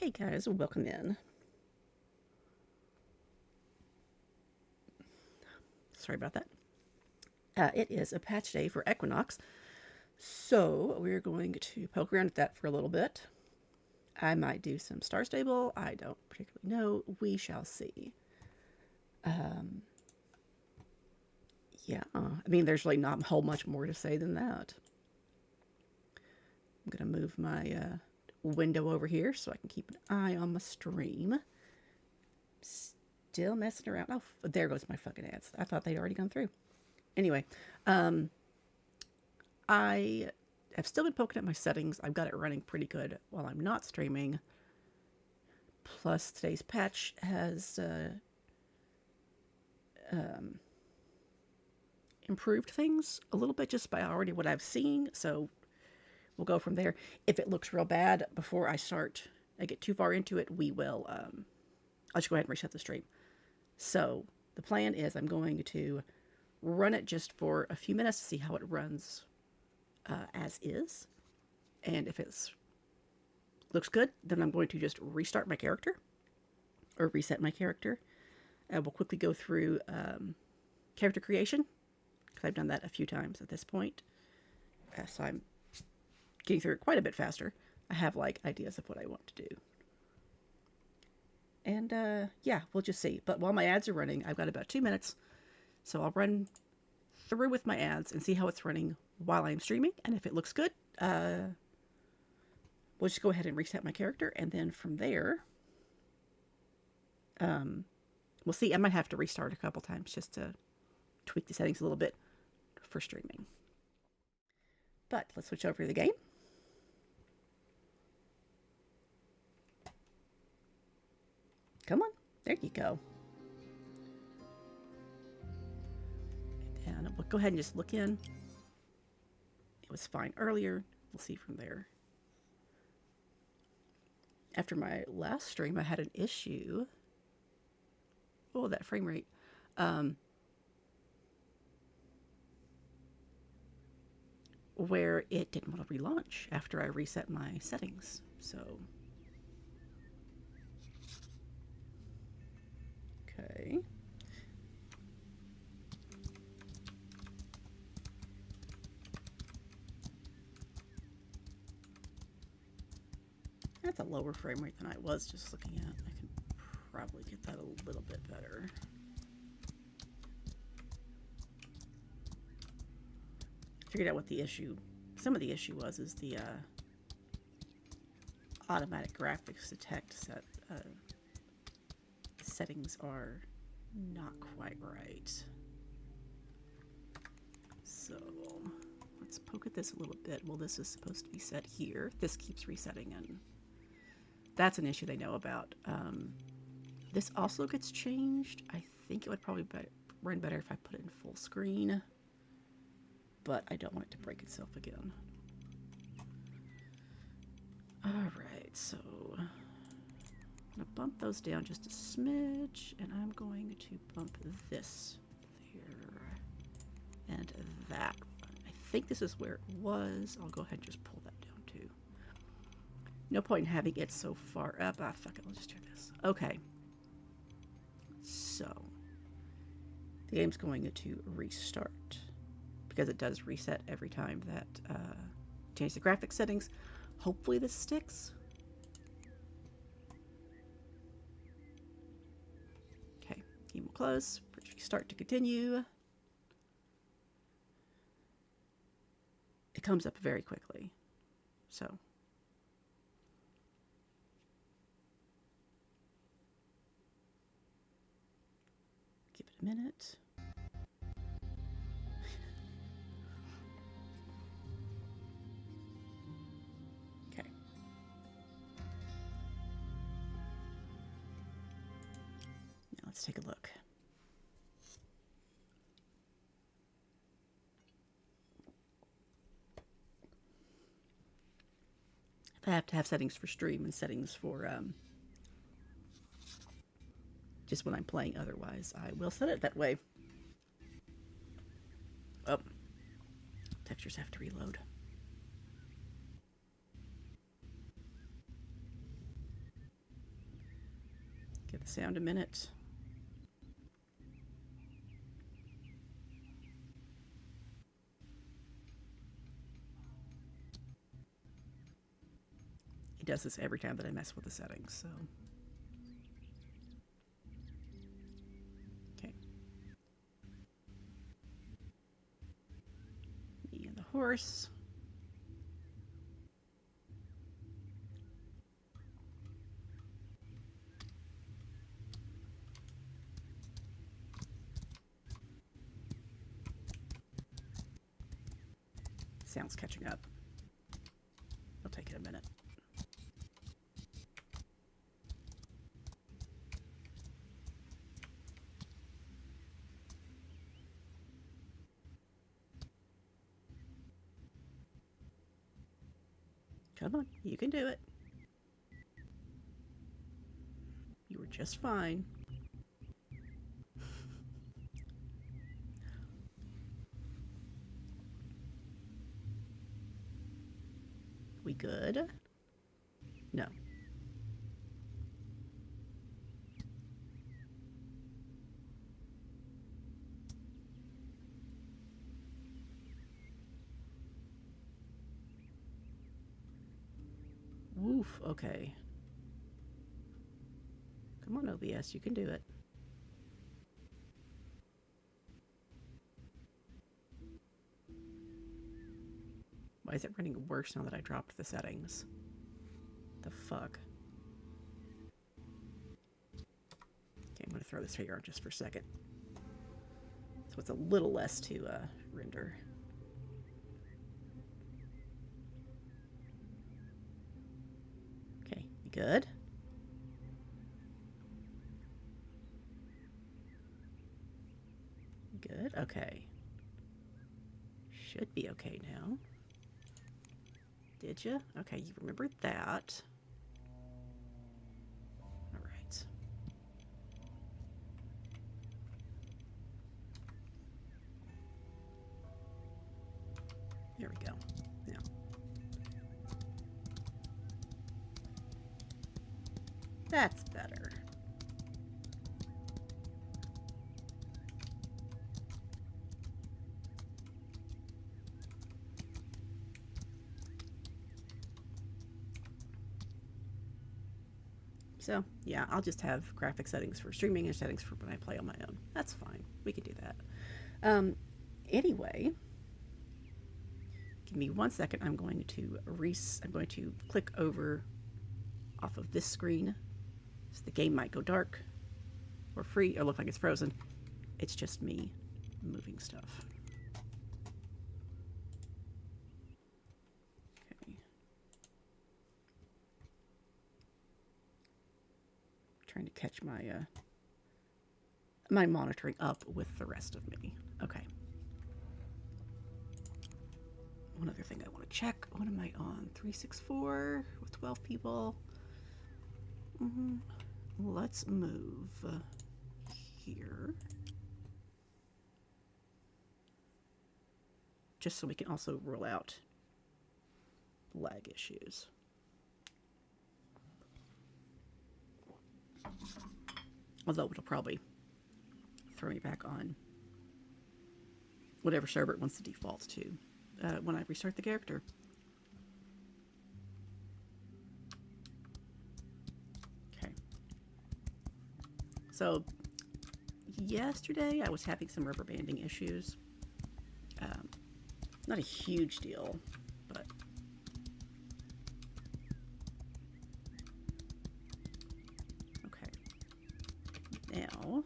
Hey guys, welcome in. Sorry about that. It is a patch day for Equinox, so we're going to poke around with that for a little bit. I might do some Star Stable. I don't particularly know. We shall see. Um, yeah, I mean, there's really not a whole much more to say than that. I'm going to move my window over here so I can keep an eye on my stream. Still messing around. Oh, there goes my fucking ads. I thought they'd already gone through. Anyway, I have still been poking at my settings. I've got it running pretty good while I'm not streaming. Plus, today's patch has um, improved things a little bit just by already what I've seen. So we'll go from there. If it looks real bad before I get too far into it, we will. I'll just go ahead and reset the stream. So the plan is I'm going to run it just for a few minutes to see how it runs as is. And if it's looks good, then I'm going to just restart my character or reset my character. And we'll quickly go through character creation because I've done that a few times at this point. So I'm getting through it quite a bit faster. I have like ideas of what I want to do. And yeah, we'll just see. But while my ads are running, I've got about 2 minutes. So I'll run through with my ads and see how it's running while I'm streaming. And if it looks good, we'll just go ahead and reset my character. And then from there, we'll see. I might have to restart a couple times just to tweak the settings a little bit for streaming. But let's switch over to the game. Come on. There you go. And we'll go ahead and just look in. It was fine earlier. We'll see from there. After my last stream, I had an issue. Oh, that frame rate. Where it didn't want to relaunch after I reset my settings. So, okay. That's a lower frame rate than I was just looking at. I can probably get that a little bit better. Figured out what the issue, some of the issue was, is the automatic graphics detect set settings are not quite right. So let's poke at this a little bit. Well, this is supposed to be set here. This keeps resetting, and that's an issue they know about. This also gets changed. I think it would probably run better if I put it in full screen, but I don't want it to break itself again. All right, so I'm gonna bump those down just a smidge, and I'm going to bump this there and that. I think this is where it was. I'll go ahead and just pull that down too. No point in having it so far up. Ah, fuck it, I'll just do this. Okay. So, the game's going to restart because it does reset every time that change the graphics settings. Hopefully this sticks. Okay, game will close. Restart to continue. It comes up very quickly. So, give it a minute. Okay. Now let's take a look. If I have to have settings for stream and settings for just when I'm playing otherwise, I will set it that way. Oh, textures have to reload. sound a minute. It does this every time that I mess with the settings, so. Okay. Me and the horse. Sound's catching up. It'll take it a minute. Come on, you can do it. You were just fine. We good? No. Woof, okay. Come on, OBS, you can do it. Why is it running worse now that I dropped the settings? The fuck? Okay, I'm gonna throw this here just for a second. So it's a little less to render. Okay, you good? Good, okay. Should be okay now. Did you? Okay, you remembered that. All right. There we go. Now. That's better. So, yeah, I'll just have graphic settings for streaming and settings for when I play on my own. That's fine. We can do that. Anyway, give me 1 second. I'm going to click over off of this screen. So the game might go dark or free or look like it's frozen. It's just me moving stuff. Trying to catch my my monitoring up with the rest of me. Okay. One other thing I want to check. What am I on? 364 with 12 people. Let's move here. Just so we can also rule out lag issues. Although it'll probably throw me back on whatever server it wants to default to when I restart the character. Okay. So yesterday I was having some rubber banding issues. Not a huge deal, but now,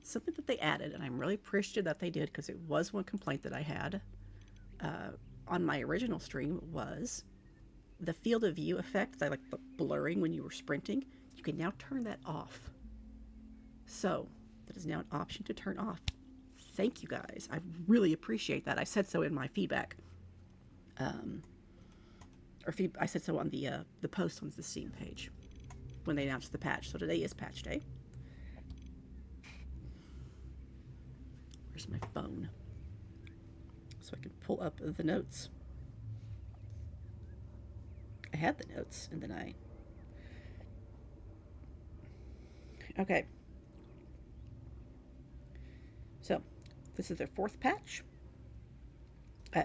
something that they added, and I'm really appreciative that they did because it was one complaint that I had on my original stream, was the field of view effect, that like the blurring when you were sprinting. You can now turn that off. So that is now an option to turn off. Thank you guys. I really appreciate that. I said so in my feedback. I said so on the post on the Steam page when they announced the patch. So today is patch day. Where's my phone? So I can pull up the notes. I had the notes and then I Okay, so this is their fourth patch.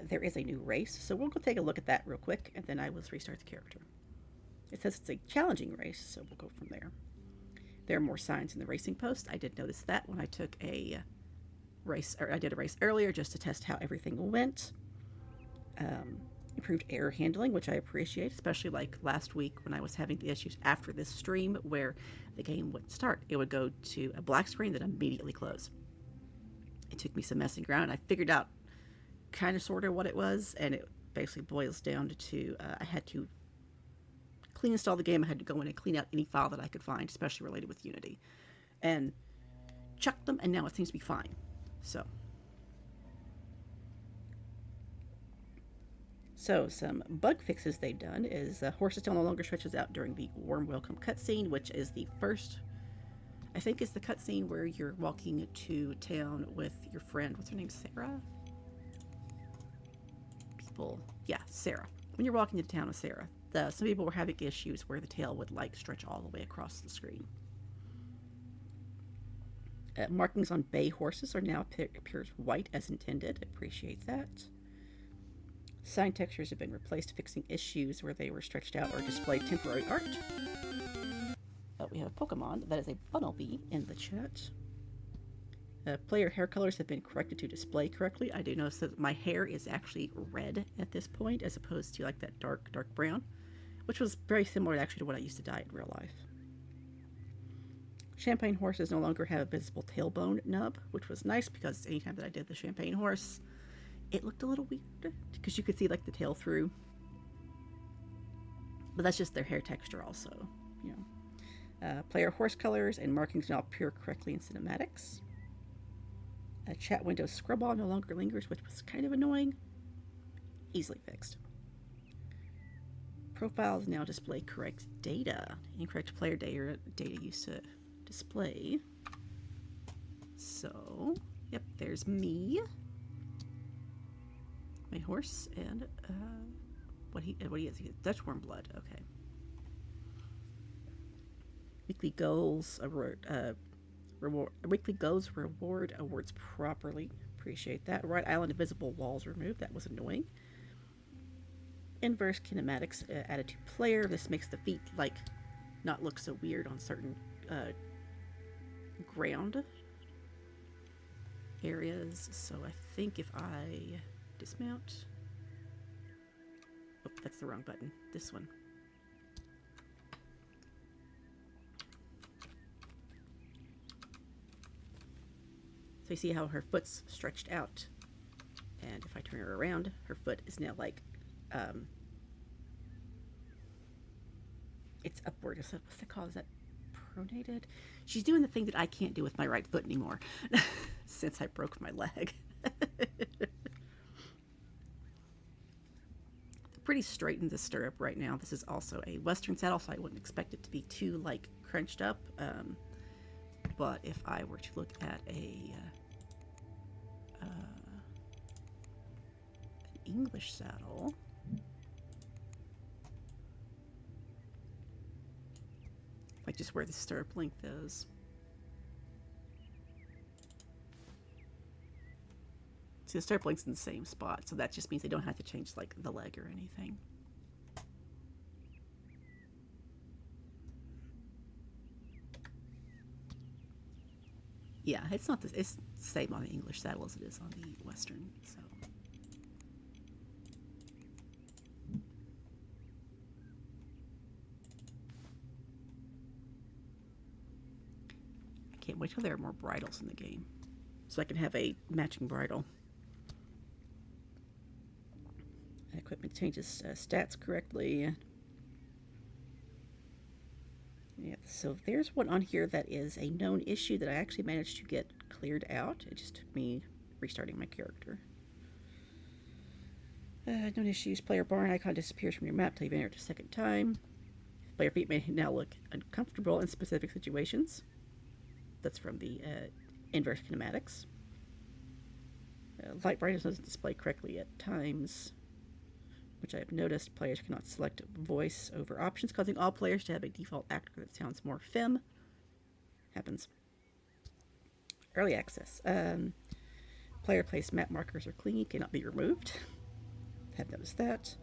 There is a new race, so we'll go take a look at that real quick, and then I will restart the character. It says it's a challenging race, so we'll go from there. There are more signs in the racing post. I did notice that when I took a race, or I did a race earlier just to test how everything went. Improved error handling, which I appreciate, especially like last week when I was having the issues after this stream where the game would start. It would go to a black screen that immediately close. It took me some messing around. I figured out kind of sort of what it was, and it basically boils down to I had to clean install the game. I had to go in and clean out any file that I could find, especially related with Unity, and chuck them, and now it seems to be fine. So some bug fixes they've done is Horses Tail no longer stretches out during the warm welcome cutscene, which is the first, I think is the cutscene where you're walking to town with your friend. What's her name? Sarah? Yeah, Sarah. When you're walking to town with Sarah, some people were having issues where the tail would like stretch all the way across the screen. Markings on bay horses are now appears white as intended. Appreciate that. Sign textures have been replaced, fixing issues where they were stretched out or displayed temporary art. We have a Pokemon. That is a Bunnelby in the chat. Player hair colors have been corrected to display correctly. I do notice that my hair is actually red at this point as opposed to like that dark brown, which was very similar actually to what I used to dye in real life. Champagne horses no longer have a visible tailbone nub, which was nice because anytime that I did the champagne horse, it looked a little weird because you could see like the tail through. But that's just their hair texture also, you know. Player horse colors and markings now appear correctly in cinematics. Chat window scrub all no longer lingers, which was kind of annoying. Easily fixed. Profiles now display correct data. Incorrect player data used to display. So, yep, there's me, my horse, and what he is. He has Dutch warm blood. Okay. Weekly goals weekly goals reward awards properly. Appreciate that. Right island invisible walls removed. That was annoying. Inverse kinematics added to player. This makes the feet like not look so weird on certain ground areas. So I think if I dismount, oh, that's the wrong button. This one. So you see how her foot's stretched out, and if I turn her around, her foot is now like, it's upward. What's that called? Is that pronated? She's doing the thing that I can't do with my right foot anymore, since I broke my leg. Pretty straight in the stirrup right now. This is also a Western saddle, so I wouldn't expect it to be too like crunched up. But if I were to look at an English saddle, like just where the stirrup length is. See, the stirrup length's in the same spot, so that just means they don't have to change like the leg or anything. Yeah, it's not this. It's the same on the English saddle as it is on the Western. So. I can't wait till there are more bridles in the game, so I can have a matching bridle. Equipment changes stats correctly. Yeah, so there's one on here that is a known issue that I actually managed to get cleared out. It just took me restarting my character. Known issues. Player barn icon disappears from your map until you've entered a second time. Player feet may now look uncomfortable in specific situations. That's from the inverse kinematics. Light brightness doesn't display correctly at times, which I have noticed. Players cannot select voice over options, causing all players to have a default actor that sounds more femme. Happens. Early access. Player placed map markers are clean, cannot be removed. Have noticed that.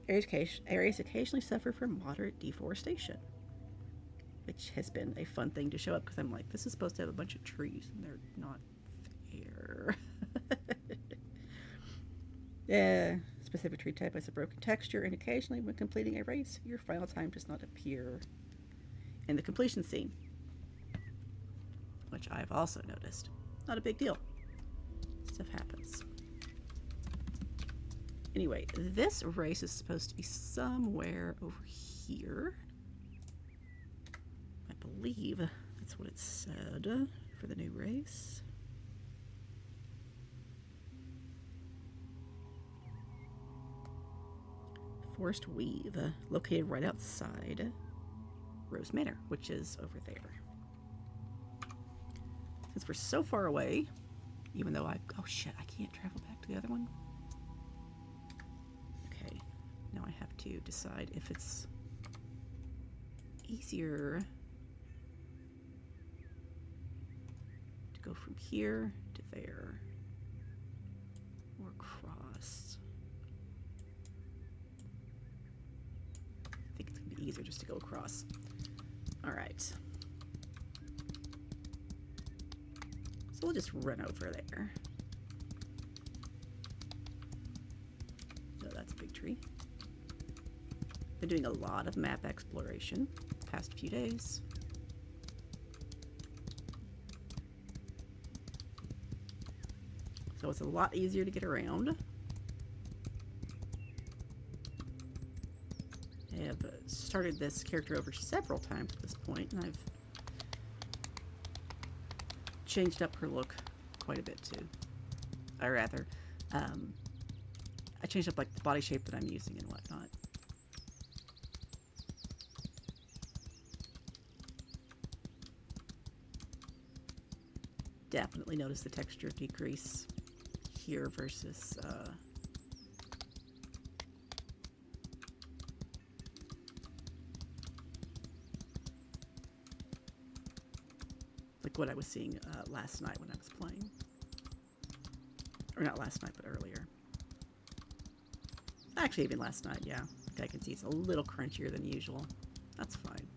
Areas occasionally suffer from moderate deforestation, which has been a fun thing to show up because I'm like, this is supposed to have a bunch of trees and they're not there. Yeah, specific tree type has a broken texture, and occasionally when completing a race, your final time does not appear in the completion scene, which I've also noticed. Not a big deal. Stuff happens. Anyway, this race is supposed to be somewhere over here. I believe that's what it said for the new race. Forest Weave, located right outside Rose Manor, which is over there. Since we're so far away, even though oh shit, I can't travel back to the other one. Okay, now I have to decide if it's easier to go from here to there or across. I think it's gonna be easier just to go across. All right. So we'll just run over there. Oh, that's a big tree. Been doing a lot of map exploration the past few days. So it's a lot easier to get around. I have started this character over several times at this point, and I've changed up her look quite a bit too. Or rather, I changed up like the body shape that I'm using and whatnot. Definitely notice the texture decrease here versus like what I was seeing last night when I was playing. Or not last night, but earlier. Actually, even last night, yeah. I can see it's a little crunchier than usual. That's fine.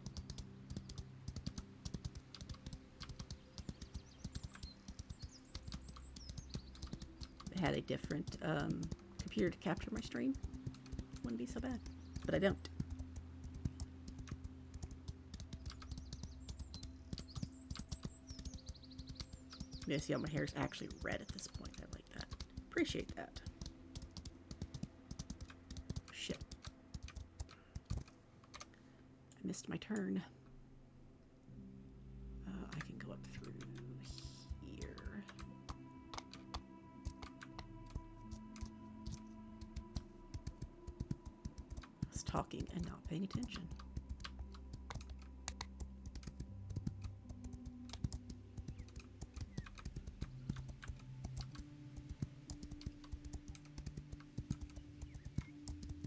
I had a different computer to capture my stream. Wouldn't be so bad. But I don't. Yeah, see how my hair is actually red at this point. I like that. Appreciate that. Shit. I missed my turn. I can go up through here. I was talking and not paying attention.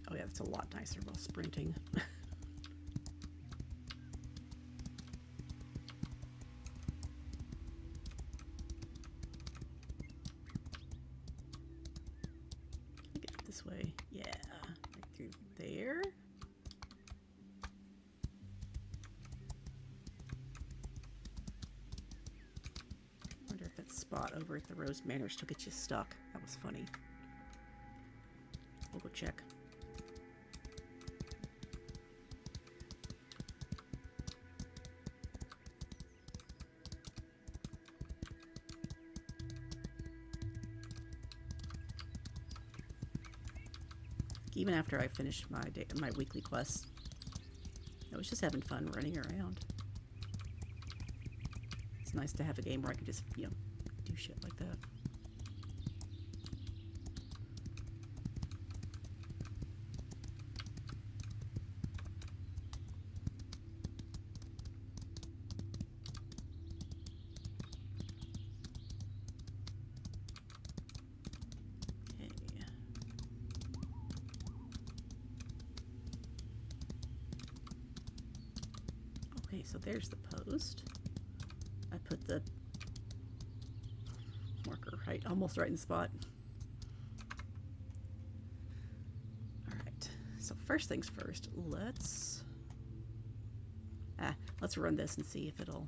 Oh yeah, that's a lot nicer while sprinting. Get it this way. Yeah, right through there. Wonder if that spot over at the Rose Manor still gets you stuck. That was funny. We'll go check. Even after I finished my weekly quests, I was just having fun running around. It's nice to have a game where I can just, you know, do shit like that. Okay, so there's the post. I put the marker almost right in the spot. All right, so first things first, let's run this and see if it'll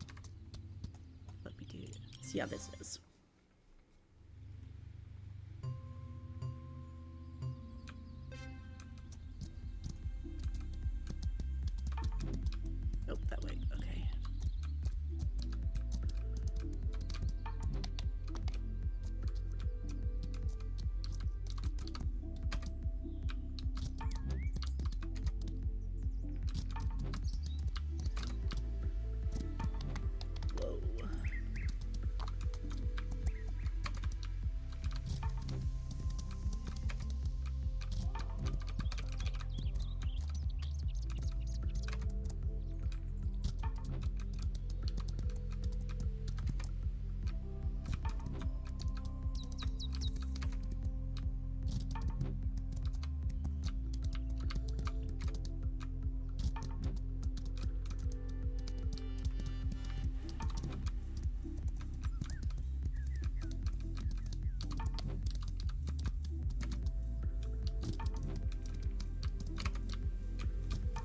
let me do it. See how this is. Oh, that way. Okay. Whoa.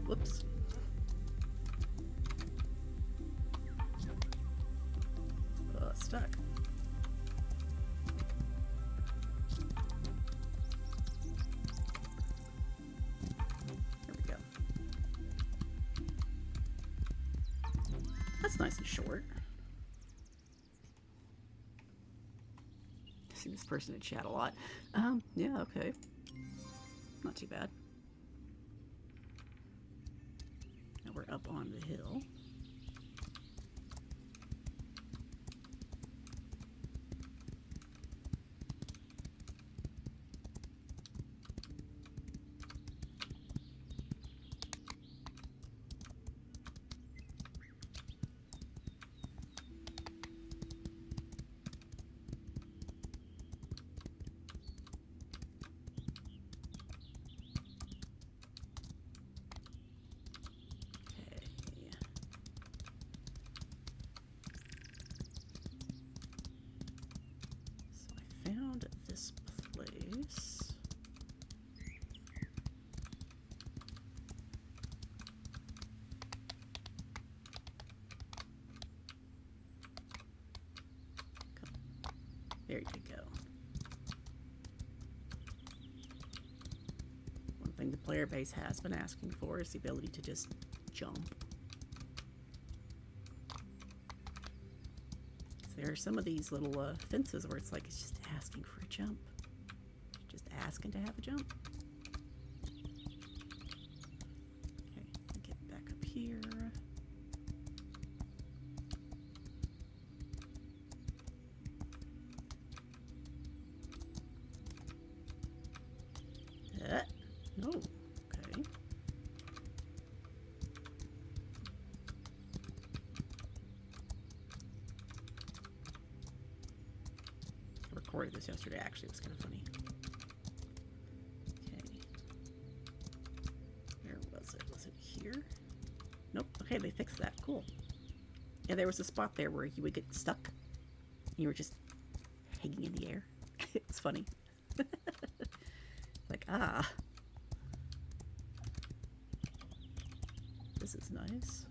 Whoops. Stuck. There we go. That's nice and short. I see this person in chat a lot. Yeah, okay. Not too bad. Now we're up on the hill. Found this place. There you go. One thing the player base has been asking for is the ability to just jump. There are some of these little fences where it's like it's just asking for a jump. Just asking to have a jump. Okay, get back up here. No, okay. Recorded this yesterday. Actually, it was kind of funny. Okay. Where was it? Was it here? Nope. Okay, they fixed that. Cool. Yeah, there was a spot there where you would get stuck. You were just hanging in the air. It was funny. Like, this is nice.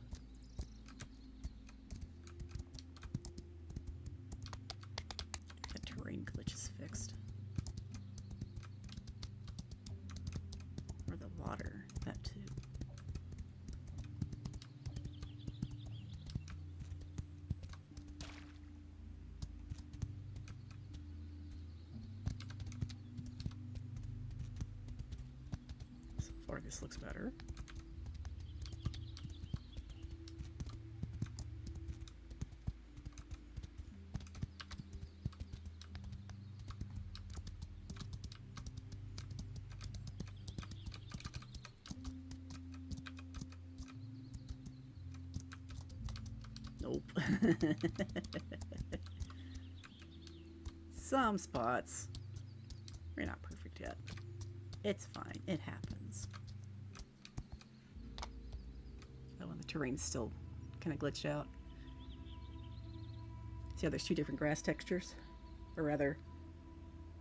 Terrain glitch is fixed. Or the water, that too. So far this looks better. Nope. Some spots. We're not perfect yet. It's fine. It happens. Oh, and the terrain's still kind of glitched out. See how there's two different grass textures? Or rather,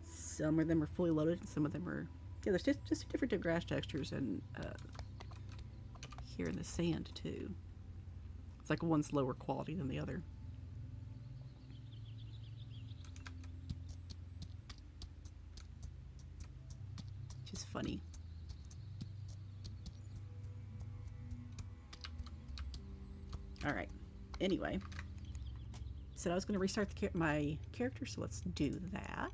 some of them are fully loaded and some of them are... Yeah, there's just different grass textures, and here in the sand too. It's like one's lower quality than the other. Which is funny. Alright, anyway. Said I was going to restart my character, so let's do that.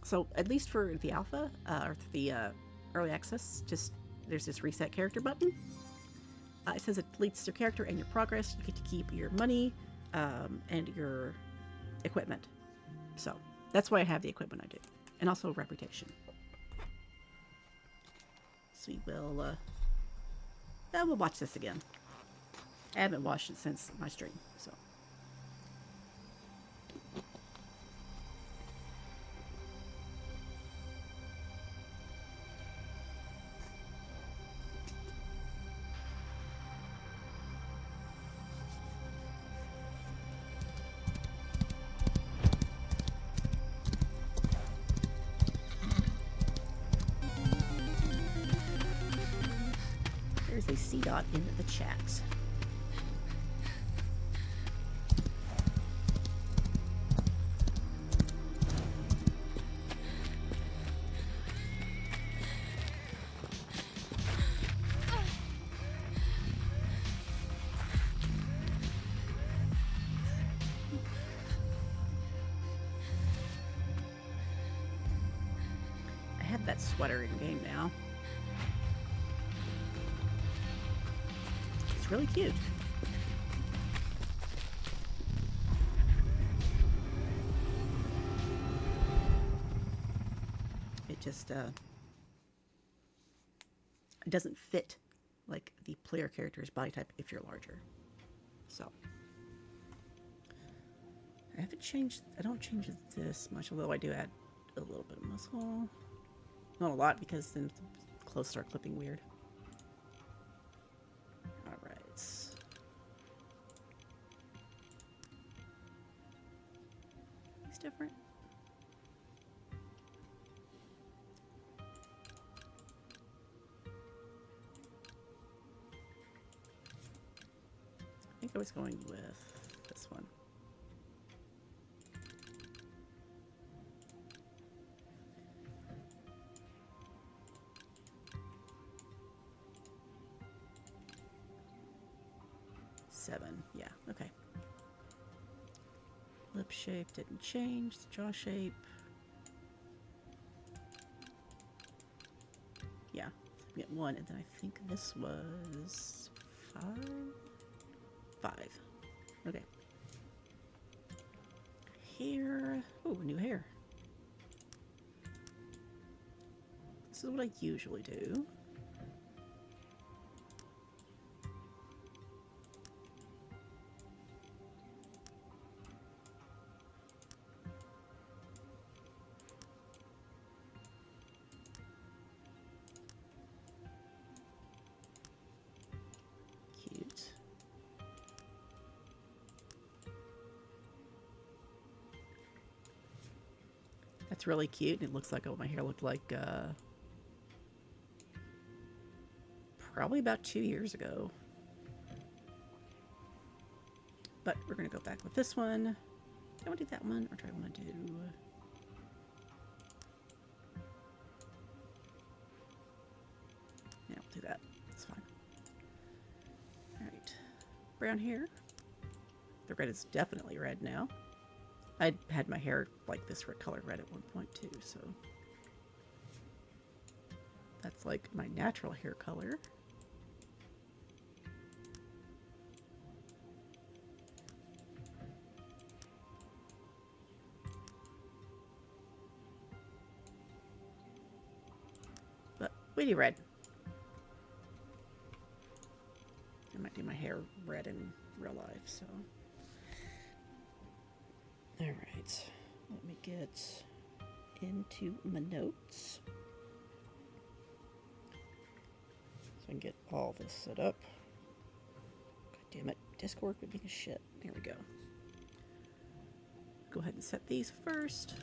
So at least for the alpha, or the early access, just there's this reset character button. It says it deletes your character and your progress. You get to keep your money and your equipment. So that's why I have the equipment I do. And also reputation. So we'll watch this again. I haven't watched it since my stream, so. There's a C dot in the chat. I have that sweater in game now. It's really cute. It just it doesn't fit like the player character's body type if you're larger. So I haven't changed. I don't change this much, although I do add a little bit of muscle. Not a lot, because then the clothes start clipping weird. Alright. It's different. I think I was going with this one. Seven, yeah, okay. Lip shape didn't change, the jaw shape. Yeah, we get one, and then I think this was five. Okay. Hair, oh, new hair. This is what I usually do. That's really cute, and it looks like what my hair looked like probably about 2 years ago. But we're going to go back with this one. Do I want to do that one, or do I want to do... Yeah, I'll do that. It's fine. Alright. Brown hair. The red is definitely red now. I had my hair like this color red at one point too, so that's like my natural hair color. But weedy red. I might do my hair red in real life, so. Alright, let me get into my notes so I can get all this set up. Damn it. Discord would be a shit. There we go. Go ahead and set these first.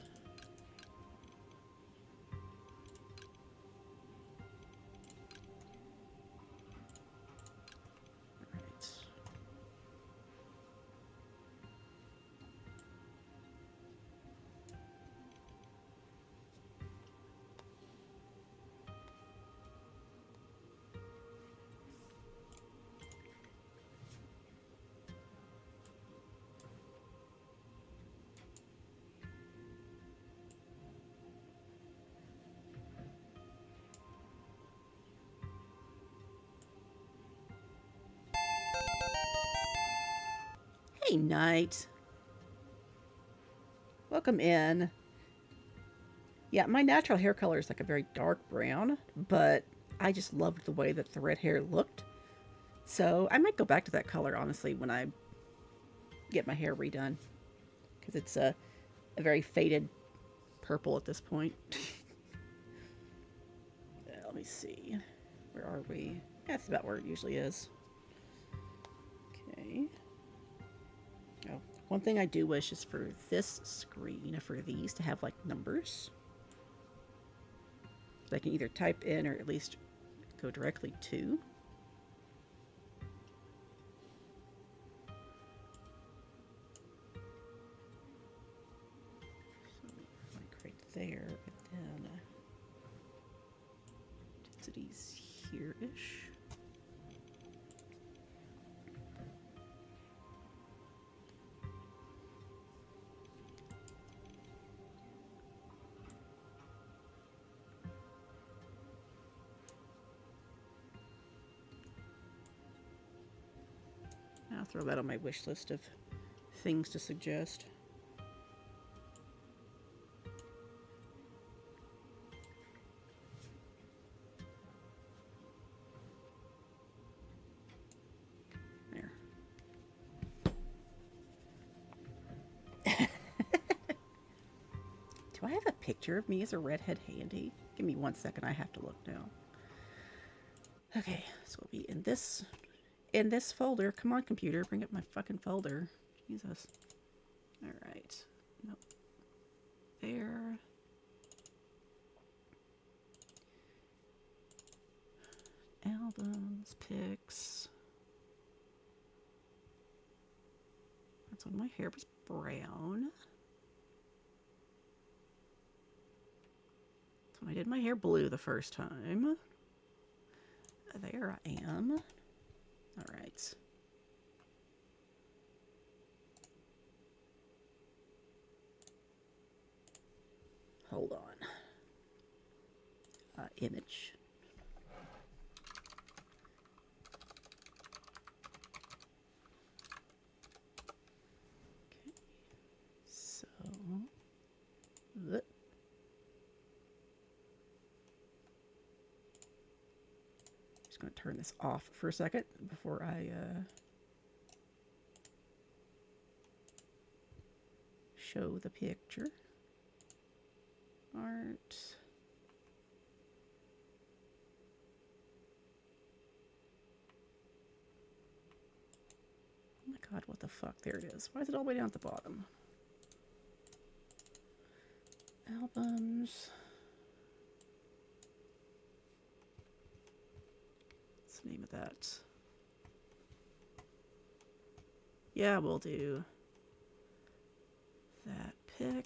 Hey, Knight. Welcome in. Yeah, my natural hair color is like a very dark brown, but I just loved the way that the red hair looked. So I might go back to that color, honestly, when I get my hair redone. Because it's a very faded purple at this point. Let me see. Where are we? That's about where it usually is. Okay. Oh, one thing I do wish is for this screen, for these to have like numbers. So I can either type in or at least go directly to. So I create there, and then densities here-ish. I'll throw that on my wish list of things to suggest. There. Do I have a picture of me as a redhead handy? Give me 1 second, I have to look now. Okay, so we'll be in this folder. Come on, computer, bring up my fucking folder. Jesus. All right. Nope. There. Albums, pics. That's when my hair was brown. That's when I did my hair blue the first time. There I am. All right. Hold on. Image. Okay. So, just going to turn this off for a second before I show the picture. Art. Oh my god, what the fuck? There it is. Why is it all the way down at the bottom? Albums. What's the name of that? Yeah, we'll do that pic.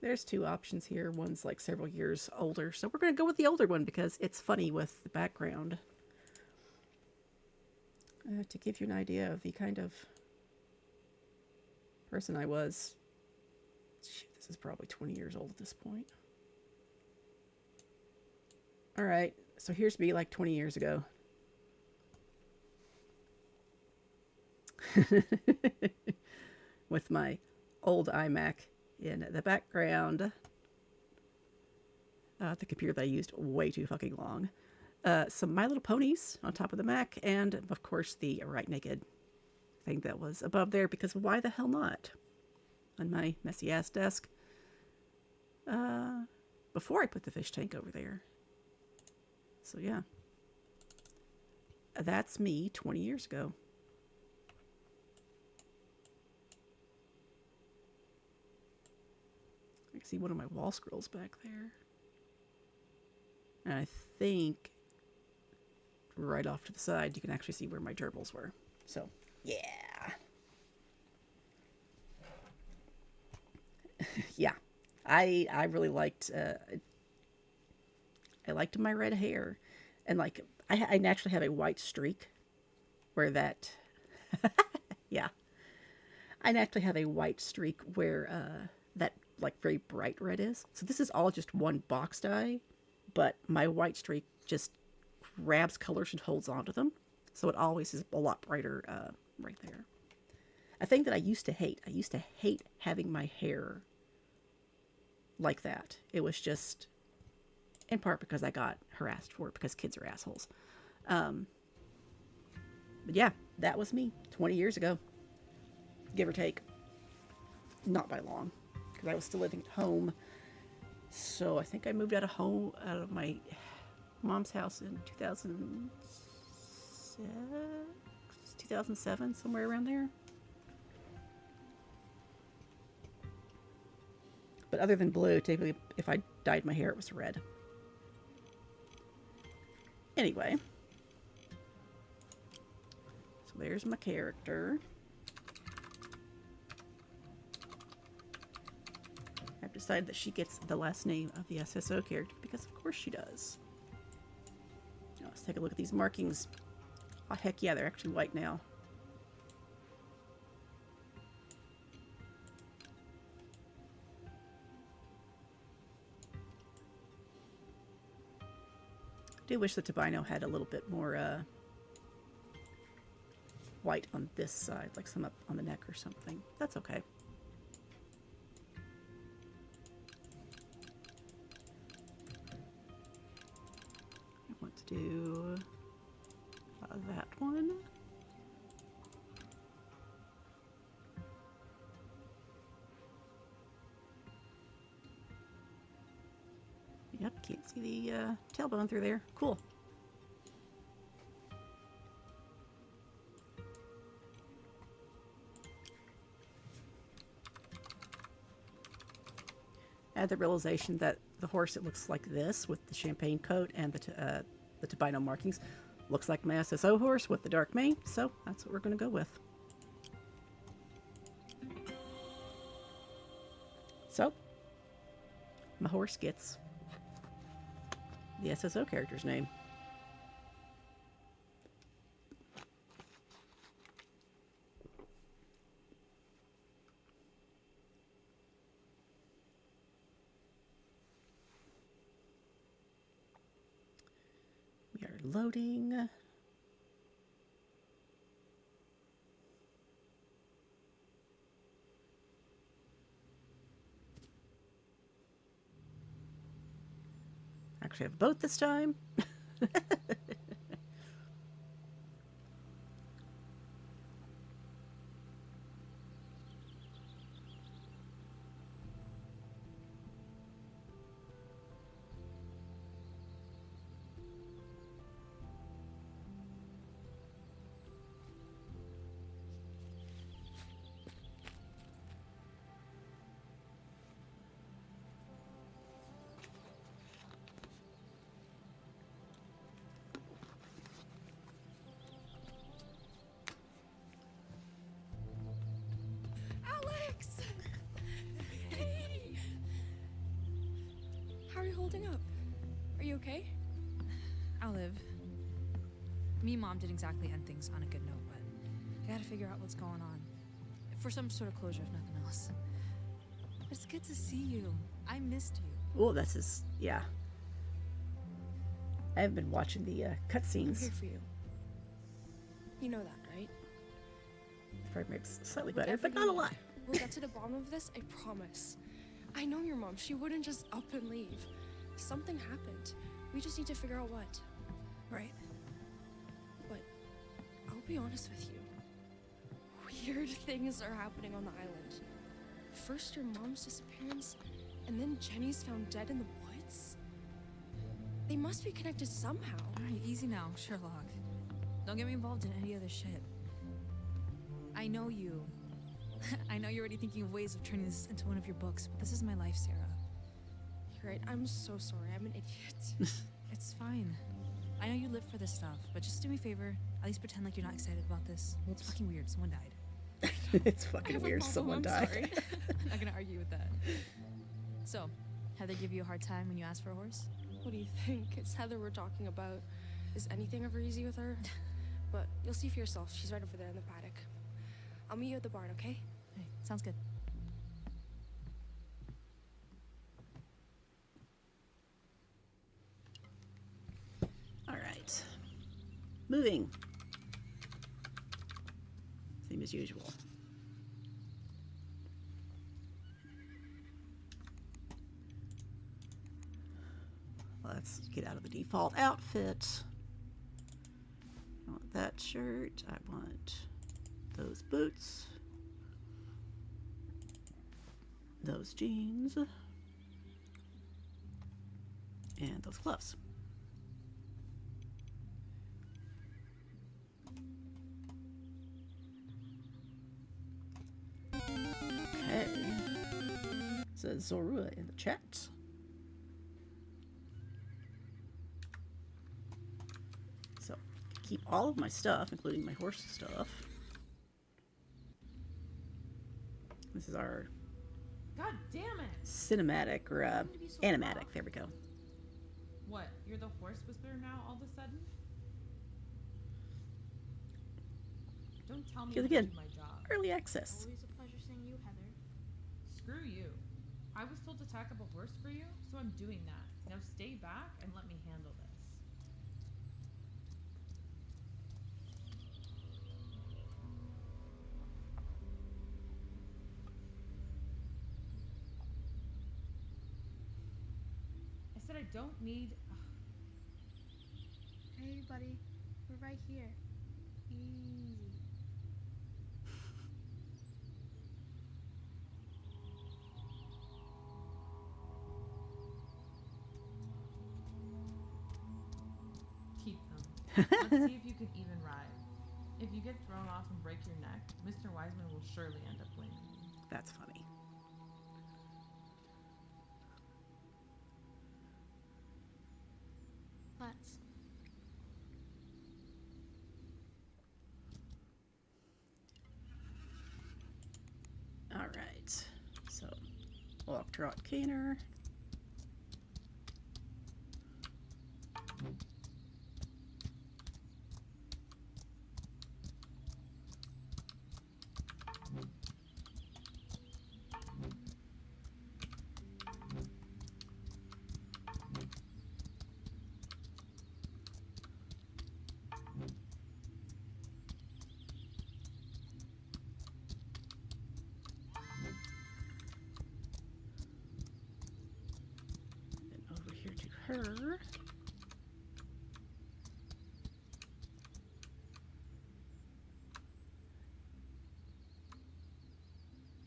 There's two options here. One's like several years older. So we're going to go with the older one because it's funny with the background. To give you an idea of the kind of person I was. Shit, this is probably 20 years old at this point. All right. So here's me like 20 years ago. With my old iMac in the background. The computer that I used way too fucking long. Some My Little Ponies on top of the Mac, and of course the Right Naked thing that was above there, because why the hell not? On my messy ass desk. before I put the fish tank over there. So yeah, that's me 20 years ago. I can see one of my wall scrolls back there. And I think right off to the side, you can actually see where my gerbils were. So, yeah. Yeah. I really liked, I liked my red hair. And like, I naturally have a white streak where that, yeah. I naturally have a white streak where that like very bright red is. So this is all just one box dye, but my white streak just grabs colors and holds onto them. So it always is a lot brighter right there. A thing that I used to hate. I used to hate having my hair like that. It was just, in part because I got harassed for it because kids are assholes. But yeah, that was me 20 years ago, give or take. Not by long, because I was still living at home. So I think I moved out of my mom's house in 2007, somewhere around there. But other than blue, typically if I dyed my hair, it was red. Anyway, so there's my character. I've decided that she gets the last name of the SSO character because of course she does. Now, let's take a look at these markings. Oh, heck yeah, they're actually white now. I do wish the Tabino had a little bit more white on this side, like some up on the neck or something. That's okay. I want to do that one. Yep, can't see the tailbone through there. Cool. I had the realization that the horse that looks like this with the champagne coat and the Tabino markings looks like my SSO horse with the dark mane, so that's what we're going to go with. So, my horse gets the SSO character's name. We are loading. Actually, I have a boat this time. How are you holding up? Are you okay? I'll live. Me and Mom didn't exactly end things on a good note, but I gotta figure out what's going on. For some sort of closure, if nothing else. It's good to see you. I missed you. Oh, this is, yeah. I haven't been watching the I'm cutscenes. here for you. You know that, right? The frame rate's slightly With better, but not a everything, lot. We'll get to the bottom of this, I promise. I know your mom. She wouldn't just up and leave. Something happened. We just need to figure out what. Right. But I'll be honest with you. Weird things are happening on the island. First your mom's disappearance, and then Jenny's found dead in the woods. They must be connected somehow. Alright, easy now, Sherlock. Don't get me involved in any other shit. I know you. I know you're already thinking of ways of turning this into one of your books, but this is my life, Sarah. You're right. I'm so sorry. I'm an idiot. It's fine. I know you live for this stuff, but just do me a favor. At least pretend like you're not excited about this. It's fucking weird. Someone died. It's I fucking have a weird. problem, Someone I'm died. sorry. I'm not gonna argue with that. So, Heather give you a hard time when you ask for a horse? What do you think? It's Heather we're talking about. Is anything ever easy with her? But you'll see for yourself. She's right over there in the paddock. I'll meet you at the barn, okay? Hey, sounds good. All right. Moving. Same as usual. Let's get out of the default outfit. I want that shirt. I want those boots. Those jeans. And those gloves. Okay. Says Zorua in the chat. So, keep all of my stuff, including my horse stuff. This is our God damn it! cinematic or animatic. There we go. What? You're the horse whisperer now all of a sudden? Don't tell me Because how to again, do my job. early access. Always a pleasure seeing you, Heather. Screw you. I was told to tack up a horse for you, so I'm doing that. Now stay back and let me handle this. I said I don't need... Hey, buddy. We're right here. Easy. Keep them. Let's see if you can even ride. If you get thrown off and break your neck, Mr. Wiseman will surely end up blaming you. That's funny. Let's. All right. So, walk, trot, canter. Then over here to her.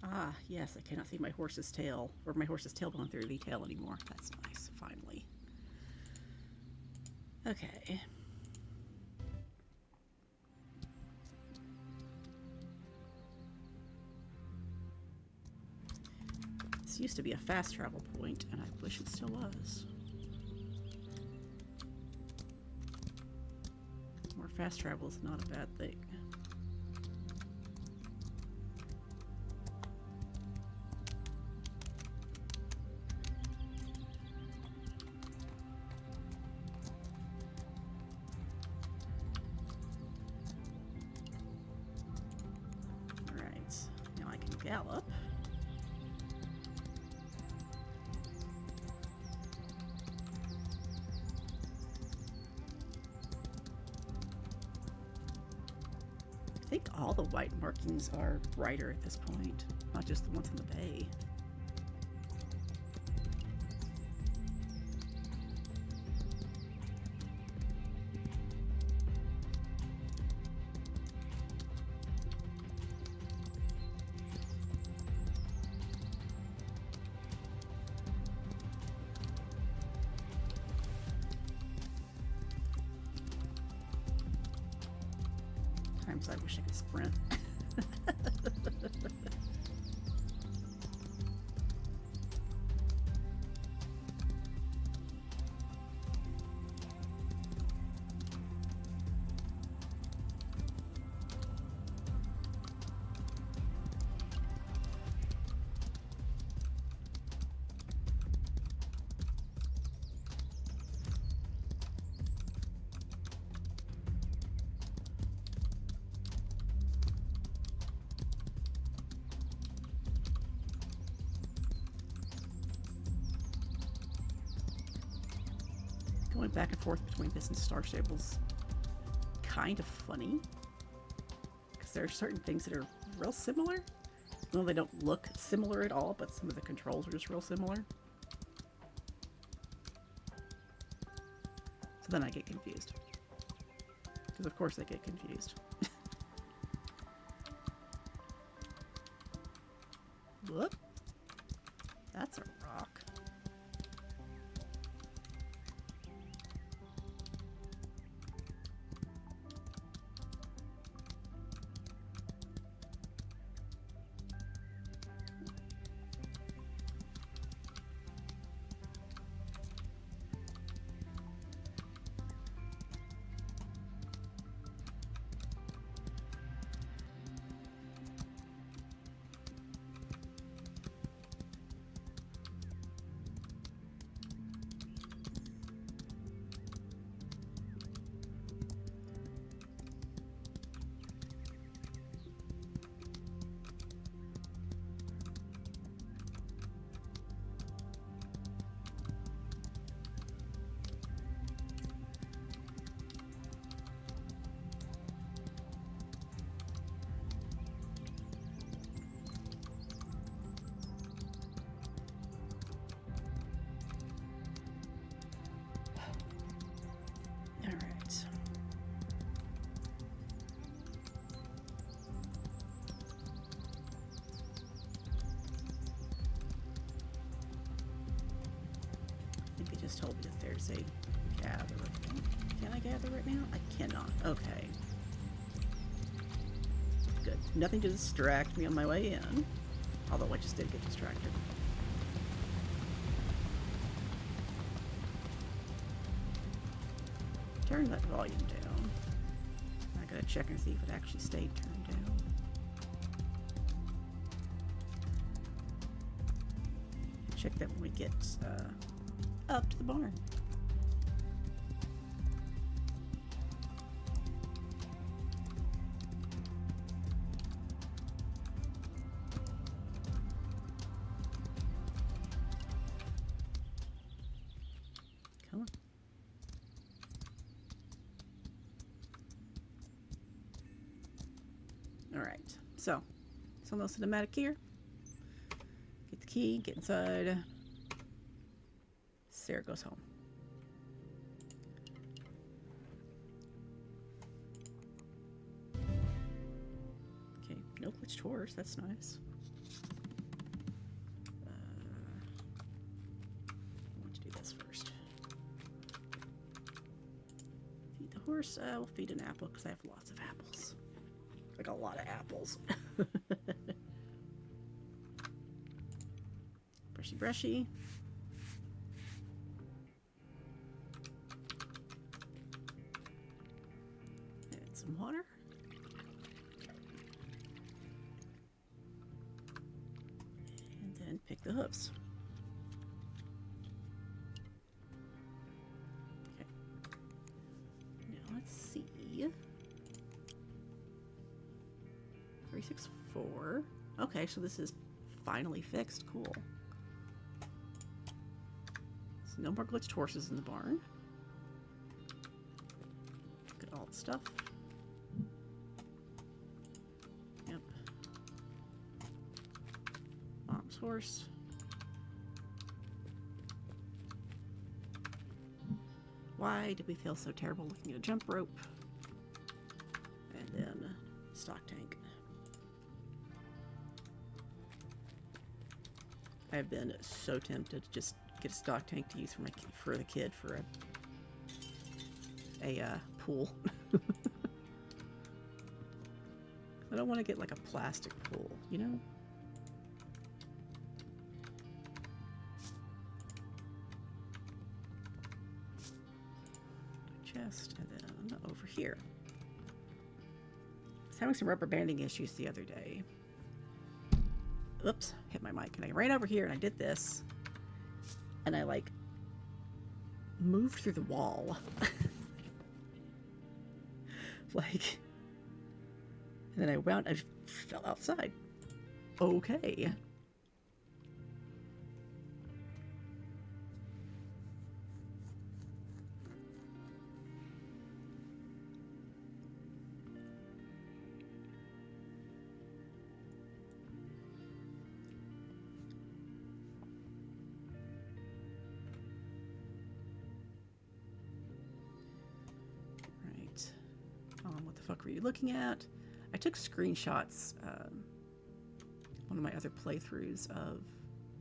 Ah, yes, I cannot see my horse's tail, or my horse's tail going through the tail anymore. That's nice, finally. Okay. This used to be a fast travel point, and I wish it still was. More fast travel is not a bad thing. Alright, now I can gallop. I think all the white markings are brighter at this point, not just the ones in the bay. Sometimes I wish I could sprint. Going back and forth between this and Star Stable's kind of funny. Because there are certain things that are real similar. Well, they don't look similar at all, but some of the controls are just real similar. So then I get confused. Because of course I get confused. Whoop. That's a rock. Alright. I think they just told me that there's a gather. Can I gather right now? I cannot. Okay. Good. Nothing to distract me on my way in. Although I just did get distracted. Turn that volume down. I gotta check and see if it actually stayed turned down. Check that when we get up to the barn. Come on. Alright, so it's on the cinematic here. Get the key, get inside. Sarah goes home. Okay, no glitched horse, that's nice. I want to do this first. Feed the horse, we'll feed an apple because I have lots of apples. Like a lot of apples. Brushy, brushy. Add some water. And then pick the hooves. Okay. Now let's see. 364. Okay, so this is finally fixed. Cool. So no more glitched horses in the barn. Look at all the stuff. Yep. Mom's horse. Why did we feel so terrible looking at a jump rope? And then stock tank. I've been so tempted to just get a stock tank to use for the kid for a pool. I don't want to get like a plastic pool, you know? Chest, and then over here. I was having some rubber banding issues the other day. Oops, hit my mic. And I ran over here and I did this. And I like moved through the wall. Like, and then I fell outside. Okay. What the fuck were you looking at? I took screenshots, one of my other playthroughs, of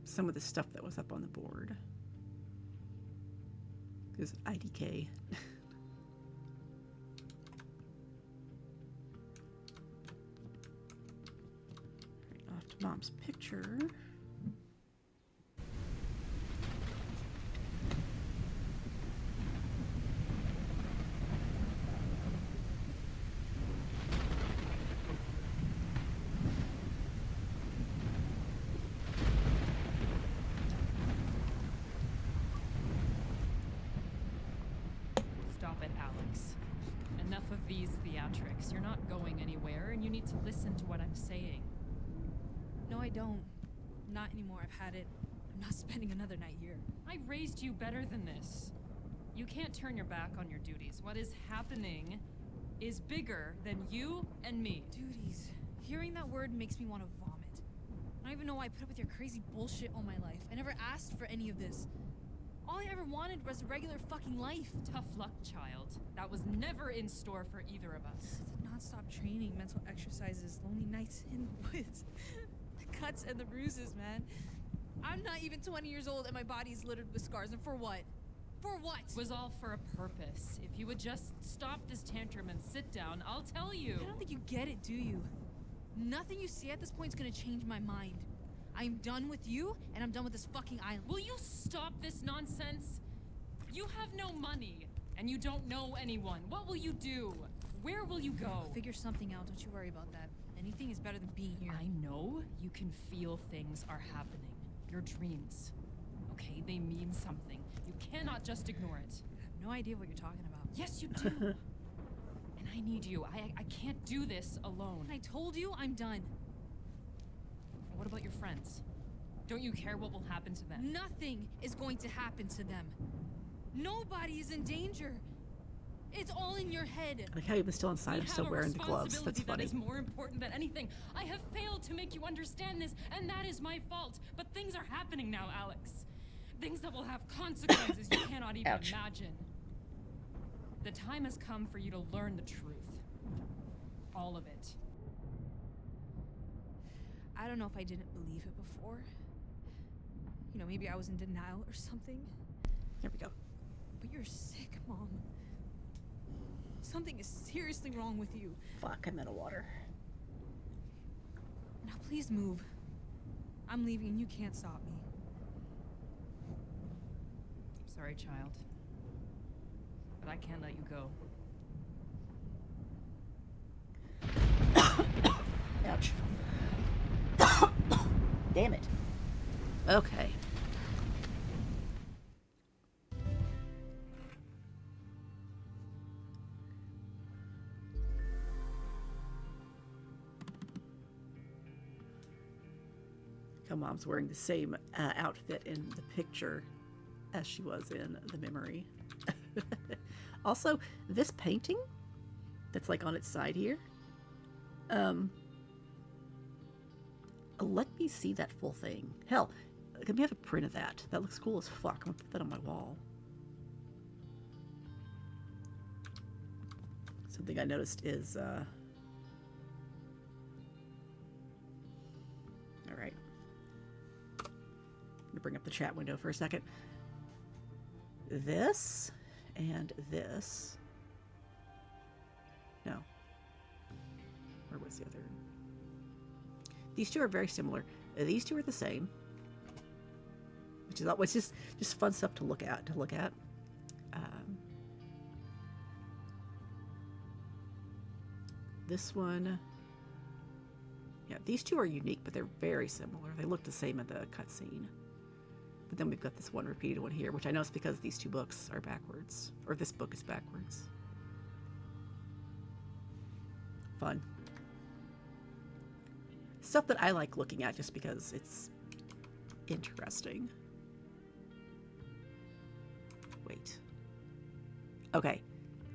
some of the stuff that was up on the board. Because IDK. Right, off to Mom's picture. Stop it, Alex. Enough of these theatrics. You're not going anywhere, and you need to listen to what I'm saying. No, I don't. Not anymore. I've had it. I'm not spending another night here. I raised you better than this. You can't turn your back on your duties. What is happening is bigger than you and me. Duties. Hearing that word makes me want to vomit. I don't even know why I put up with your crazy bullshit all my life. I never asked for any of this. All I ever wanted was a regular fucking life. Tough luck, child. That was never in store for either of us. The non-stop training, mental exercises, lonely nights in the woods. The cuts and the bruises, man. I'm not even 20 years old and my body's littered with scars. And for what? For what? It was all for a purpose. If you would just stop this tantrum and sit down, I'll tell you. I don't think you get it, do you? Nothing you say at this point is gonna change my mind. I'm done with you, and I'm done with this fucking island. Will you stop this nonsense? You have no money, and you don't know anyone. What will you do? Where will you go? I'll figure something out, don't you worry about that. Anything is better than being here. I know you can feel things are happening. Your dreams. Okay, they mean something. You cannot just ignore it. I have no idea what you're talking about. Yes, you do. And I need you. I can't do this alone. I told you I'm done. What about your friends? Don't you care what will happen to them? Nothing is going to happen to them. Nobody is in danger. It's all in your head. I like how even still inside, I'm still wearing the gloves. That's funny. That is more important than anything. I have failed to make you understand this, and that is my fault. But things are happening now, Alex. Things that will have consequences you cannot even imagine. The time has come for you to learn the truth. All of it. I don't know if I didn't believe it before. You know, maybe I was in denial or something. There we go. But you're sick, Mom. Something is seriously wrong with you. Fuck, I'm out of water. Now please move. I'm leaving and you can't stop me. Sorry, child. But I can't let you go. Ouch. Damn it. Okay. How Mom's wearing the same outfit in the picture as she was in the memory. Also, this painting that's like on its side here, let me see that full thing. Hell, let me have a print of that. That looks cool as fuck. I'm gonna put that on my wall. Something I noticed is, alright. I'm gonna bring up the chat window for a second. This and this. No. Where was the other? These two are very similar. These two are the same, which is always just fun stuff to look at. This one, yeah, these two are unique, but they're very similar. They look the same in the cutscene. But then we've got this one repeated one here, which I know is because these two books are backwards, or this book is backwards. Fun. Stuff that I like looking at just because it's interesting. Wait. Okay,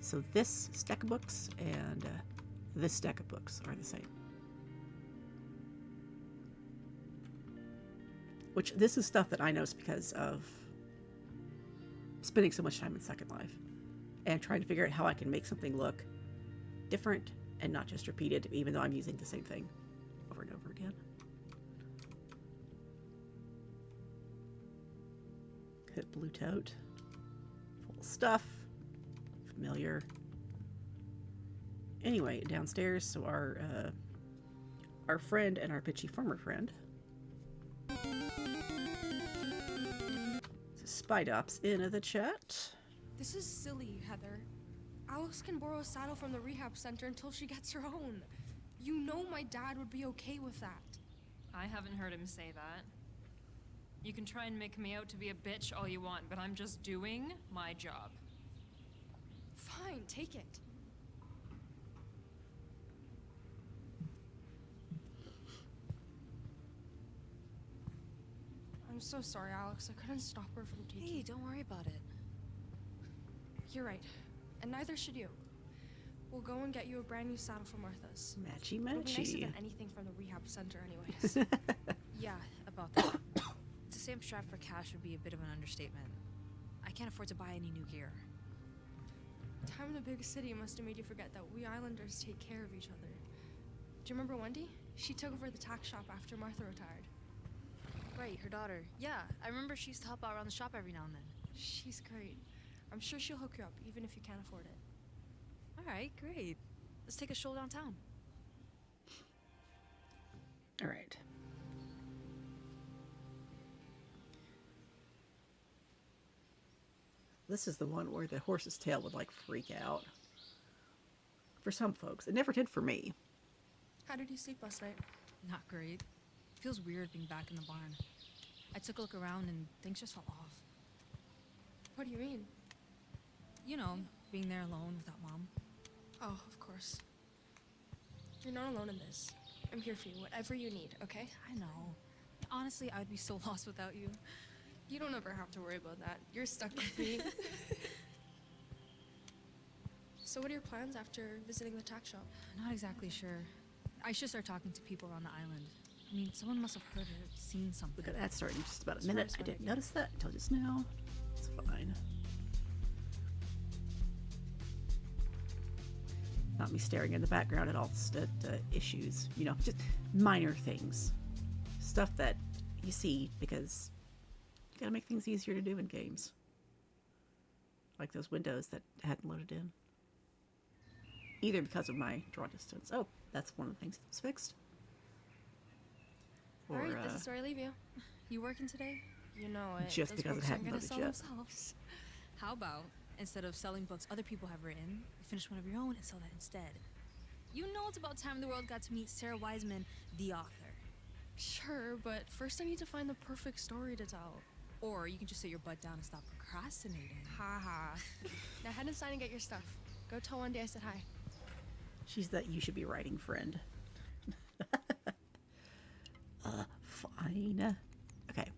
so this stack of books and this stack of books are the same. Which, this is stuff that I know is because of spending so much time in Second Life and trying to figure out how I can make something look different and not just repeated, even though I'm using the same thing over and over again. Hit blue tote. Full stuff. Familiar. Anyway, downstairs, so our friend and our bitchy farmer friend. Spide Ops in the chat. This is silly, Heather. Alex can borrow a saddle from the rehab center until she gets her own. You know my dad would be okay with that. I haven't heard him say that. You can try and make me out to be a bitch all you want, but I'm just doing my job. Fine, take it. I'm so sorry, Alex. I couldn't stop her from taking... Hey, don't worry about it. You're right. And neither should you. We'll go and get you a brand new saddle from Martha's. Matchy It'll be nicer matchy. than anything from the rehab center anyways. Yeah, about that. To say I'm strapped for cash would be a bit of an understatement. I can't afford to buy any new gear. Time in the big city must have made you forget that we islanders take care of each other. Do you remember Wendy? She took over the tack shop after Martha retired. Right, her daughter. Yeah, I remember she used to help out around the shop every now and then. She's great. I'm sure she'll hook you up, even if you can't afford it. Alright, great. Let's take a stroll downtown. All right. This is the one where the horse's tail would like freak out. For some folks. It never did for me. How did you sleep last night? Not great. Feels weird being back in the barn. I took a look around and things just felt off. What do you mean? You know, being there alone without Mom. Oh, of course. You're not alone in this. I'm here for you, whatever you need, okay? I know. Honestly, I would be so lost without you. You don't ever have to worry about that. You're stuck with me. So what are your plans after visiting the tack shop? Not exactly sure. I should start talking to people around the island. I mean, someone must have heard or seen something. Look at that starting in just about a Smart, minute. I smart didn't idea. notice that until just now. It's fine. Not me staring in the background at all issues. You know, just minor things. Stuff that you see because you gotta make things easier to do in games. Like those windows that hadn't loaded in. Either because of my draw distance. Oh, that's one of the things that was fixed. All right, this is where I leave you. You working today? You know it. Just Those because it books aren't hadn't gonna loaded sell yet. themselves. How about, instead of selling books other people have written, you finish one of your own and sell that instead? You know it's about time the world got to meet Sarah Wiseman, the author. Sure, but first I need to find the perfect story to tell. Or you can just sit your butt down and stop procrastinating. Ha ha. Now head inside and get your stuff. Go tell Wendy I said hi. She's that you should be writing friend. Fine. Okay.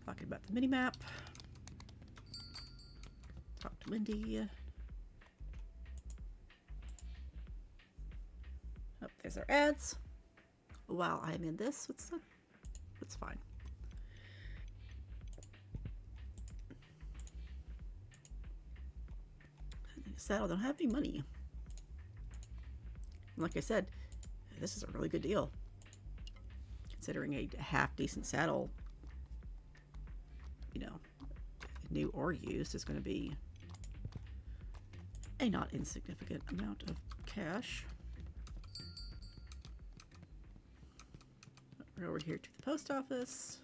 Talking about the mini-map. Talk to Wendy. Oh, there's our ads. While I'm in this, it's fine. Said I don't have any money. Like I said, this is a really good deal. Considering a half decent saddle, you know, new or used, is going to be a not insignificant amount of cash. We're over here to the post office.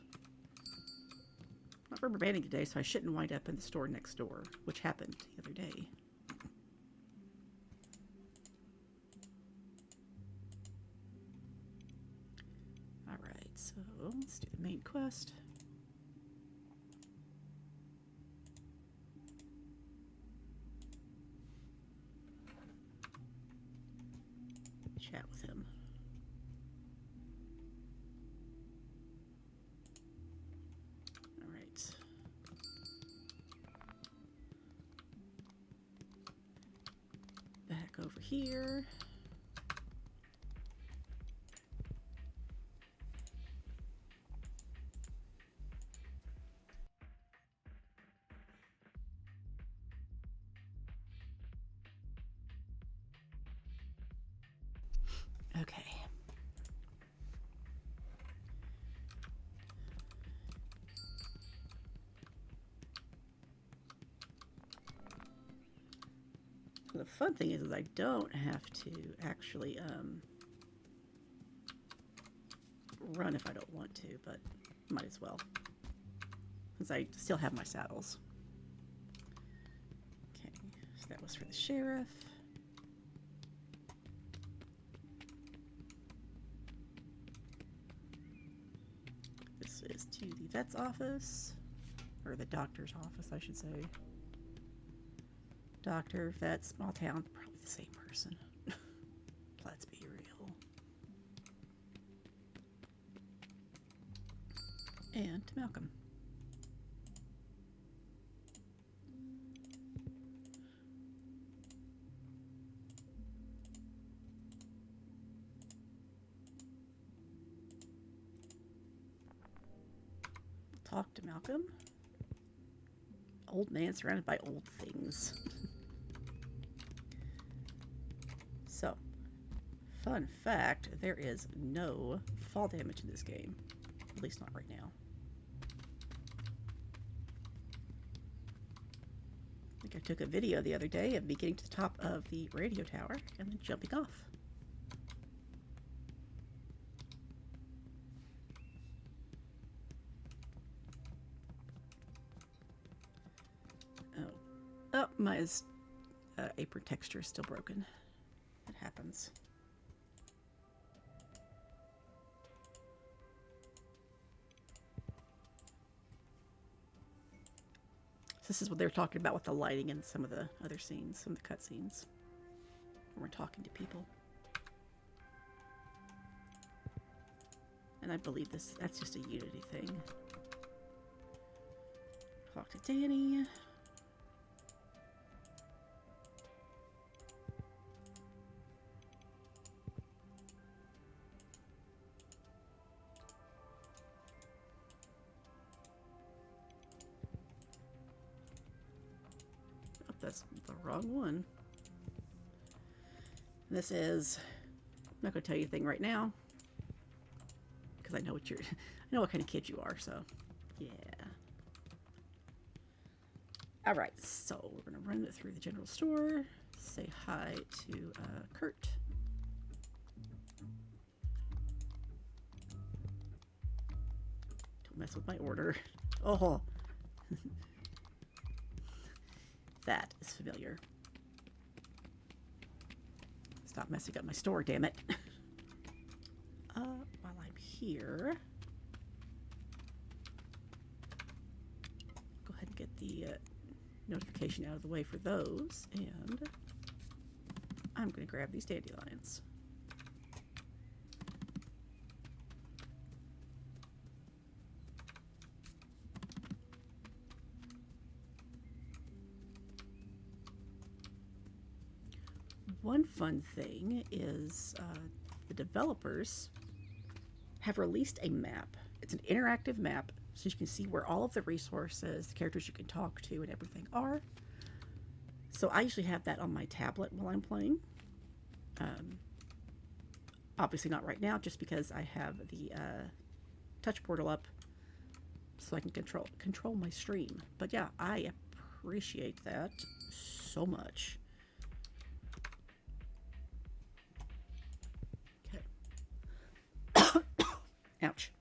Not rubber banding today, so I shouldn't wind up in the store next door, which happened the other day. Alright, so let's do the main quest. Chat with him. Alright. Back over here. Okay. The fun thing is I don't have to actually run if I don't want to, but might as well, because I still have my saddles. Okay, so that was for the sheriff. This is to the vet's office, or the doctor's office, I should say. Doctor, vet, small town, probably the same person. Let's be real. And to Malcolm. Talk to Malcolm. Old man surrounded by old things. So, fun fact, there is no fall damage in this game. At least not right now. I think I took a video the other day of me getting to the top of the radio tower and then jumping off. Oh, my apron texture is still broken. It happens. This is what they were talking about with the lighting and some of the other scenes, some of the cutscenes. When we're talking to people. And I believe that's just a Unity thing. Talk to Danny. That's the wrong one. This is, I'm not going to tell you anything right now because I know what I know what kind of kid you are, so yeah. All right, so we're going to run it through the general store, say hi to Kurt. Don't mess with my order. Oh. That is familiar. Stop messing up my store, damn it. While I'm here, go ahead and get the notification out of the way for those, and I'm going to grab these dandelions. One fun thing is the developers have released a map. It's an interactive map, so you can see where all of the resources, the characters you can talk to, and everything are. So I usually have that on my tablet while I'm playing. Obviously not right now, just because I have the touch portal up, so I can control my stream. But yeah, I appreciate that so much. Ouch.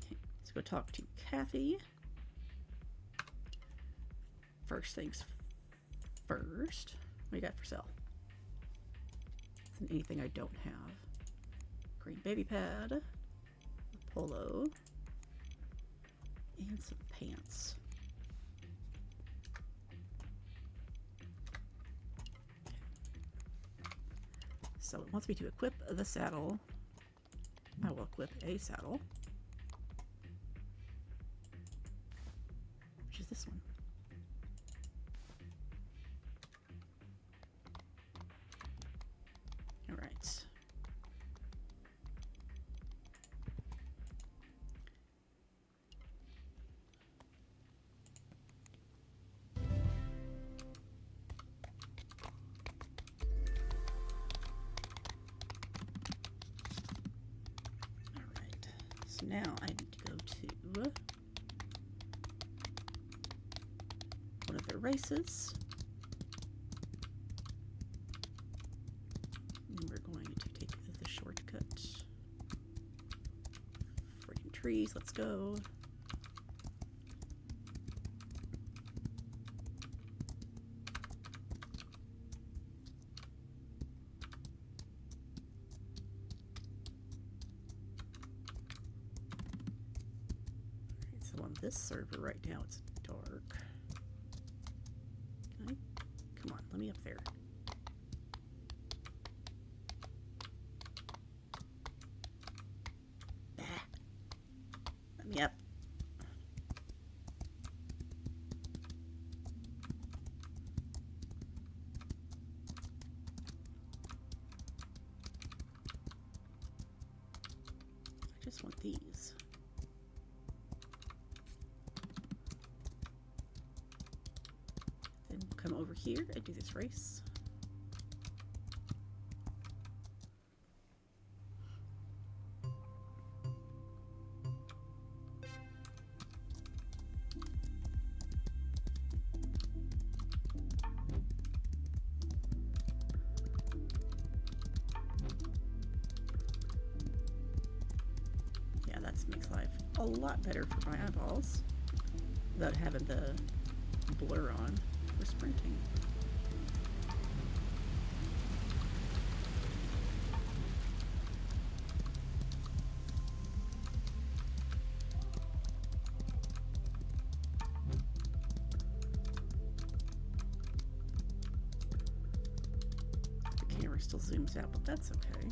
Okay, let's go talk to Kathy. First things first. What do you got for sale? Isn't anything I don't have. Green baby pad. A polo. And some pants. So it wants me to equip the saddle. I will equip a saddle. Which is this one. All right. So now I need to go to one of the races. And we're going to take the shortcut. Freaking trees, let's go. So on this server right now it's dark. Can I? Come on, let me up there. Bah. Let me up. I just want these. Then we'll come over here and do this race. Yeah, that makes life a lot better for my eyeballs without having the blur on for sprinting. The camera still zooms out, but that's okay.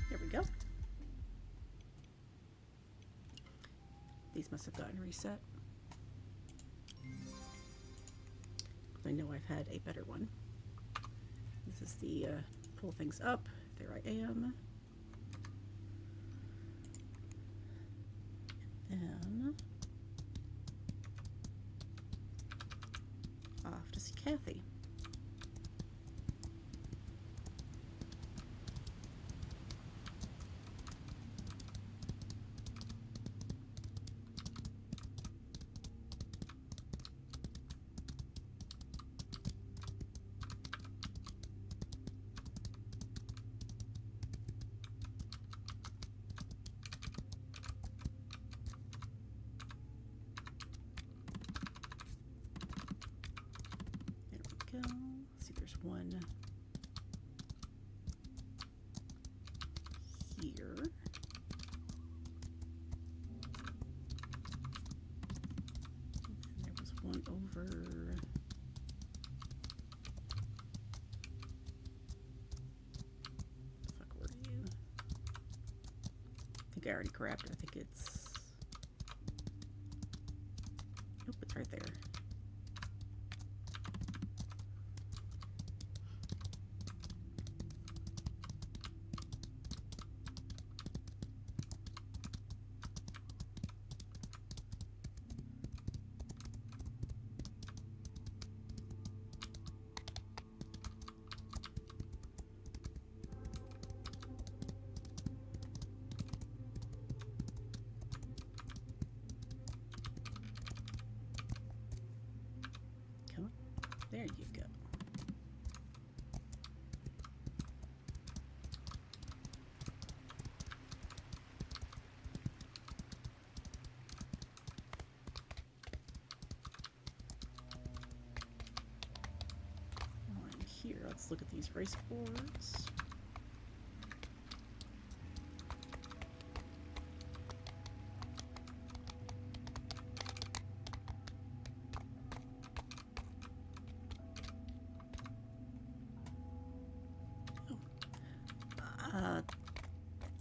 There we go. These must have gotten reset. I know I've had a better one. This is the pull things up. There I am. And then off to see Kathy. There we go. See, there's one here. And there was one over. Fuck, where are you? I think I already grabbed it. I think it's right there. Come on. There you go. While I'm here, let's look at these race boards.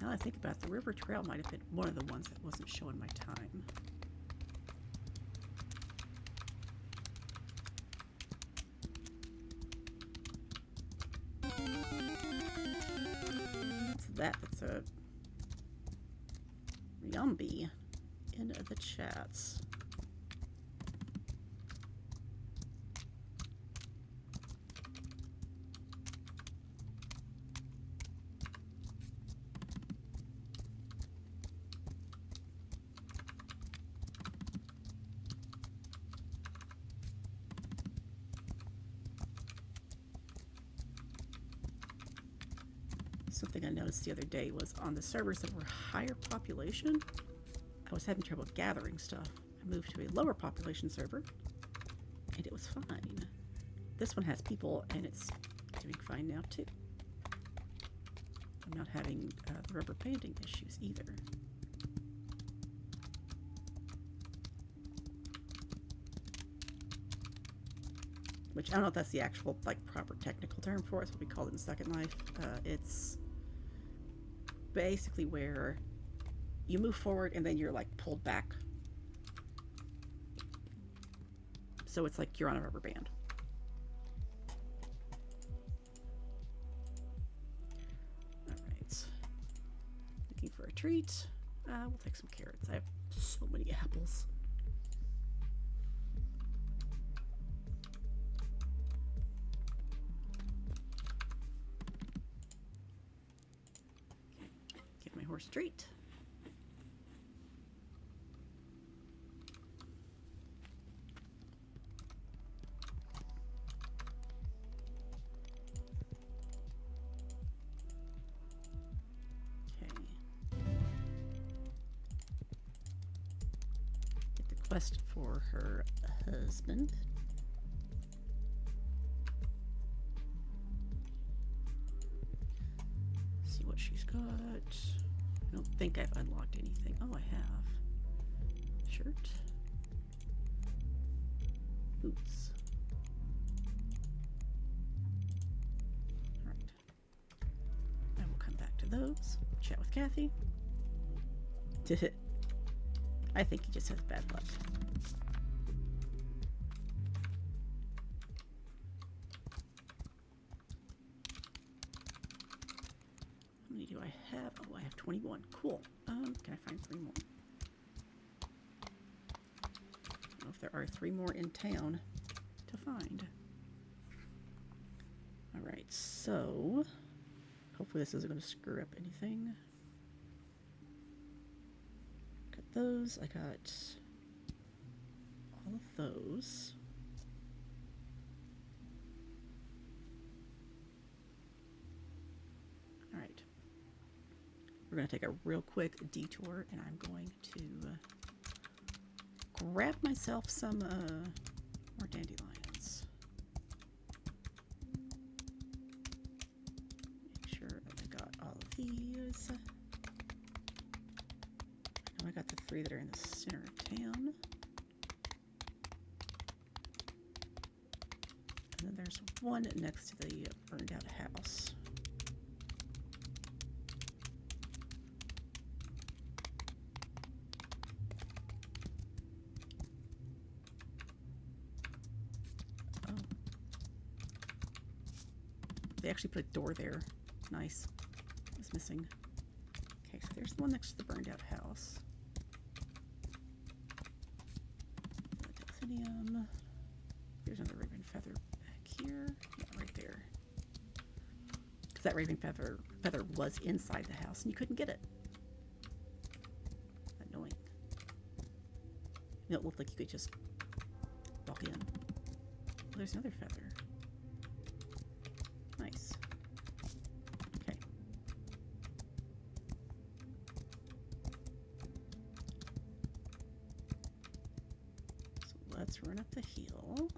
Now I think about it, the river trail might have been one of the ones that wasn't showing my time. What's that? That's a Yumby in the chats. Something I noticed the other day was on the servers that were higher population, I was having trouble gathering stuff. I moved to a lower population server, and it was fine. This one has people, and it's doing fine now, too. I'm not having the rubber banding issues either. Which, I don't know if that's the actual, like, proper technical term for it. It's what we call it in Second Life. It's basically where you move forward and then you're like pulled back. So it's like you're on a rubber band. Alright. Looking for a treat. We'll take some carrots. I have so many apples. Horse treat. Okay. Get the quest for her husband. See what she's got. I don't think I've unlocked anything. Oh, I have. Shirt. Boots. Alright. I will come back to those. Chat with Kathy. I think he just has bad luck. How many do I have? Oh, I have 21. Cool. Can I find 3 more? I don't know if there are 3 more in town to find. Alright, so hopefully this isn't going to screw up anything. Got those. I got all of those. Alright. We're going to take a real quick detour, and I'm going to grab myself some more dandelions. Make sure I got all of these. I know I got the 3 that are in the center of town. And then there's one next to the burned out house. They actually put a door there. Nice. It's missing. Okay, so there's the one next to the burned out house. Delphinium. There's another raven feather back here. Yeah, right there. Because that raven feather was inside the house and you couldn't get it. Annoying. It looked like you could just walk in. Oh, there's another feather. Nice. Okay. So let's run up the hill.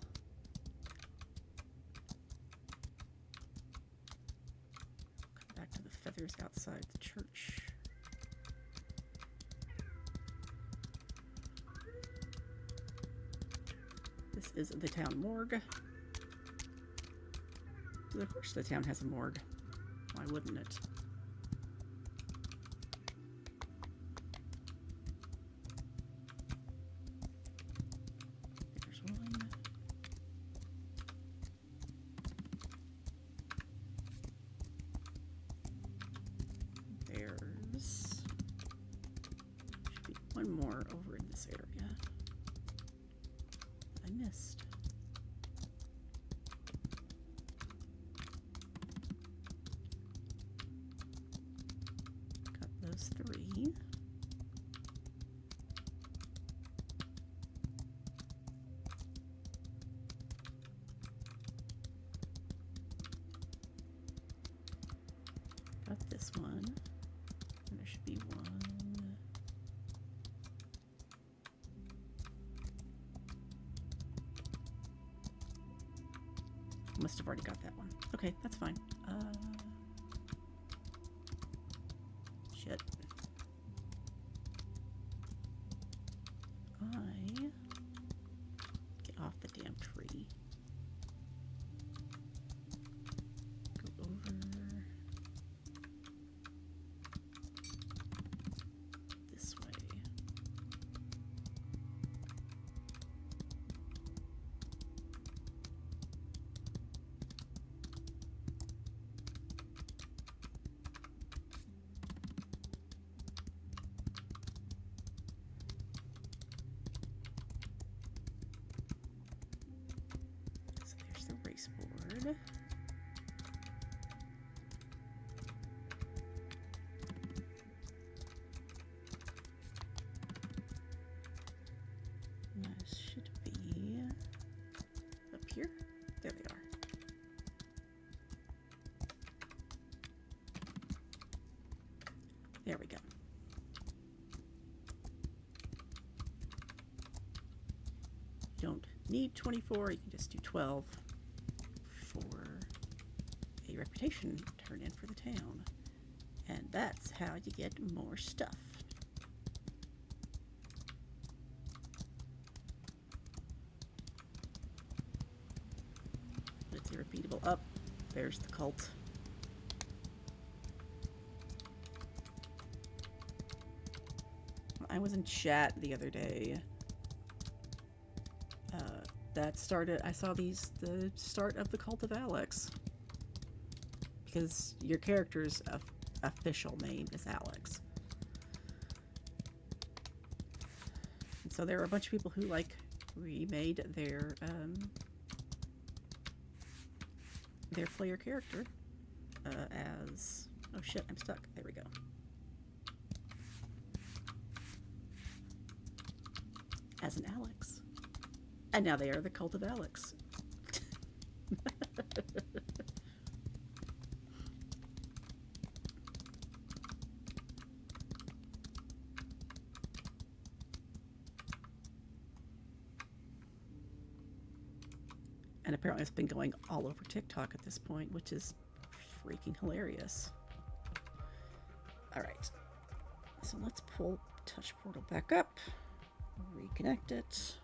Come back to the feathers outside the church. This is the town morgue. Of course the town has a morgue. Why wouldn't it? There's one. There's... should be one more over in this area that I missed. Those three. Got this one. And there should be one. Must have already got that one. Okay, that's fine. Shit. Get off the damn tree. Go over this way. Board. This should be up here. There they are. There we go. You don't need 24, you can just do 12. For a reputation turn in for the town. And that's how you get more stuff. It's irrepeatable. Up. There's the cult. I was in chat the other day. That started, I saw the start of the Cult of Alex. Because your character's official name is Alex. And so there are a bunch of people who remade their player character as, oh shit, I'm stuck. There we go. As an Alex. And now they are the Cult of Alex. And apparently it's been going all over TikTok at this point, which is freaking hilarious. All right. So let's pull Touch Portal back up. Reconnect it.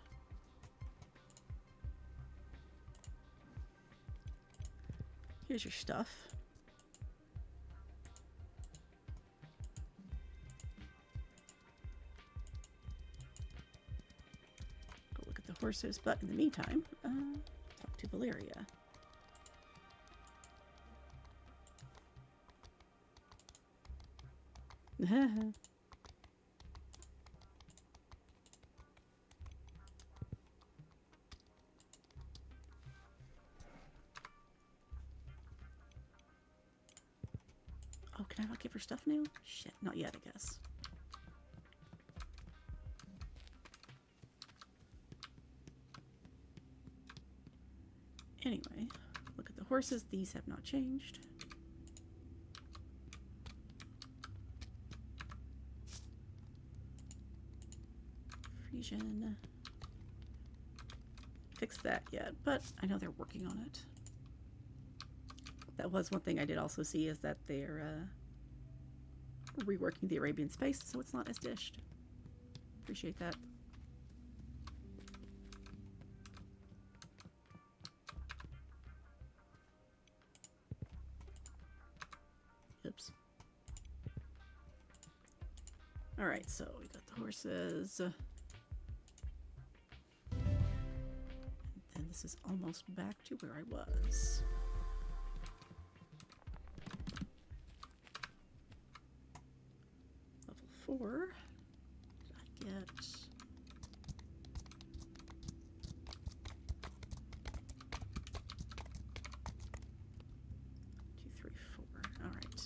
Here's your stuff. Go look at the horses, but in the meantime, talk to Valeria. Oh, can I not give her stuff now? Shit, not yet, I guess. Anyway, look at the horses. These have not changed. Frisian. Fix that yet, but I know they're working on it. That was one thing I did also see, is that they're reworking the Arabian space, so it's not as dished. Appreciate that. Oops. All right, so we got the horses. And then this is almost back to where I was. Level 4. Did I get... 2, 3, 4. All right.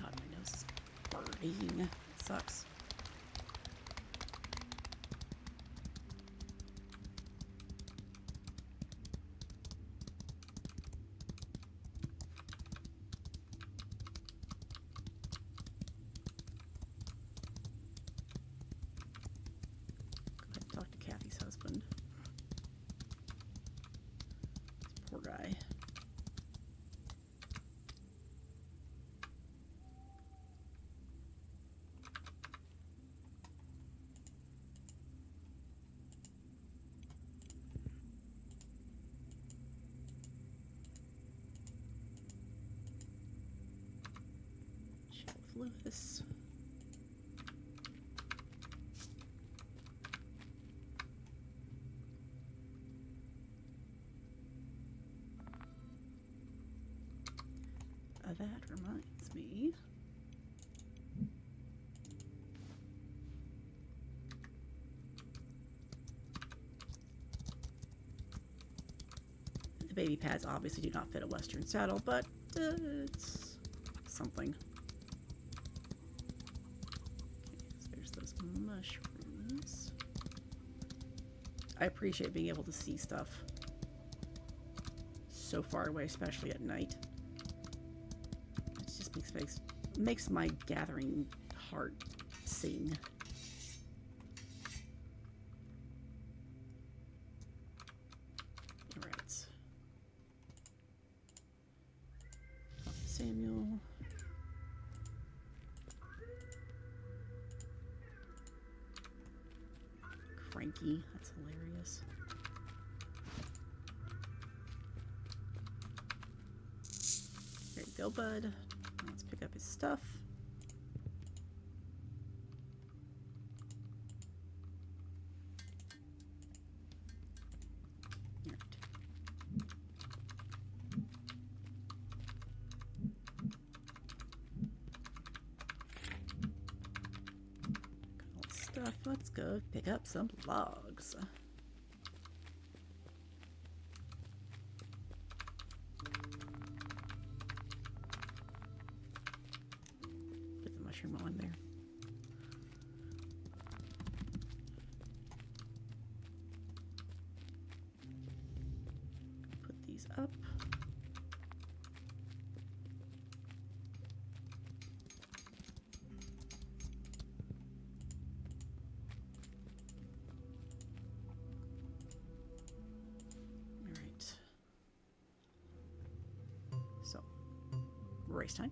God, my nose is burning. It sucks. Go ahead and talk to Kathy's husband. This poor guy. Shelf Lewis. That reminds me. The baby pads obviously do not fit a Western saddle, but it's something. Okay, so there's those mushrooms. I appreciate being able to see stuff so far away, especially at night. It just makes my gathering heart sing. All right. Samuel. Cranky. That's hilarious. There you go, bud. Let's pick up his stuff. All right. Got all this stuff. Let's go pick up some logs. Put the mushroom on there. Put these up. All right. So, race time.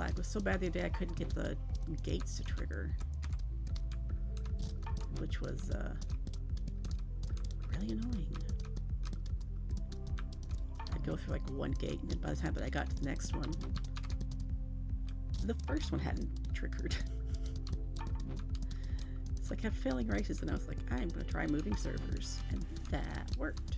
lag was so bad the other day I couldn't get the gates to trigger, which was really annoying. I'd go through like one gate, and then by the time that I got to the next one, the first one hadn't triggered. It's like I kept failing races, and I was like, I'm going to try moving servers, and that worked.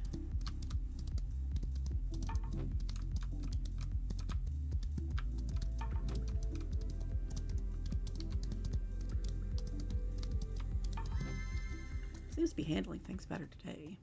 Seems to be handling things better today.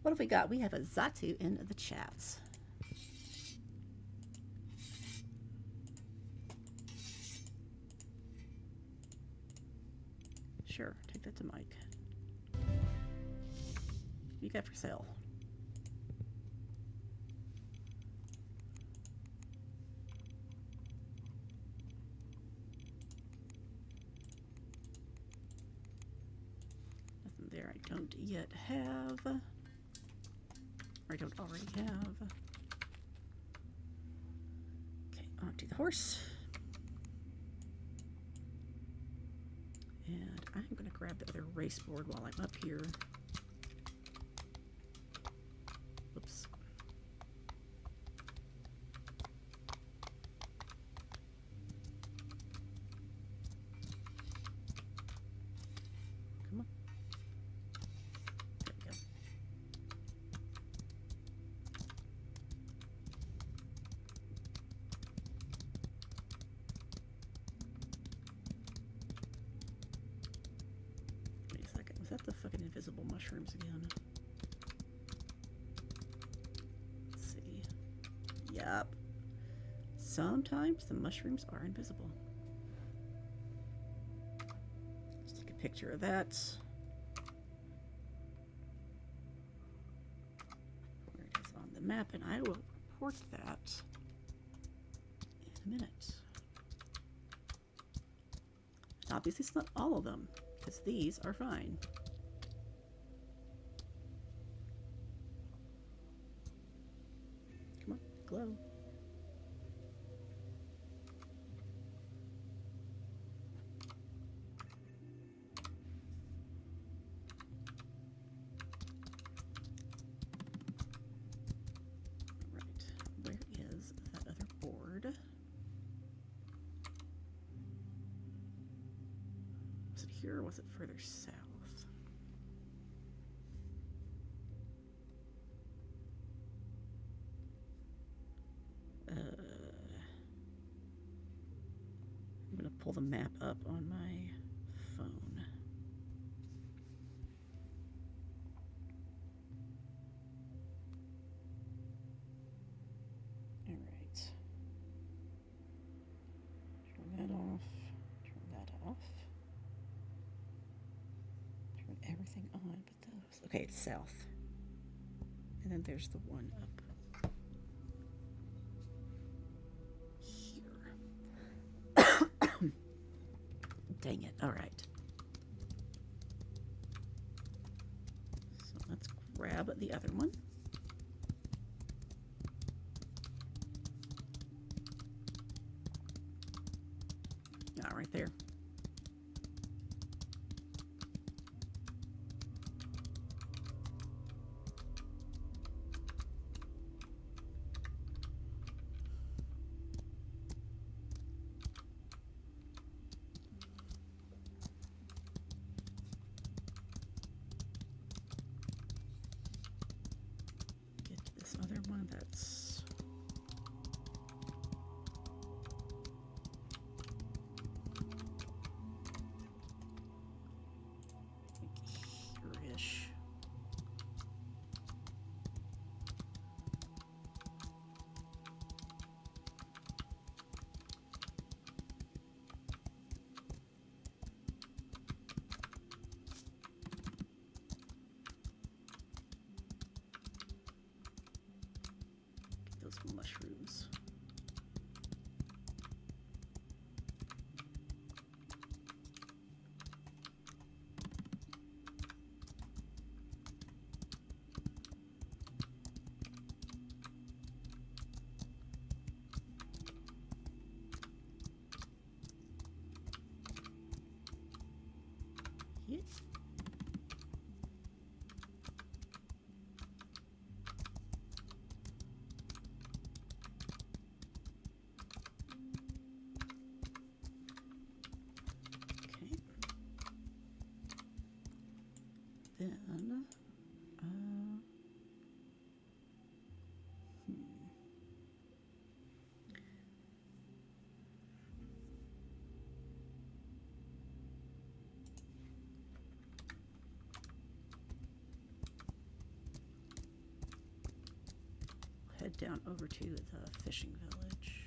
What have we got? We have a Zatu in the chats. Sure, take that to Mike. What you got for sale? Nothing there I don't yet have. Or I don't already have. Okay, on to the horse. And I'm going to grab the other race board while I'm up here. Oops. Come on. There we go. Wait a second. Was that the fucking invisible mushrooms again? Let's see. Yep. Sometimes the mushrooms are invisible. Let's take a picture of that. Where it is on the map, and I will report that in a minute. Obviously, it's not all of them, because these are fine. Come on, glow. Right, where is that other board? Was it here or was it further south? I'm gonna pull the map up on my phone. All right. Turn that off. Turn that off. Turn everything on but those. Okay, it's south. And then there's the one up here. Dang it. All right. So let's grab the other one. Ah, right there. Get to this other one that's like here-ish. those mushrooms. Yes. Okay. Then, head down over to the fishing village.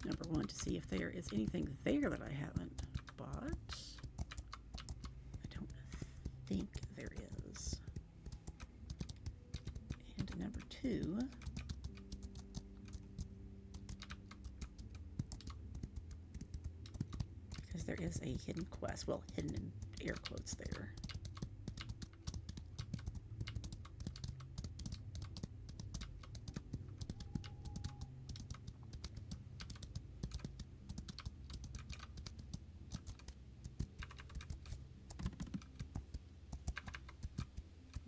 Number one, to see if there is anything there that I haven't bought. I don't think there is. And number two, because there is a hidden quest, well, hidden in air quotes there.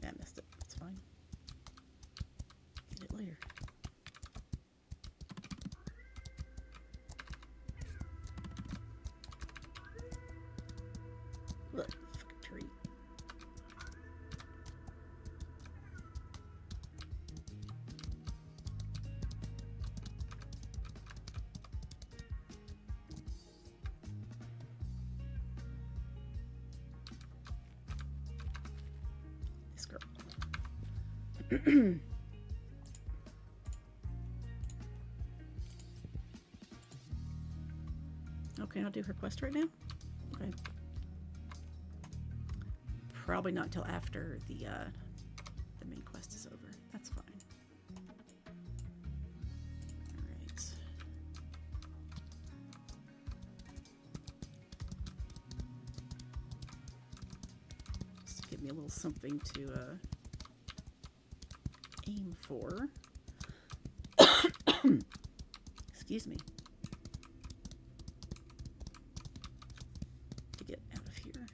Yeah, I missed it. It's fine. Get it later. Look, fucking tree. This girl. Okay, I'll do her quest right now. Okay. Probably not until after the main quest is over. That's fine. All right. Just give me a little something to aim for. Excuse me. To get out of here.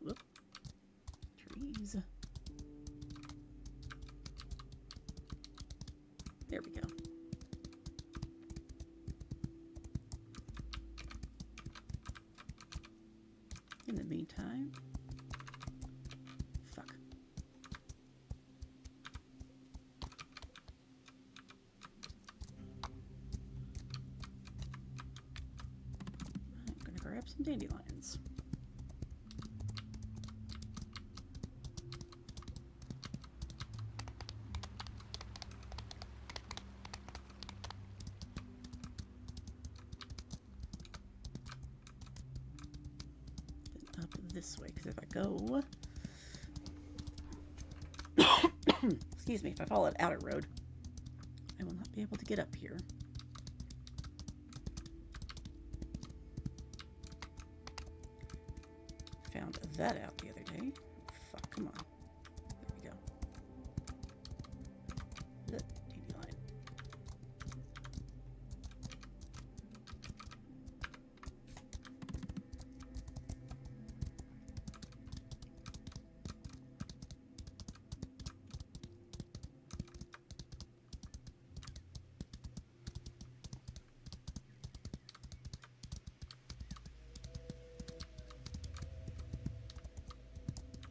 Whoop. Trees. There we go. In the meantime, fuck. I'm gonna grab some dandelions. Then up this way, because if I go, excuse me, if I follow an outer road, I will not be able to get up here. Found that out the other day. Fuck, come on. There we go. Dandelion.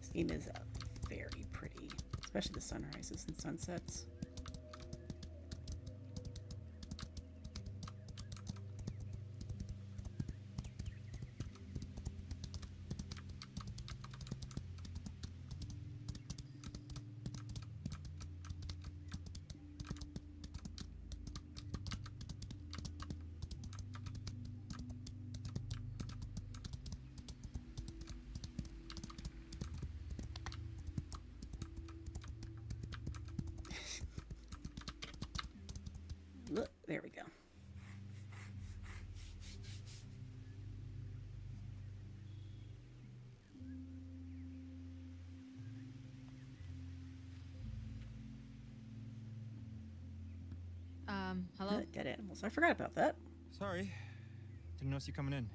This game is very pretty. Especially the sunrises and sunsets. Look, there we go. Hello? Dead animals. I forgot about that. Sorry. Didn't notice you coming in.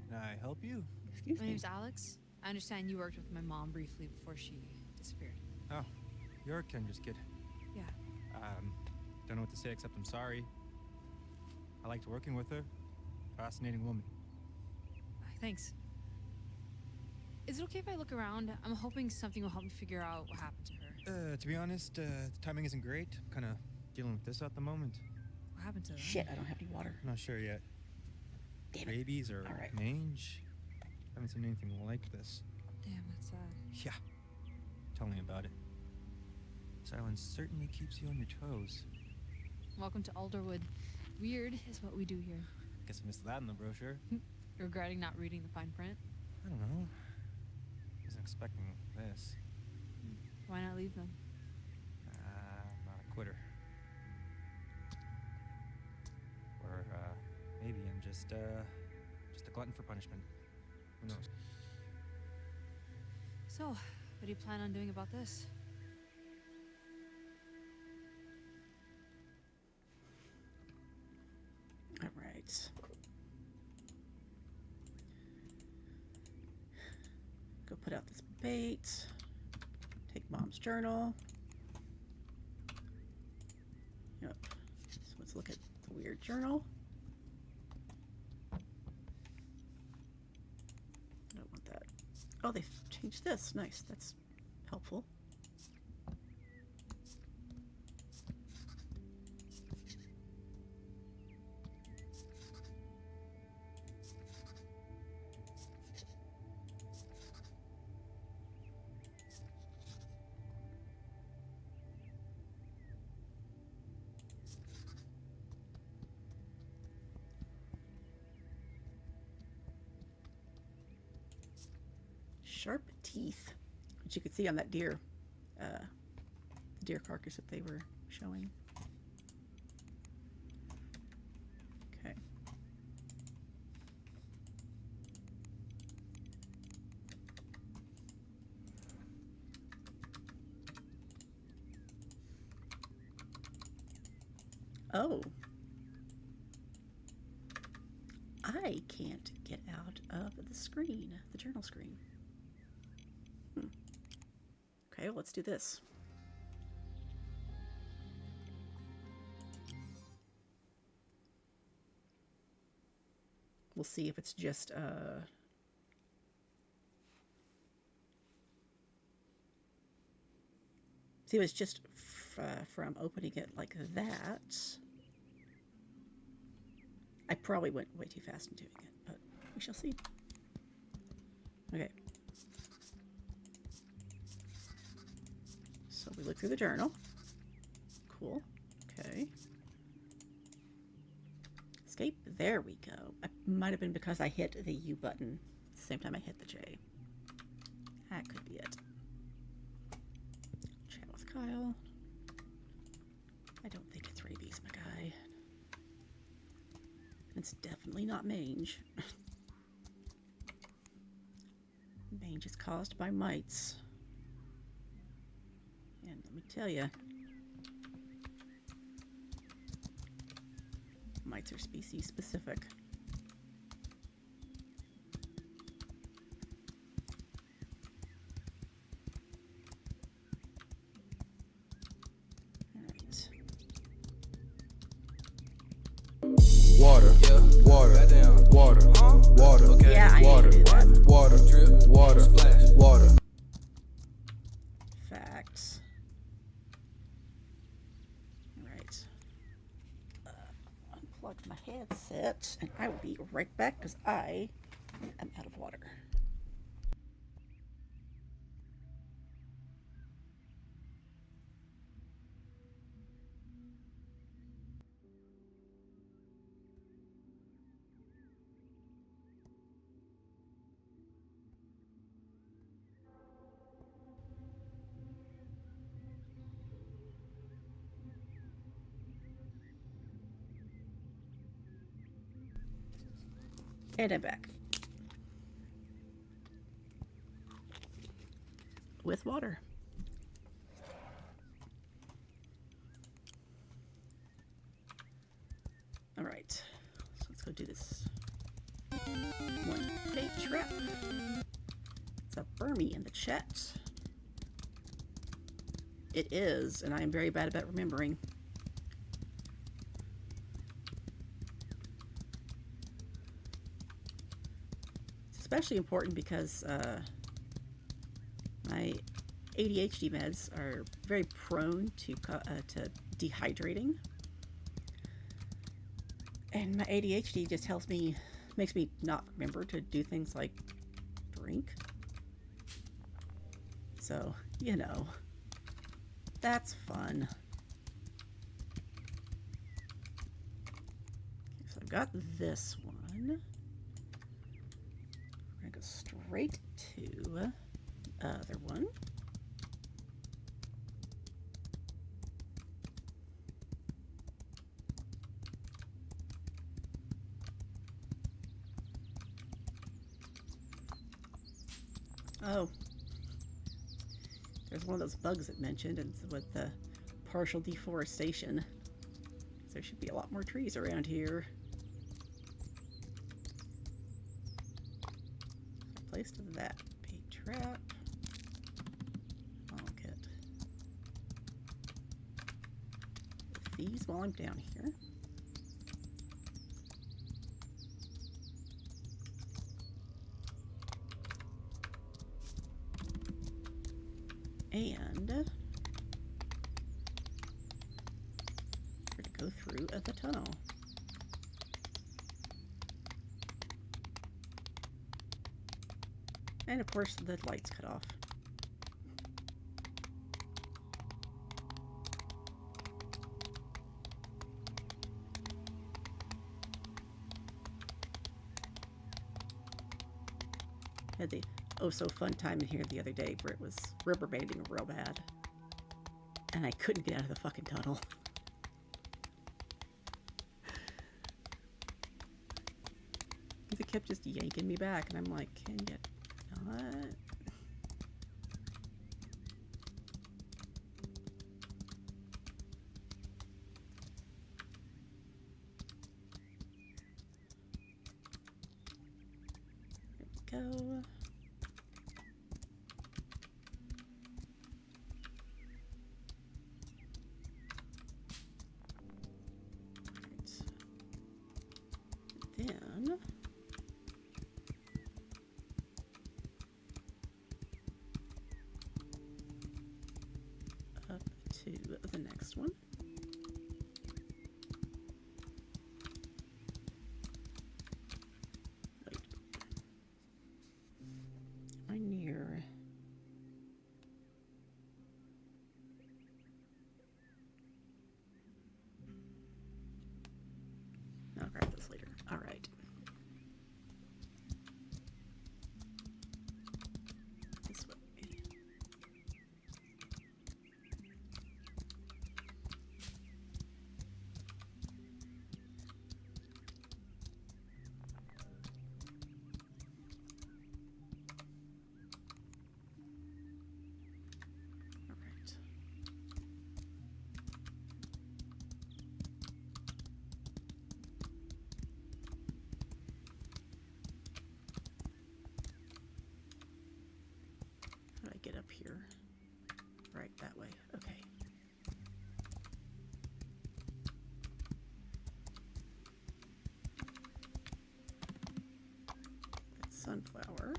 Can I help you? Excuse My me. name's Alex. I understand you worked with my mom briefly before she disappeared. Oh, you're a Kendra's kid. Yeah. Don't know what to say except I'm sorry. I liked working with her. Fascinating woman. Thanks. Is it okay if I look around? I'm hoping something will help me figure out what happened to her. To be honest, the timing isn't great. I'm kind of dealing with this at the moment. What happened to her? Shit, I don't have any water. I'm not sure yet. Damn it. Rabies or All right. mange? Haven't seen anything like this. Damn, that's sad. Yeah. Tell me about it. Silence certainly keeps you on your toes. Welcome to Alderwood. Weird is what we do here. Guess I missed that in the brochure. Regretting not reading the fine print? I don't know. Wasn't expecting this. Why not leave them? I'm not a quitter. Or, maybe I'm just a glutton for punishment. Who knows? So, what do you plan on doing about this? All right. Go put out this bait. Take Mom's journal. Yep. So let's look at the weird journal. I don't want that. Oh, they've changed this. Nice. That's helpful. Sharp teeth, which you could see on that deer, deer carcass that they were showing. Okay. Oh. I can't get out of the screen, the journal screen. Okay, well, let's do this. We'll see if it's just see if it's just from opening it like that. I probably went way too fast in doing it, but we shall see. Okay. So we look through the journal. Cool. Okay. Escape. There we go. It might have been because I hit the U button at the same time I hit the J. That could be it. Chat with Kyle. I don't think it's rabies, my guy. It's definitely not mange. Mange is caused by mites. And let me tell you, mites are species specific. Water, yeah, water, goddamn, water, water, okay, yeah, I water, need to do that. water, drip, water, splash, water. Facts. right back because I am out of water. And I'm back. With water. All right, so let's go do this one bait trap. It's a Burmy in the chat. It is, and I am very bad about remembering. It's especially important because my ADHD meds are very prone to dehydrating. And my ADHD just makes me not remember to do things like drink. So, you know, that's fun. Okay, so I've got this one. We're gonna go straight to the other one. Oh, there's one of those bugs it mentioned, and with the partial deforestation, there should be a lot more trees around here. I placed that bait trap. I'll get these while I'm down here. And we're going to go through the tunnel. And of course the lights cut off. Had the so fun time in here the other day where it was rubber banding real bad. And I couldn't get out of the fucking tunnel. It kept just yanking me back, and I'm like, can you not? There we go. Then up to the next one. Wait. Am I near? I'll grab this later. All right. This way. All right. How do I get up here? Right, that way. Okay. That's sunflower.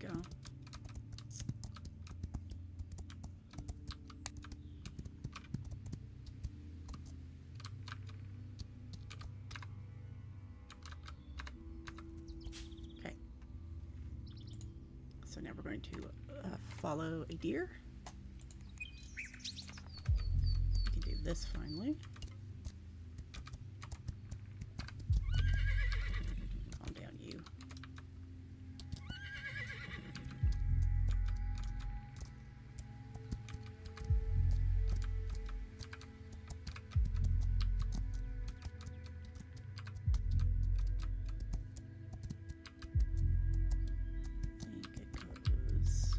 go. Okay. So now we're going to follow a deer. We can do this finally. Calm down, you. I think it goes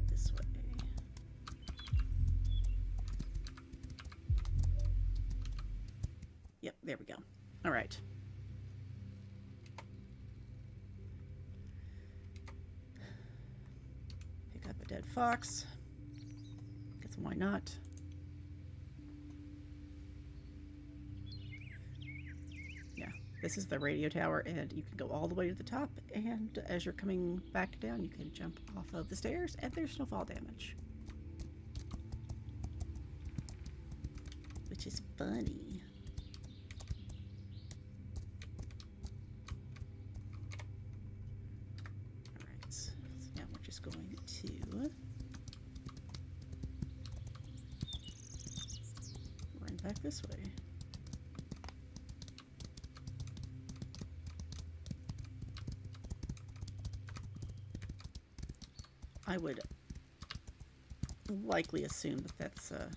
this way. Yep, there we go. All right. Pick up a dead fox. Guess why not? Yeah, this is the radio tower, and you can go all the way to the top, and as you're coming back down, you can jump off of the stairs, and there's no fall damage. Which is funny. Alright, so now we're just going to run back this way. I would likely assume that that's the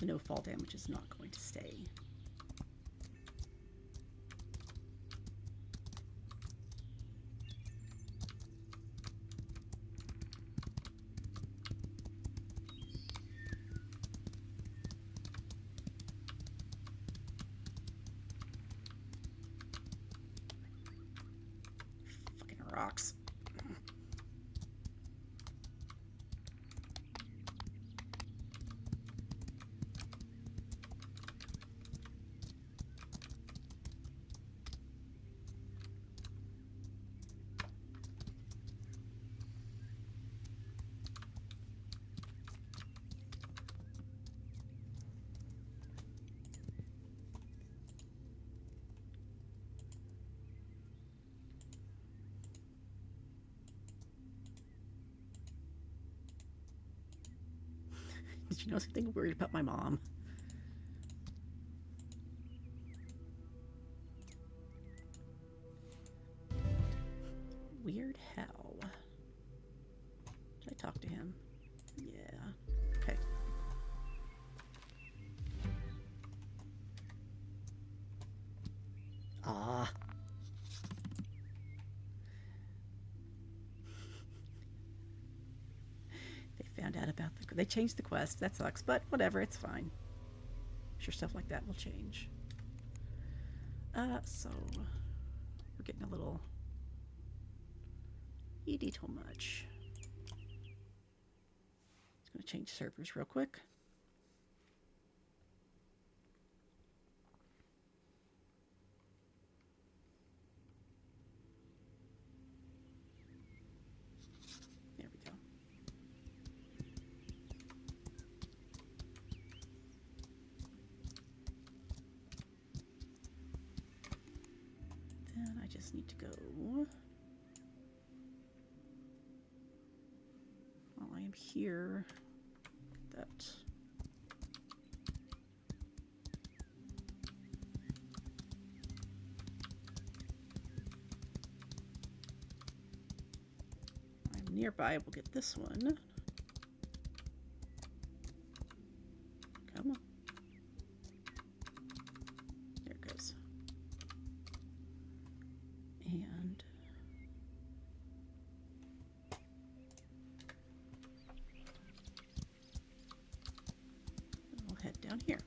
no fall damage is not going to stay. Fucking rocks. Did you know something weird about my mom? Weird how? Did I talk to him? Yeah. Okay. Ah. They found out about they changed the quest. That sucks, but whatever, it's fine. Sure, stuff like that will change. So we're getting a little too much. Just gonna change servers real quick. There we go. Then I just need to go. While I am here, that. I'm nearby, we'll get this one. Come on. There it goes. And we'll head down here.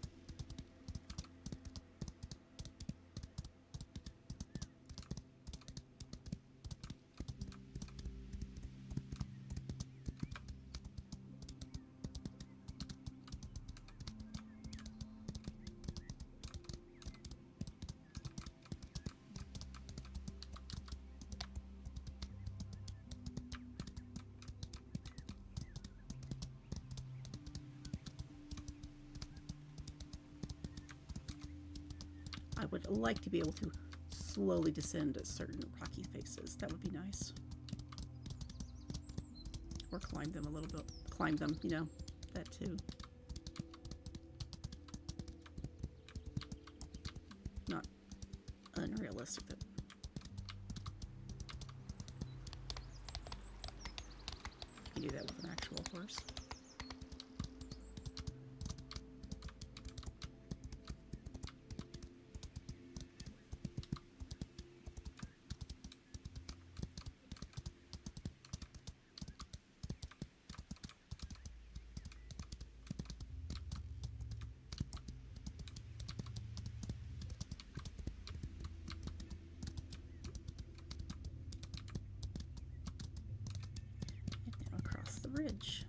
I would like to be able to slowly descend at certain rocky faces. That would be nice. Or climb them a little bit. Climb them, you know, that too. Not unrealistic. That you can do that with an actual horse. And now across the bridge.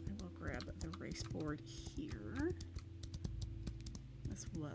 I will grab the race board here as well.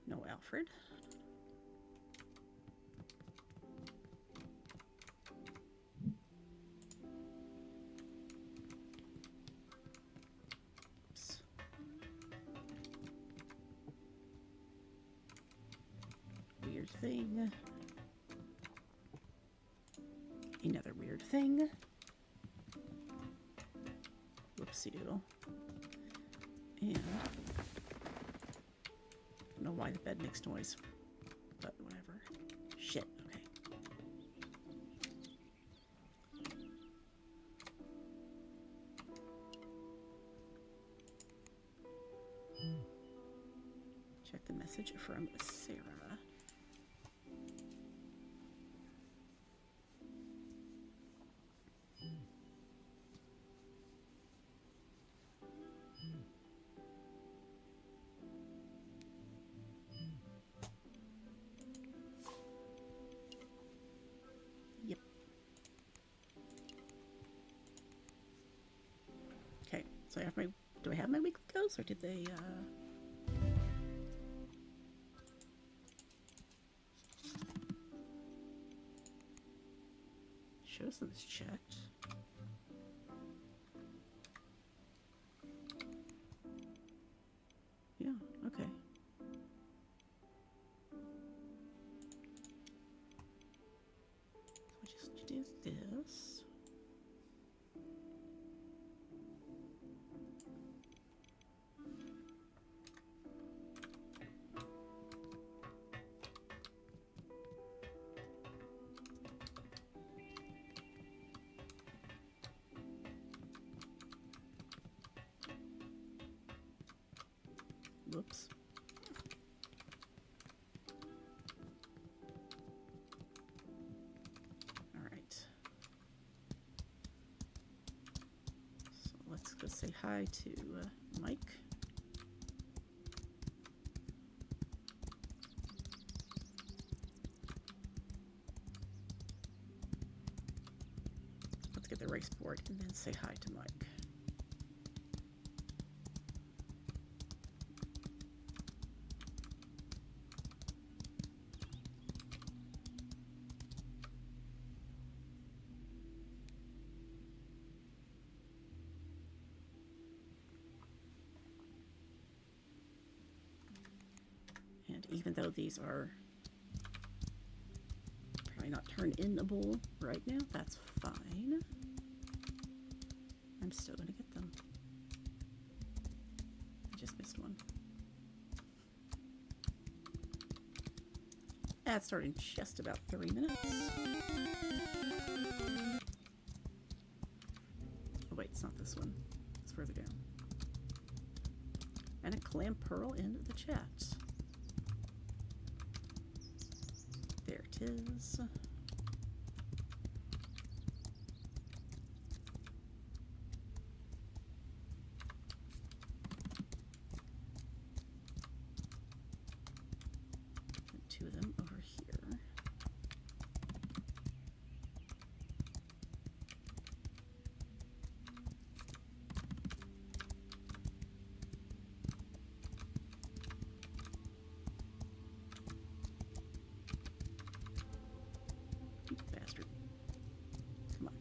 No Alfred. Oops. Weird thing. Another weird thing. Whoopsie doodle. And I don't know why the bed makes noise, but whatever. Shit, okay. Check the message from Sarah. Yep. Okay, so I have my, do I have my weekly goals, or did they, shows them as checked. Yeah, okay. So I just do this. Whoops. All right. So let's go say hi to Mike. Let's get the race board and then say hi to Mike. And even though these are apparently not turn in the bull right now. That's fine. I'm still going to get them. I just missed one. That's starting just about 3 minutes. Oh wait, it's not this one. It's further down. And a clam pearl in the chat. There it is. And 2 of them over here. You bastard. Come on.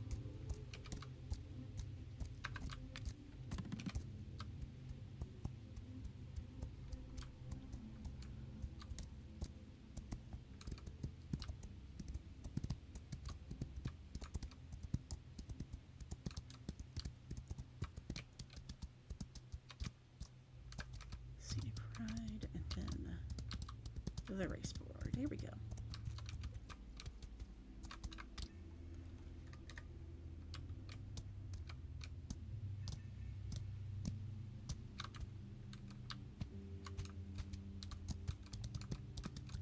Scenic Ride, and then the race board. Here we go.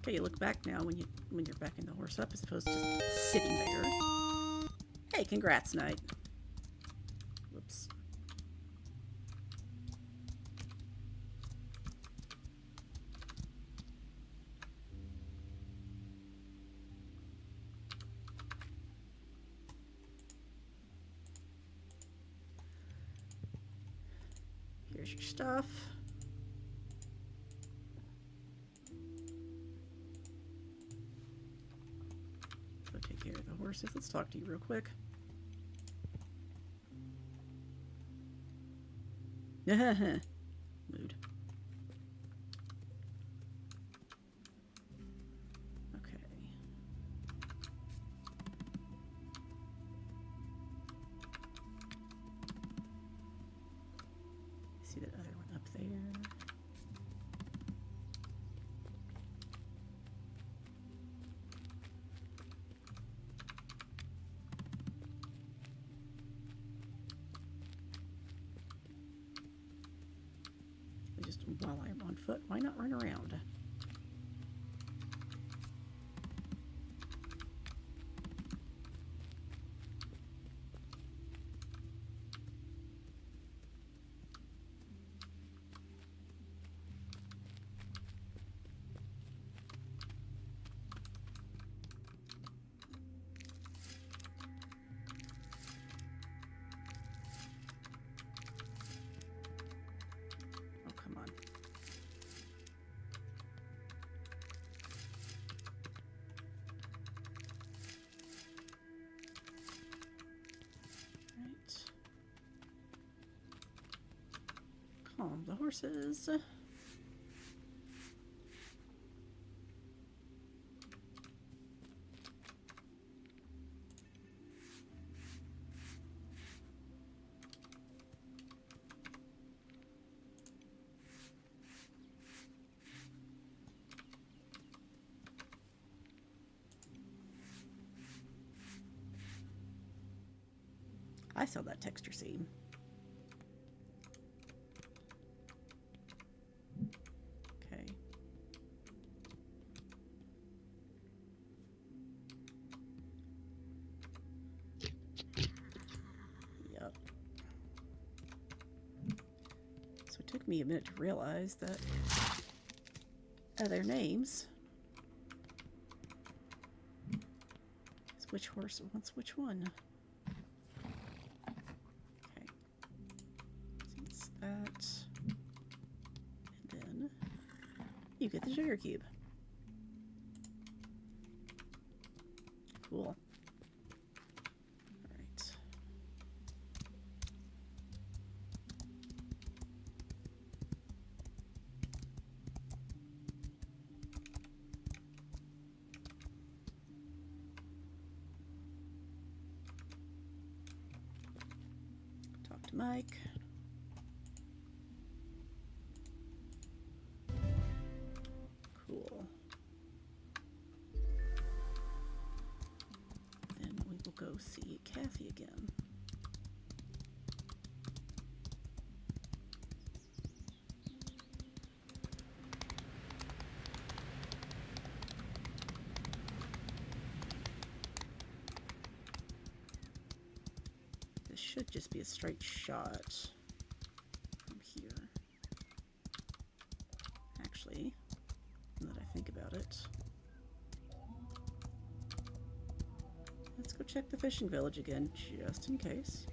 Okay, you look back now when you're backing the horse up as opposed to just sitting there. Hey, congrats, Knight. Whoops. Here's your stuff. Go take care of the horses. Let's talk to you real quick. Mood. Okay. See that other one up there? Just while I'm on foot, why not run around? Oh, come on. Right. Calm the horses. I saw that texture seam. Okay. Yep. So it took me a minute to realize that their names. Which horse wants which one? Okay. Since that. And then you get the sugar cube. Cool. Alright. mic. Cool. Then we will go see Kathy again. This should just be a straight shot from here. Actually, now that I think about it, let's go check the fishing village again, just in case.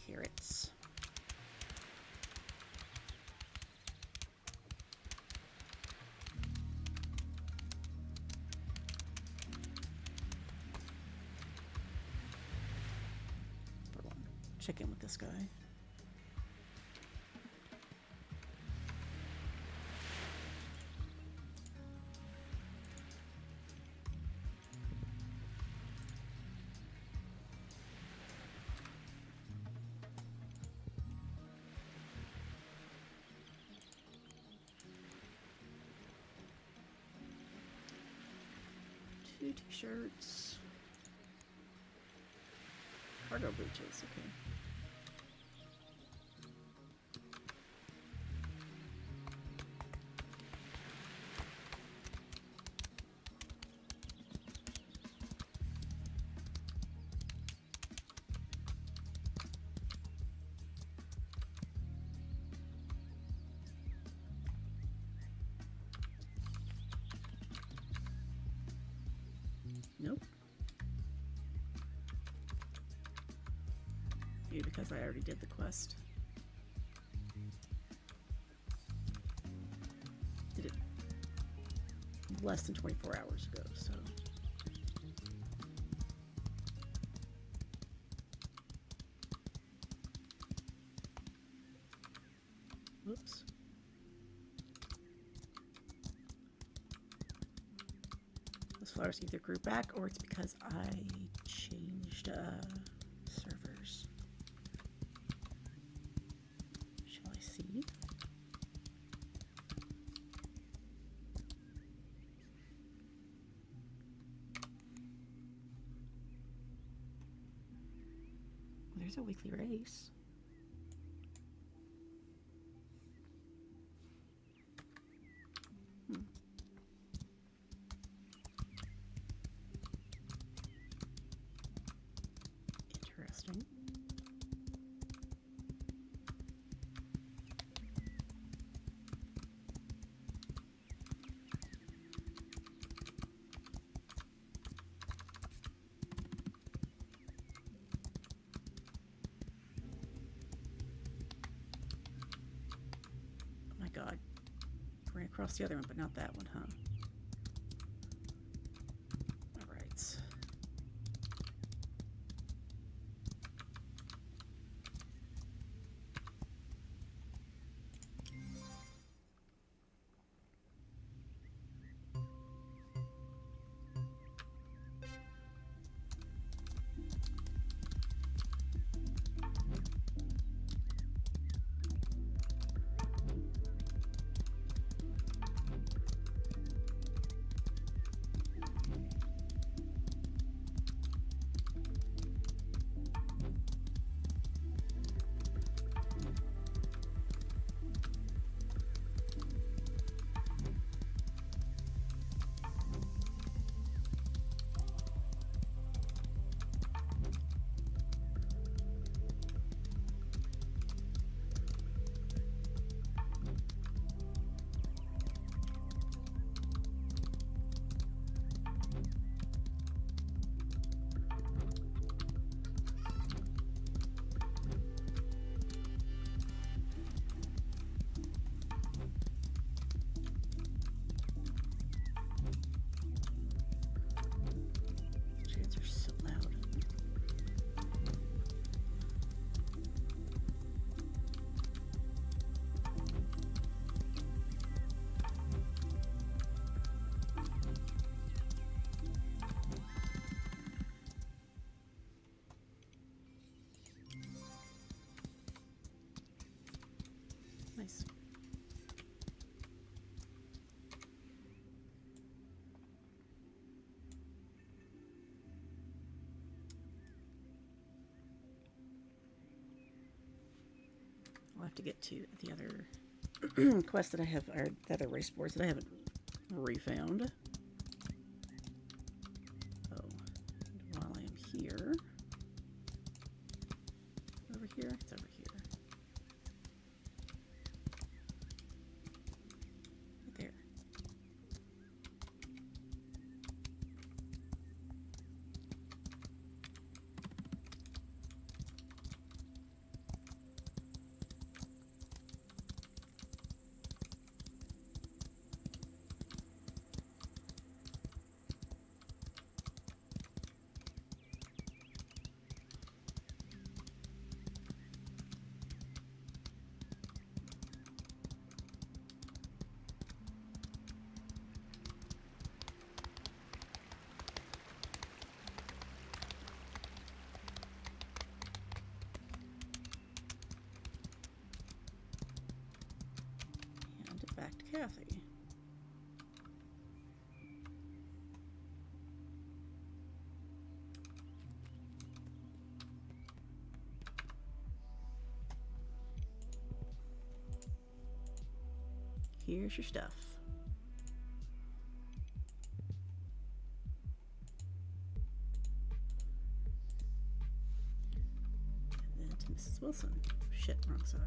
Carrots. Check in with this guy. Two t-shirts. Cargo breeches, okay. Nope. Maybe because I already did the quest. Did it less than 24 hours ago, so. Whoops. Those flowers either grew back or it's because I changed servers. Shall I see? There's a weekly race. Interesting. Oh my god. Ran across the other one, but not that one, huh? Alright. have to get to the other quest that I have, or the other race boards that I haven't refound. Oh, while I am here, over here, it's over here. Right there. And back to Kathy. Here's your stuff. And then to Mrs. Wilson. Shit, wrong side.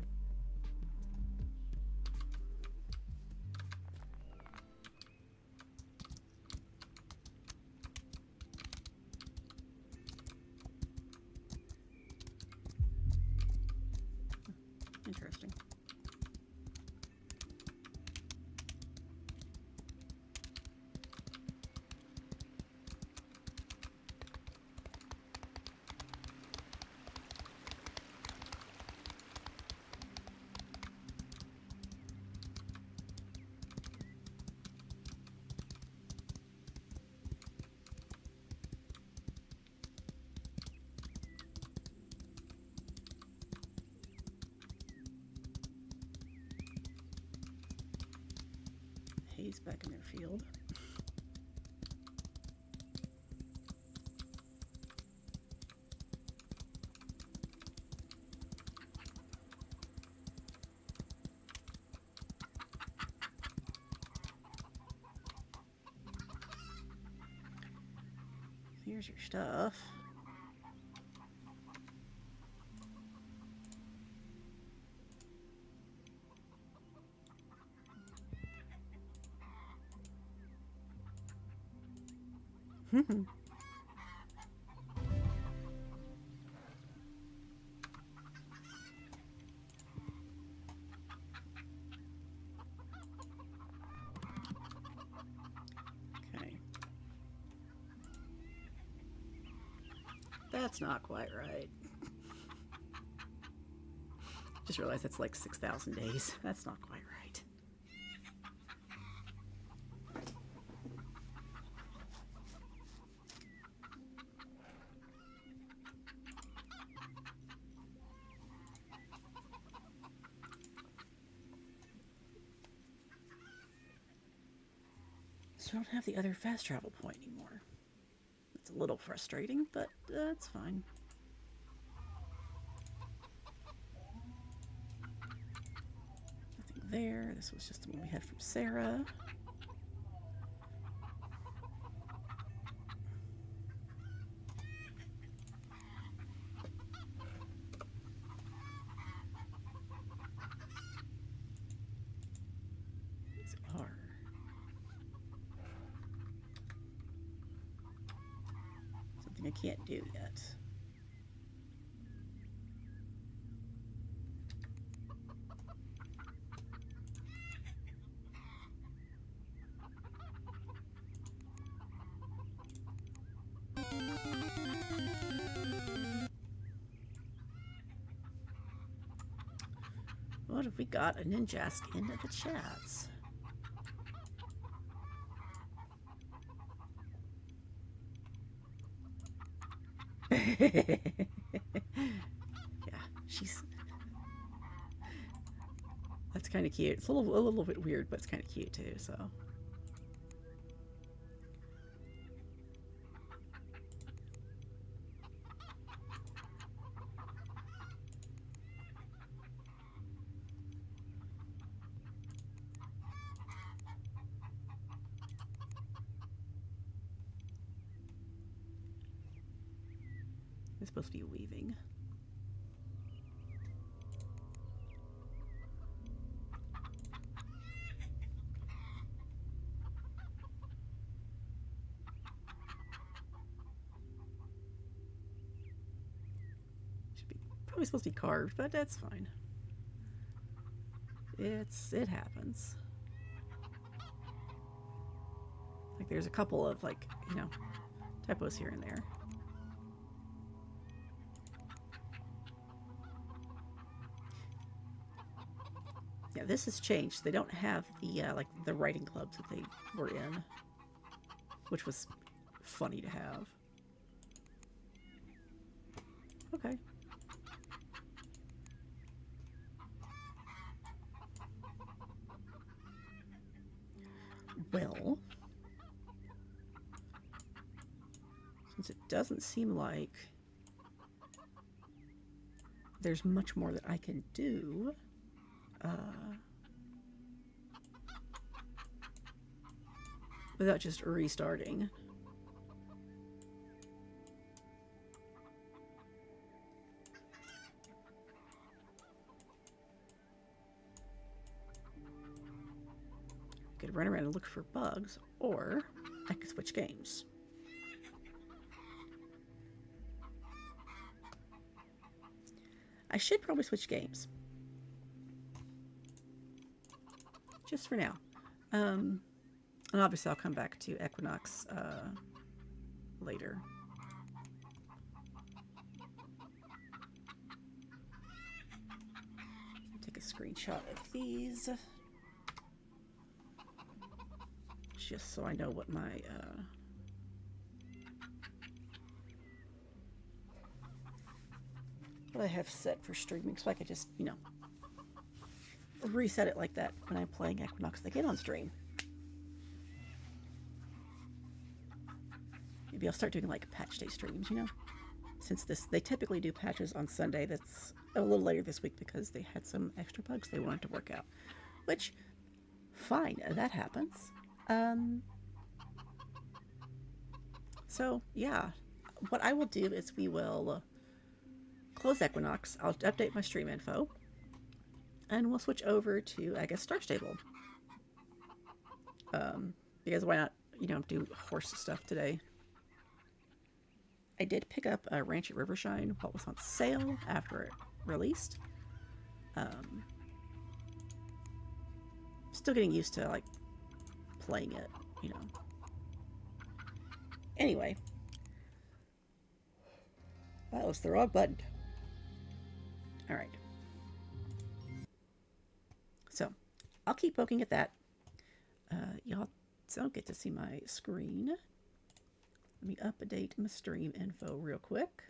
Interesting. Hayes back in their field. Here's your stuff. Okay. That's not quite right. Just realized that's like 6,000 days. That's not quite right. So I don't have the other fast travel point anymore. It's a little frustrating, but it's fine. Nothing there. This was just the one we had from Sarah. These are. Something I can't do yet. What have we got? A Ninjask into the chats. Yeah, she's. That's kind of cute. It's a little bit weird, but it's kind of cute too. So. It's supposed to be weaving. Should be probably supposed to be carved, but that's fine. It happens. Like there's a couple of like, you know, typos here and there. Yeah, this has changed. They don't have the like the writing clubs that they were in, which was funny to have. Okay. Well, since it doesn't seem like there's much more that I can do, without just restarting. I could run around and look for bugs, or I could switch games. I should probably switch games. Just for now. And obviously I'll come back to Equinox later. Take a screenshot of these. Just so I know what my what I have set for streaming, so I could just, you know, reset it like that when I'm playing Equinox again on stream. Maybe I'll start doing like patch day streams, you know, since they typically do patches on Sunday. That's a little later this week because they had some extra bugs they wanted to work out, which fine, that happens. So yeah, what I will do is we will close Equinox. I'll update my stream info, and we'll switch over to, I guess, Star Stable. Because why not, you know, do horse stuff today? I did pick up a Ranch at Rivershine while it was on sale after it released. Still getting used to like playing it, you know. Anyway, that was the wrong button. All right. So I'll keep poking at that. Y'all don't get to see my screen. Let me update my stream info real quick.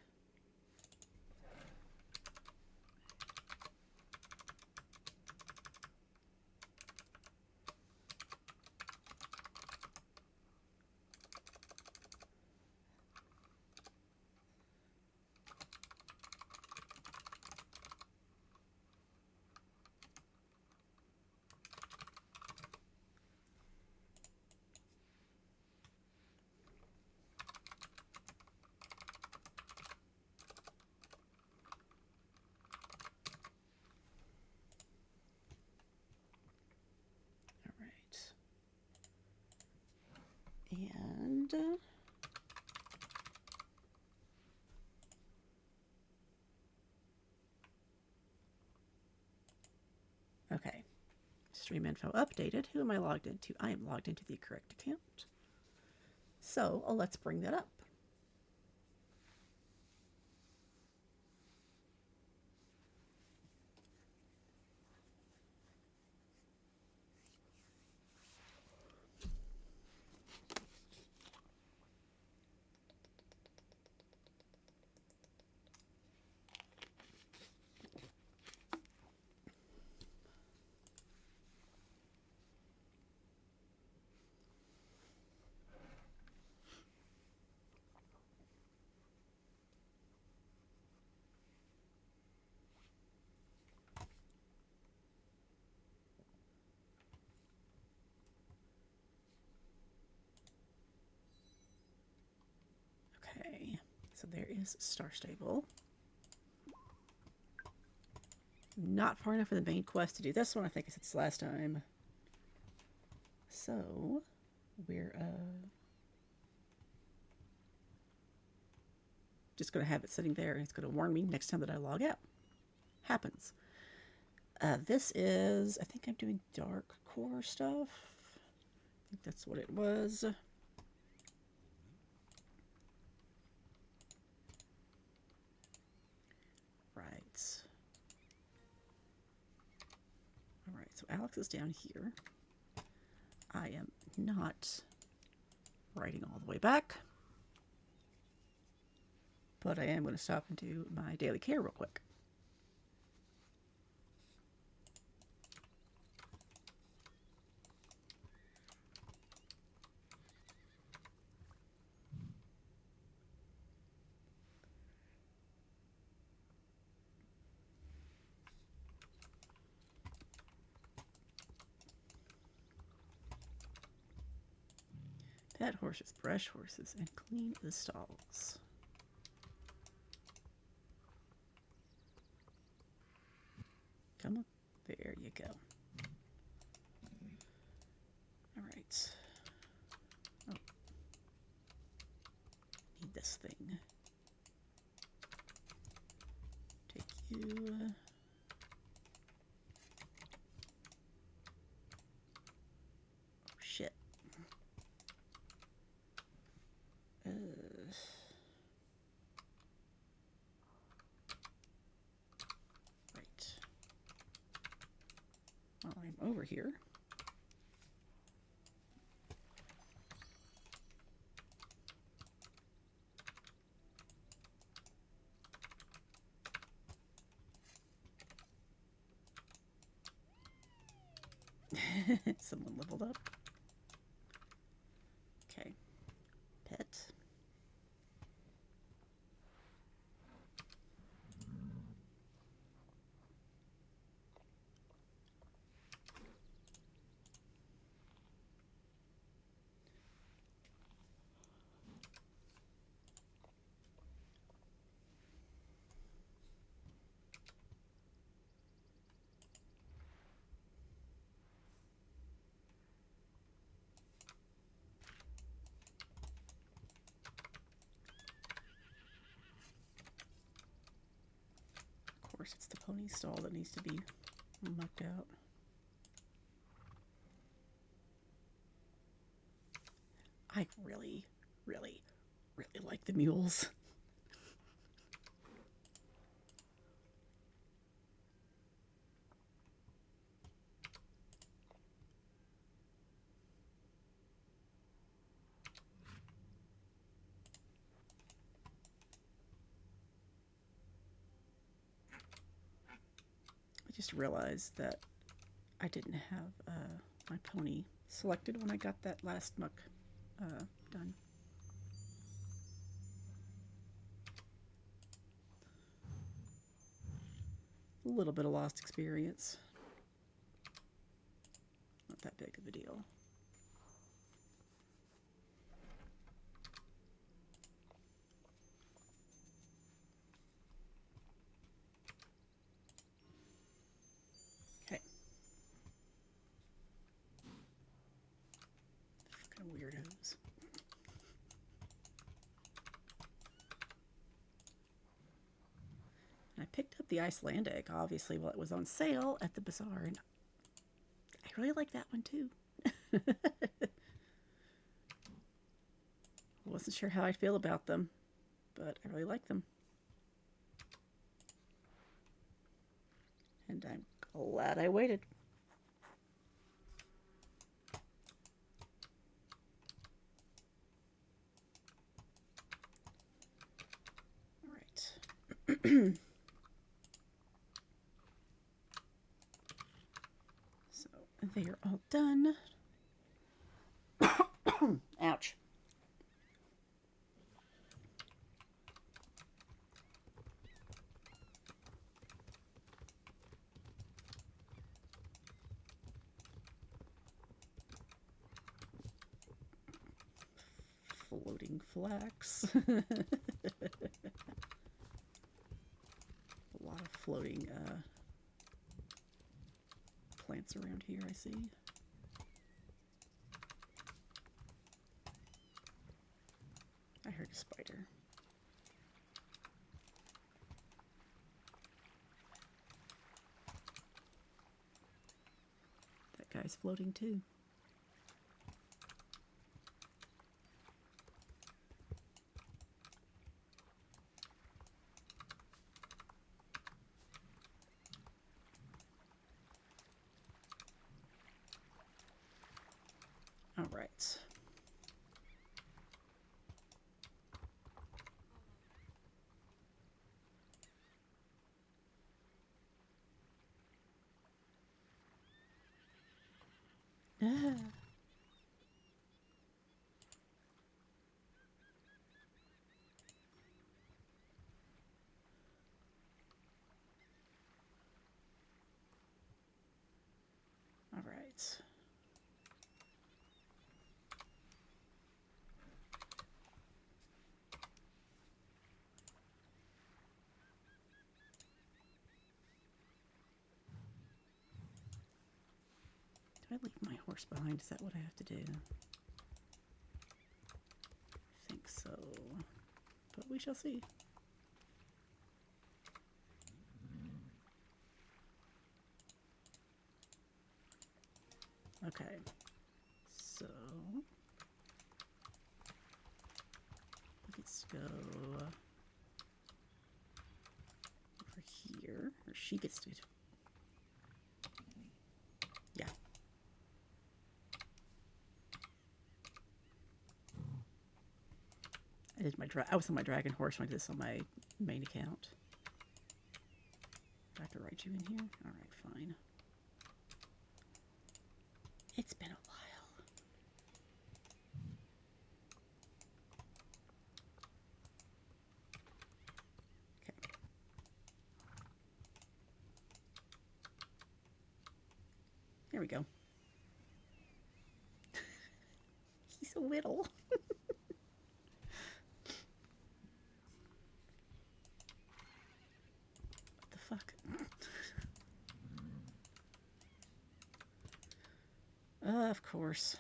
And okay, stream info updated. Who am I logged into? I am logged into the correct account. So let's bring that up. So there is Star Stable. Not far enough for the main quest to do this one. I think it's last time. So we're just going to have it sitting there, and it's going to warn me next time that I log out. Happens. This is, I think I'm doing dark core stuff. I think that's what it was. Right. All right, so Alex is down here. I am not writing all the way back, but I am going to stop and do my daily care real quick. Pet horses, brush horses, and clean the stalls. Come on. There you go. All right. Oh. Need this thing. Take you. Oh, shit. Right. Well, I'm over here. Someone leveled up. Okay. Pet. Of course, it's the pony stall that needs to be mucked out. I really, really, really like the mules. I just realized that I didn't have my pony selected when I got that last muck done. A little bit of lost experience. Not that big of a deal. Okay. Kind of weirdos. I picked up the Icelandic, obviously, while it was on sale at the bazaar, and I really like that one too. Wasn't sure how I feel about them, but I really like them. And I'm glad I waited. All right. So they are all done. Ouch. Floating flax. floating plants around here, I see. I heard a spider. That guy's floating too. All right. Ah. All right. Do I leave my horse behind? Is that what I have to do? I think so. But we shall see. Okay. So let's go over here. Or she gets to. Yeah. I was on my dragon horse when I did this on my main account. Do I have to write you in here? Alright, fine. It's been a while. Okay. There we go. He's a whittle. What the fuck? Of course.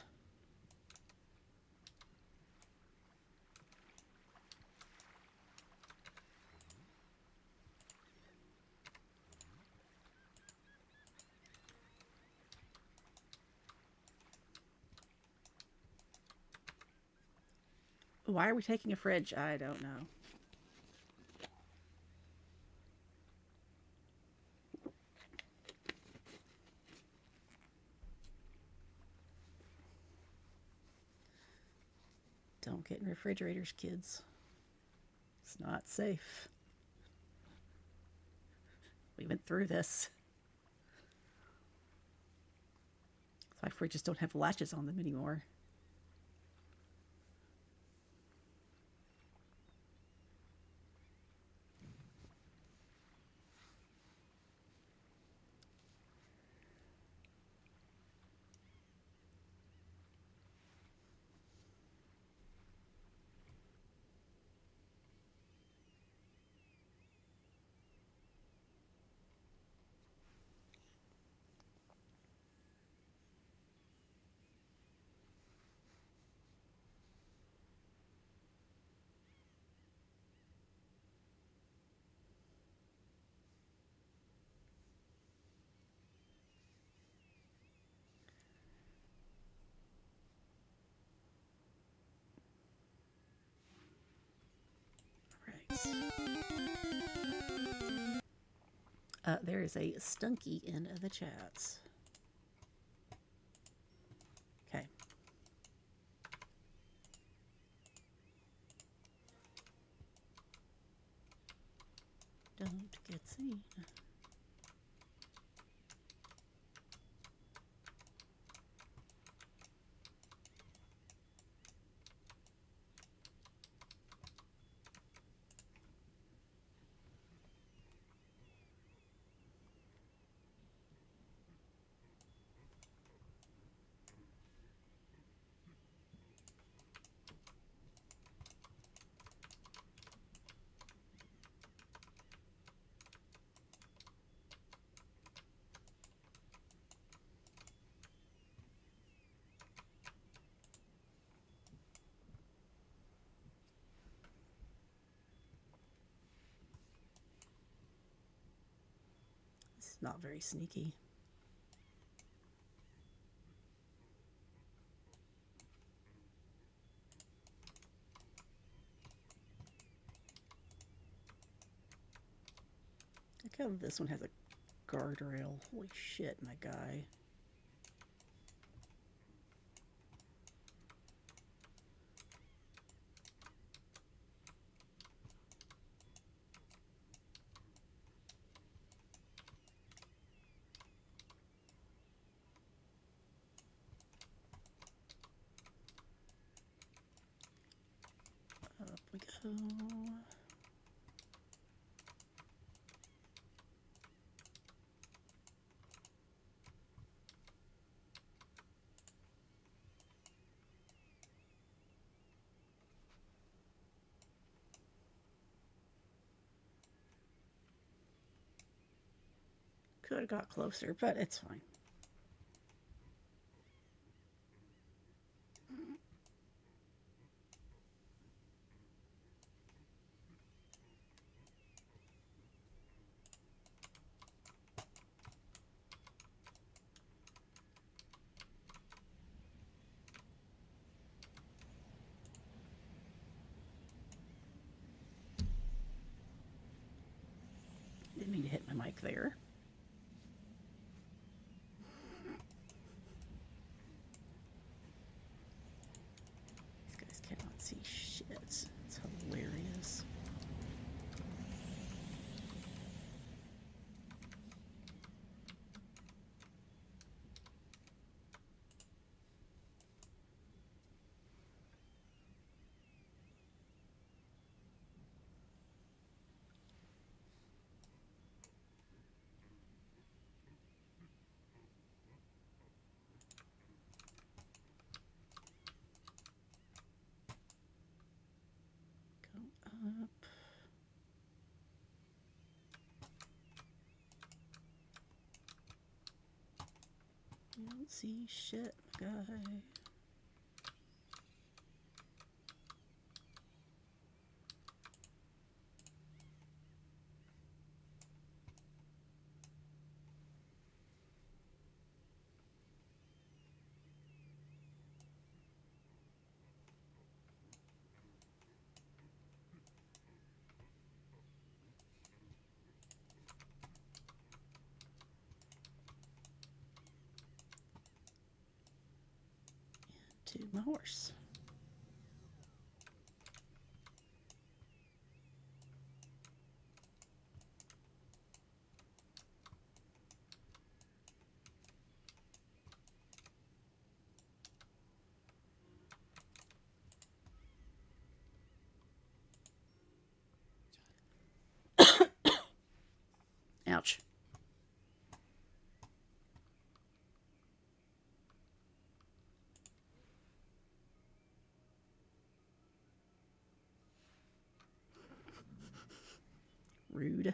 Why are we taking a fridge? I don't know. Don't get in refrigerators, kids. It's not safe. We went through this. My fridges don't have latches on them anymore. There is a stunky in the chats. Okay. Don't get seen. Not very sneaky. Look how this one has a guardrail. Holy shit, my guy. Up we go. Could have got closer, but it's fine. Didn't mean to hit my mic there. These guys cannot see shit. It's hilarious. Go up. You don't see shit, my guy. To my horse. Ouch. Rude.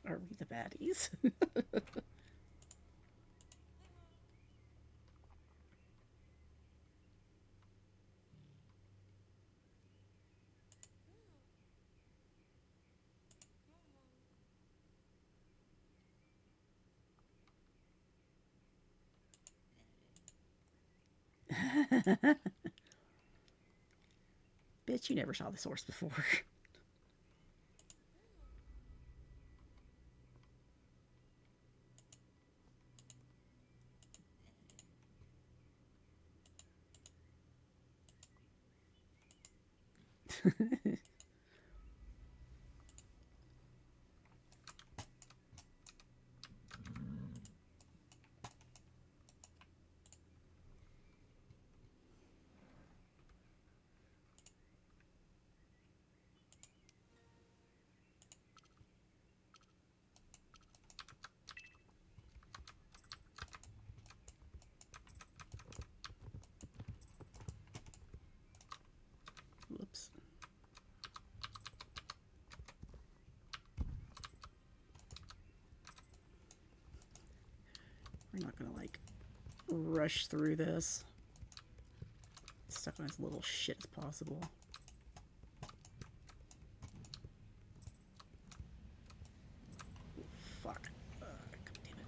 Are we the baddies? Bitch, you never saw this horse before. We're not gonna like rush through this. Stuff on as little shit as possible. Fuck. God damn it.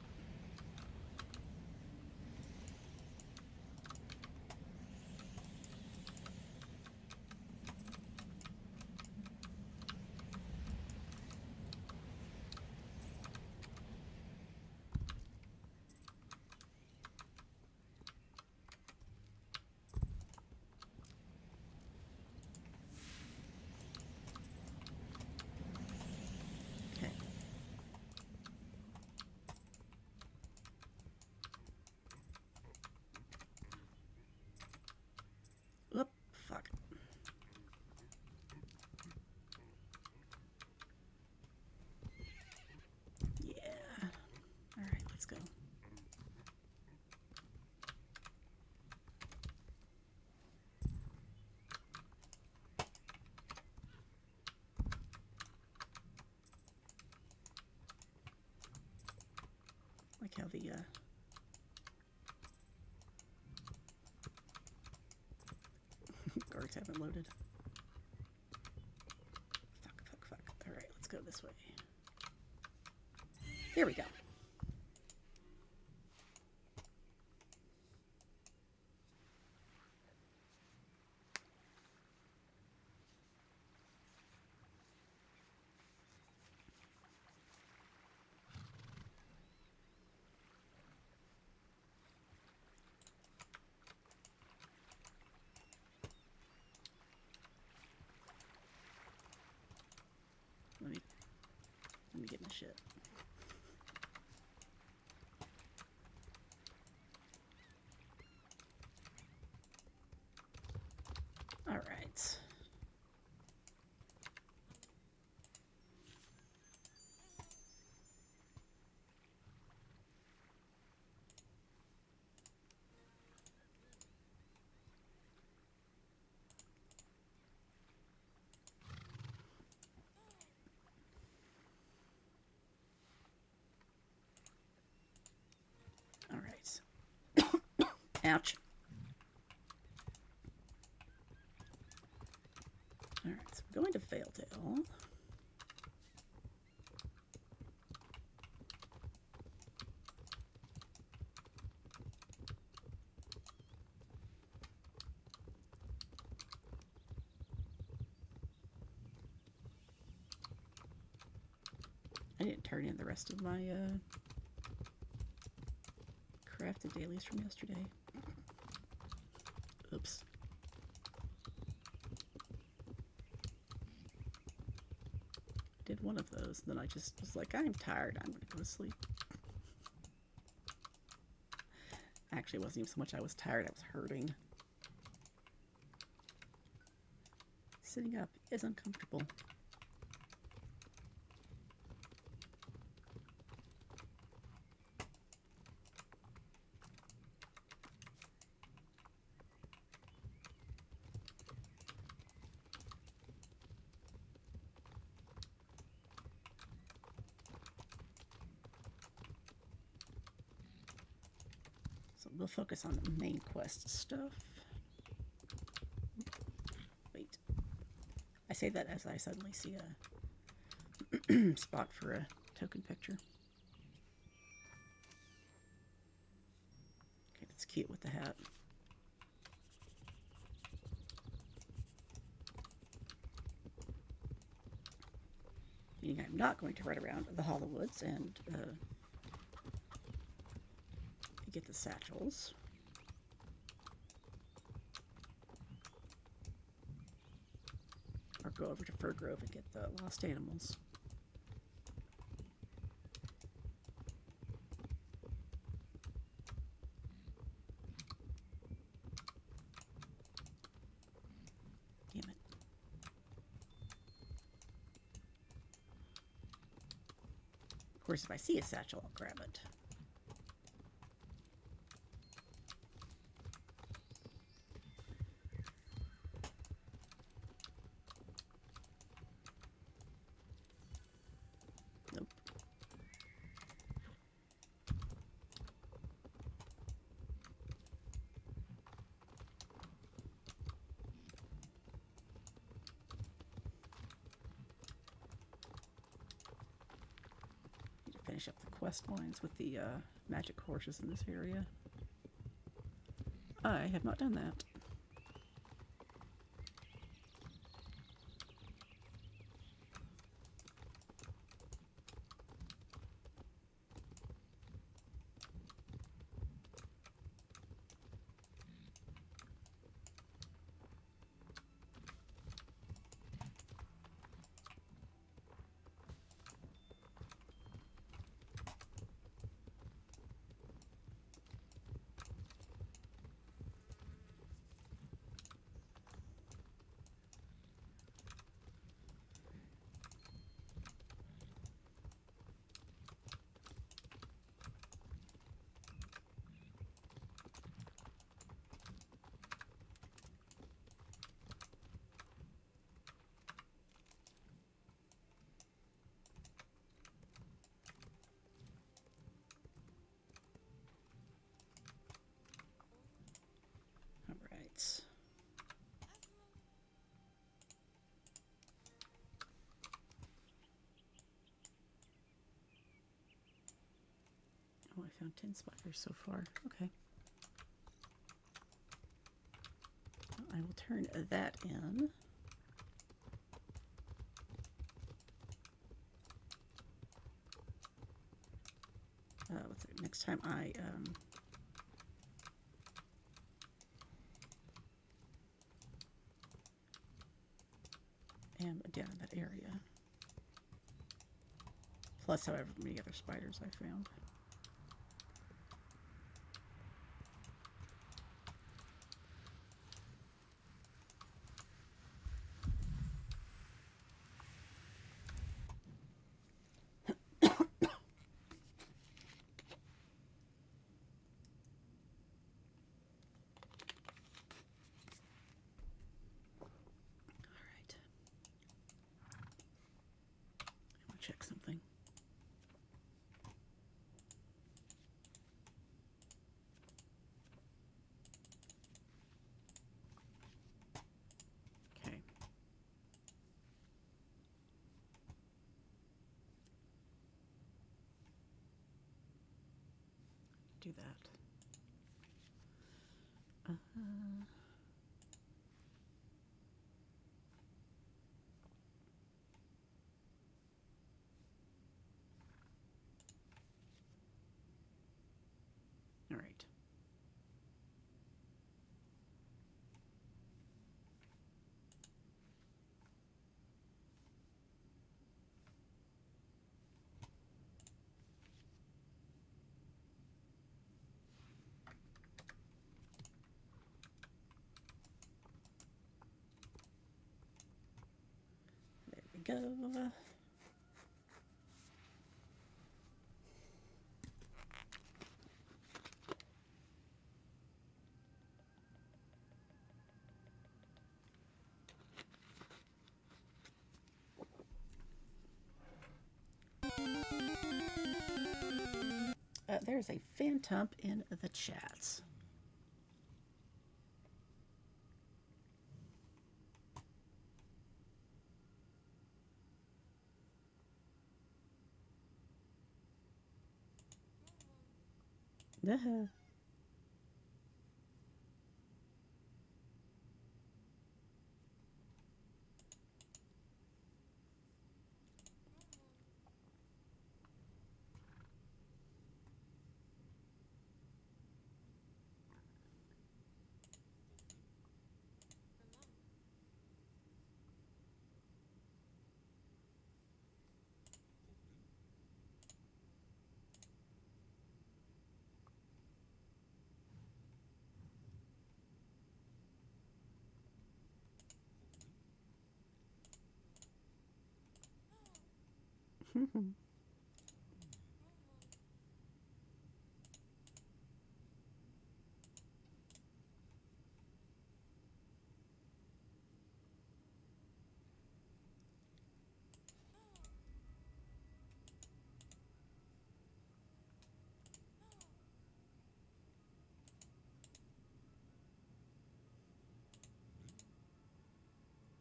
Okay. Oop, fuck. Yeah. All right, let's go. Like how the guards haven't loaded. Fuck, fuck, fuck. All right, let's go this way. There we go. Let me get my shit. All right. All right. Ouch. All right, so we're going to Failtail. I didn't turn in the rest of my crafted dailies from yesterday. Oops. Did one of those, then I just was like, I'm tired, I'm gonna go to sleep. Actually, it wasn't even so much I was tired, I was hurting. Sitting up is uncomfortable. So we'll focus on the main quest stuff. Wait. I say that as I suddenly see a spot for a token picture. Okay, that's cute with the hat. Meaning I'm not going to ride around the Hollowoods and get the satchels. Or go over to Fir Grove and get the lost animals. Damn it. Of course, if I see a satchel, I'll grab it. Nope. finish up the quest lines with the magic horses in this area. I have not done that. Alright. Oh, I found 10 spiders so far. Okay. Well, I will turn that in. What's it? Next time I am down in that area. Plus however many other spiders I found. Check something. Okay. Do that. All right. There we go. There's a phantom in the chats.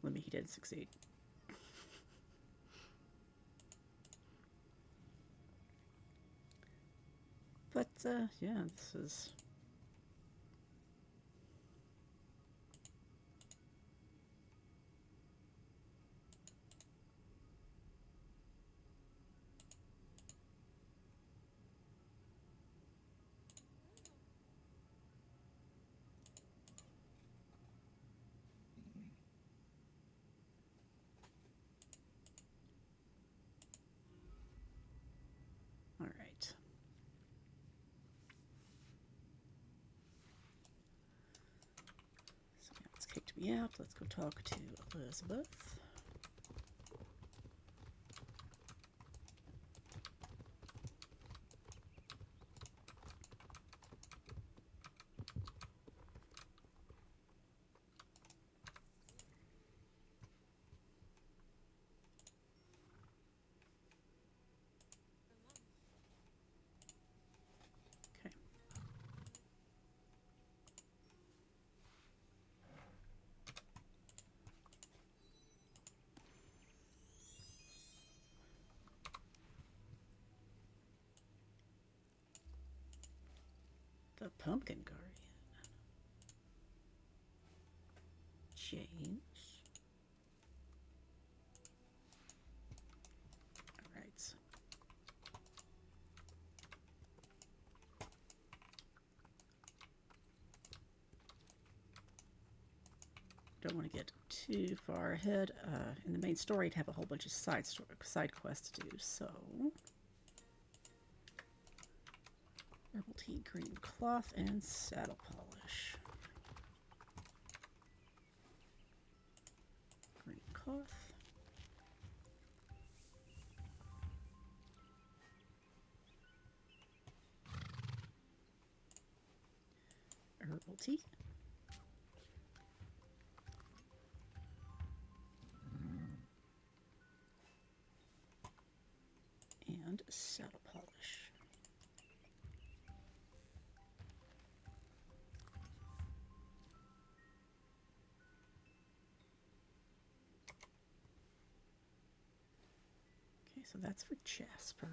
Let me, he did succeed. But, yeah, this is... All right. So now it's kicked me out. Let's go talk to Elizabeth. Okay. The Pumpkin Guardian. James. All right. Don't want to get too far ahead. In the main story, I'd have a whole bunch of side quests to do. So, herbal tea, green cloth, and saddle polish. Green cloth. Herbal tea. And saddle polish. Okay, so that's for Jasper.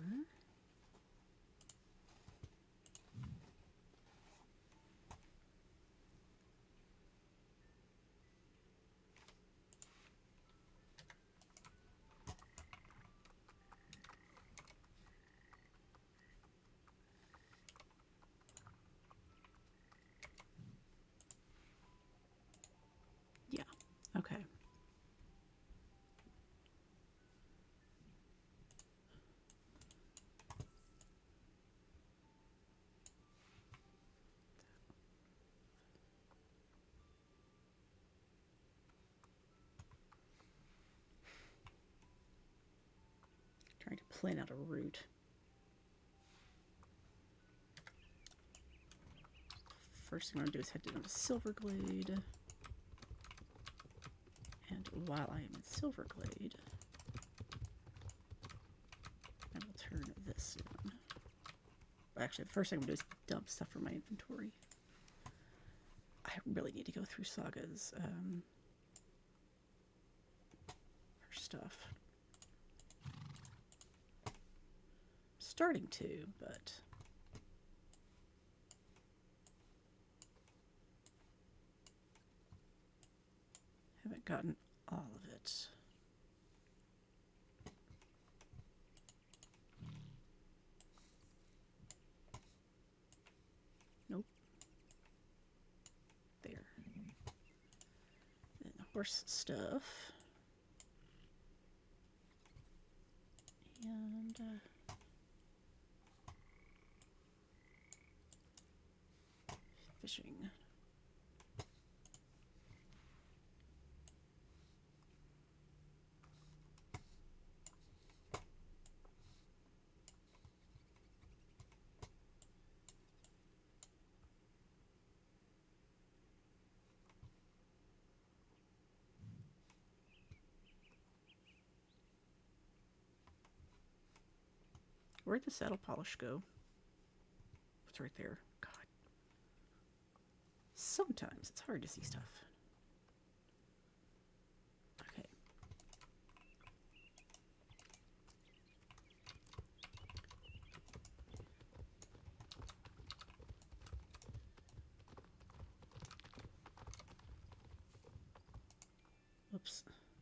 Yeah, okay. Trying to plan out a route. First thing I'm going to do is head down to Silverglade. And while I am in Silverglade, I will turn this in. Actually, the first thing I'm going to do is dump stuff from my inventory. I really need to go through Saga's her stuff. Starting to, but haven't gotten all of it. Nope. There. Then horse stuff. And fishing. Where'd the saddle polish go? It's right there. God. Sometimes it's hard to see stuff. Okay.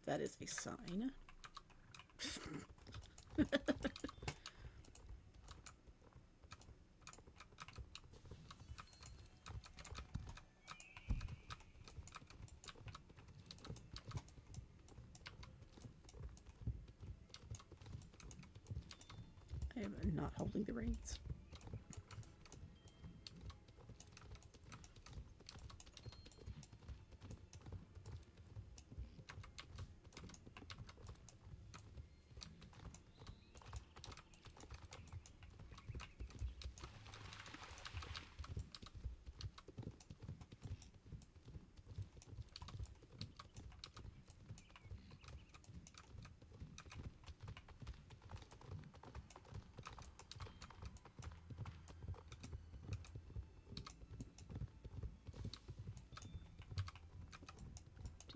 That is a sign. I am not holding the reins.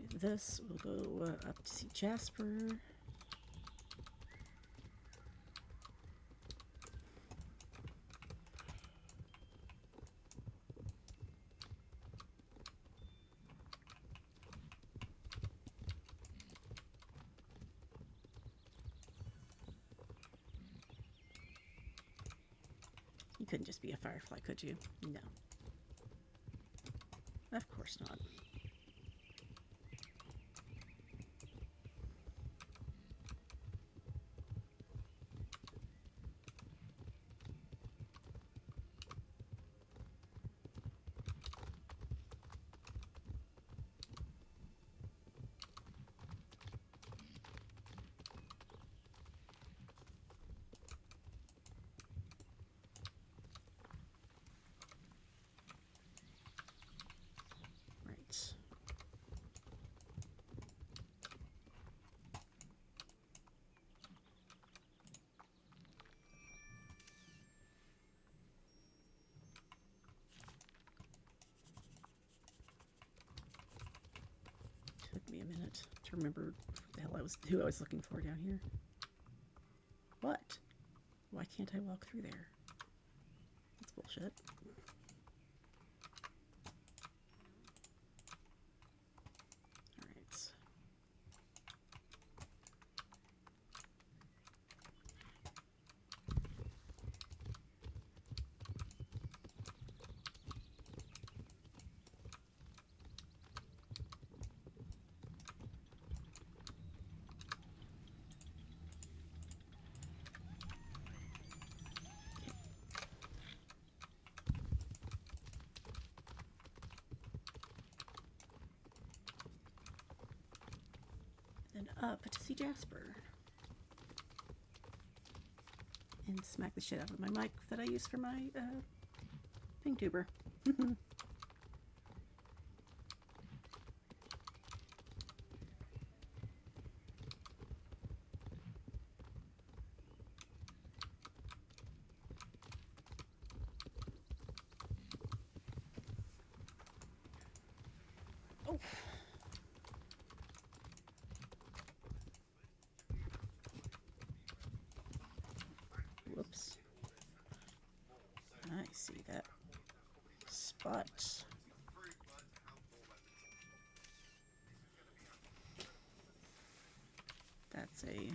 Do this. We'll go up to see Jasper. You couldn't just be a firefly, could you? No. Of course not. Right. Took me a minute to remember who I was looking for down here. What? Why can't I walk through there? That's bullshit. Alright. Then up to see Jasper. And smack the shit out of my mic that I use for my ping tuber. Oh. Whoops. I see that spot. That's a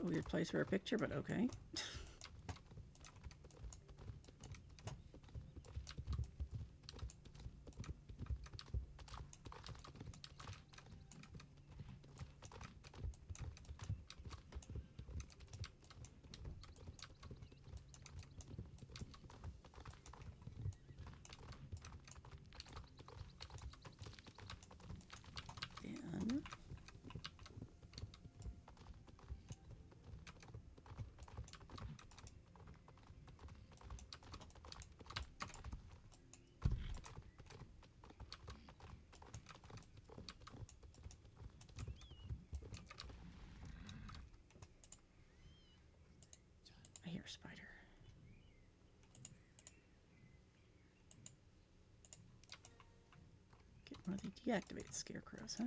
weird place for a picture, but okay. Then I hear a spider. Get one of the deactivated scarecrows, huh?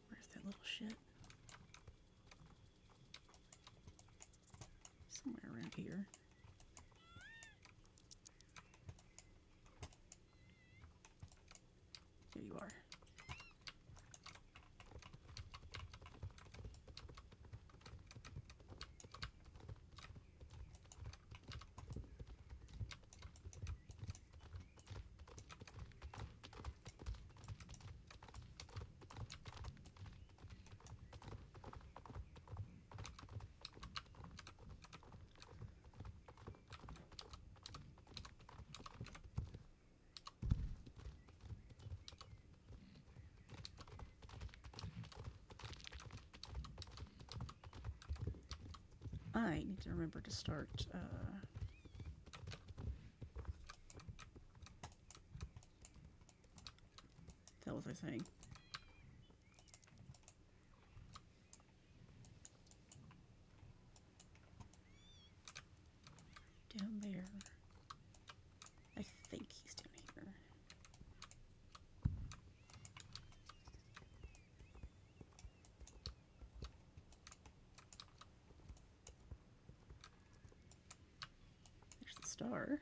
Where's that little shit? Somewhere around here. I need to remember to start. What was I saying? Down there. I think he's down here. There's the star.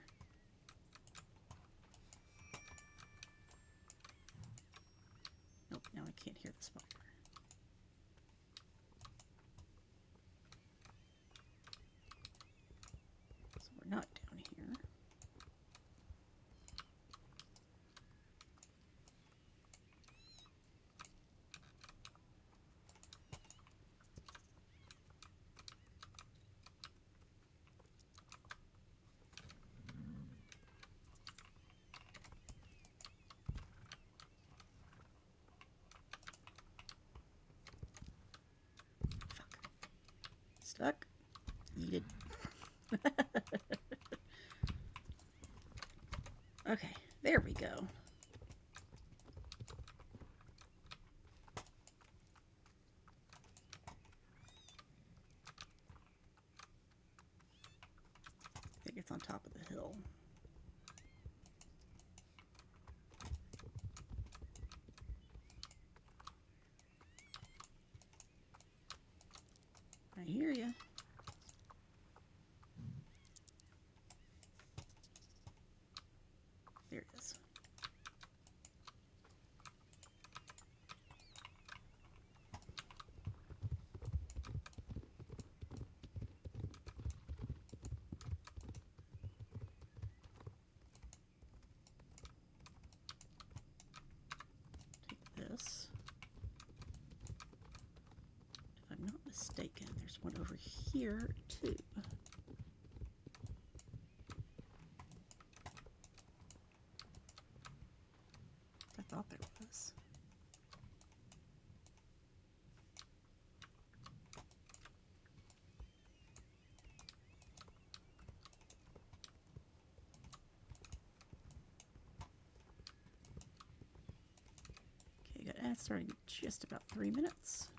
Nope, now I can't hear the spider. So we're not down here. Stuck. Yeeted. Okay, there we go. I think it's on top of the hill. I hear ya. There it is. Take this. If I'm not mistaken, there's one over here too. I thought there was. Okay, got ads starting in just about 3 minutes.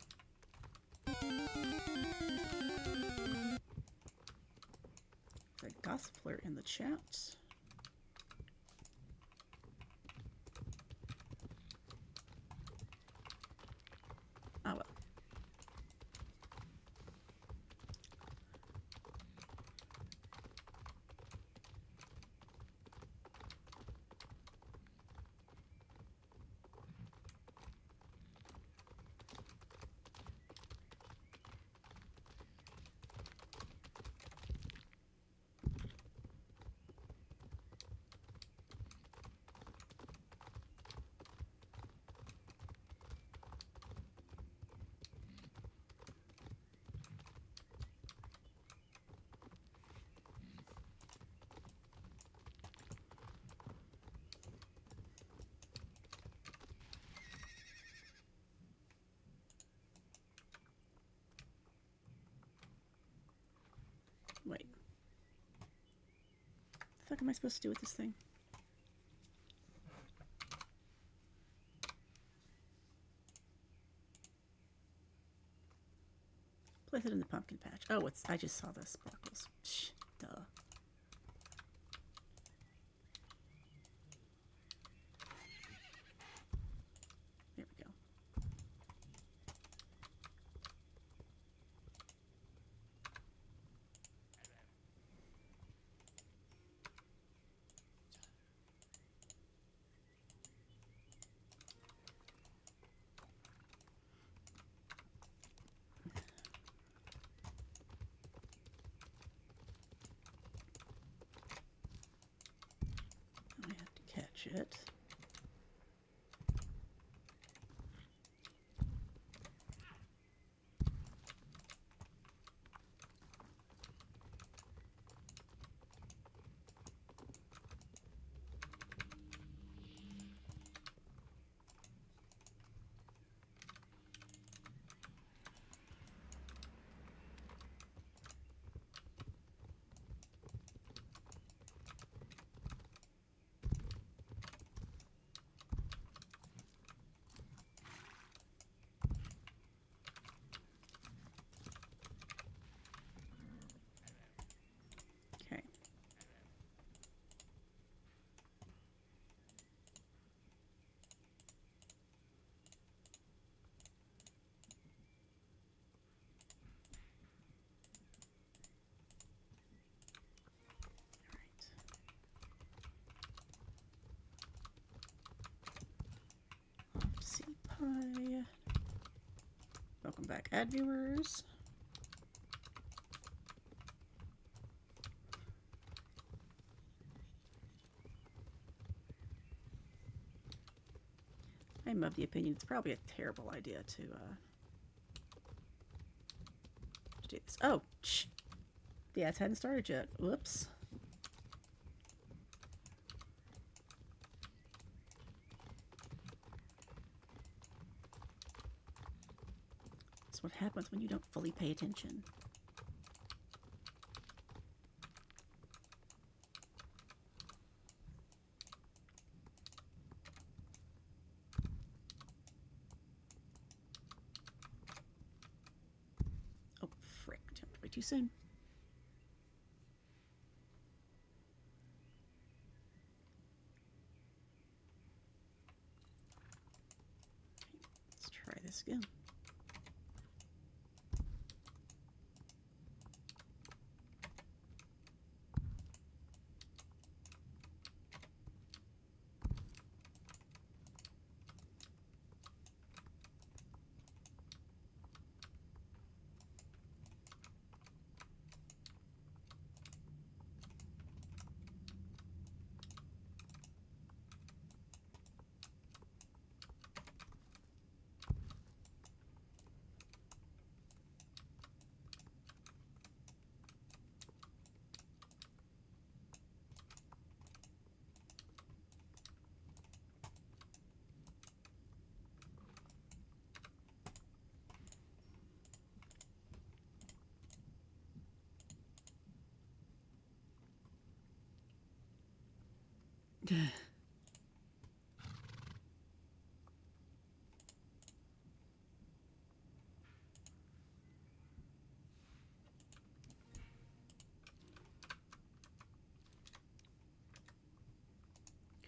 There's a gossipler in the chat. Oh well. Wait. The fuck am I supposed to do with this thing? Place it in the pumpkin patch. Oh, it's. I just saw the sparkles. Shh, duh. There we go. I have to catch it. back. Add viewers. I'm of the opinion it's probably a terrible idea to do this. Oh, shh. The ads hadn't started yet. Whoops. That's what happens when you don't fully pay attention. Oh, frick. Jumped way too soon. Let's try this again.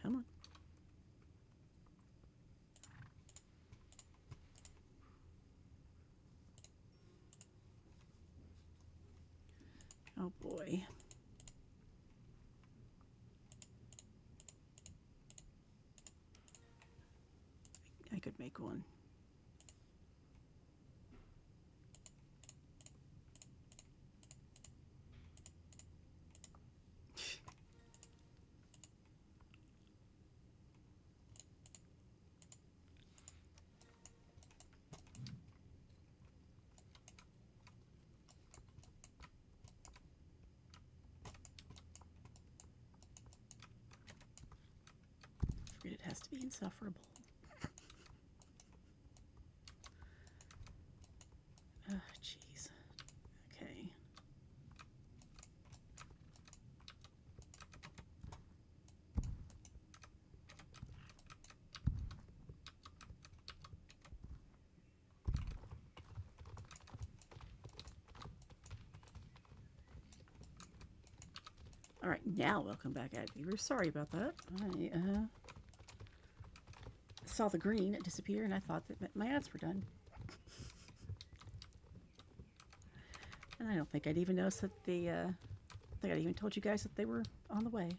Come on. Oh boy. I could make one. It has to be insufferable. Oh, jeez. Okay. All right, now welcome back, ad viewers. Sorry about that. I saw the green disappear, and I thought that my ads were done. And I don't think I'd even noticed that I think I'd even told you guys that they were on the way.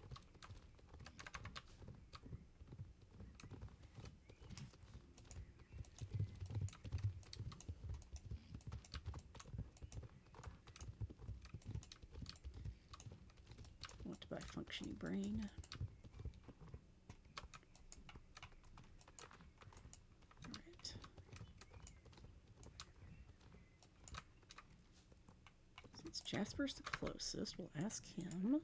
Want to buy functioning brain. Alright. Since Jasper's the closest, we'll ask him.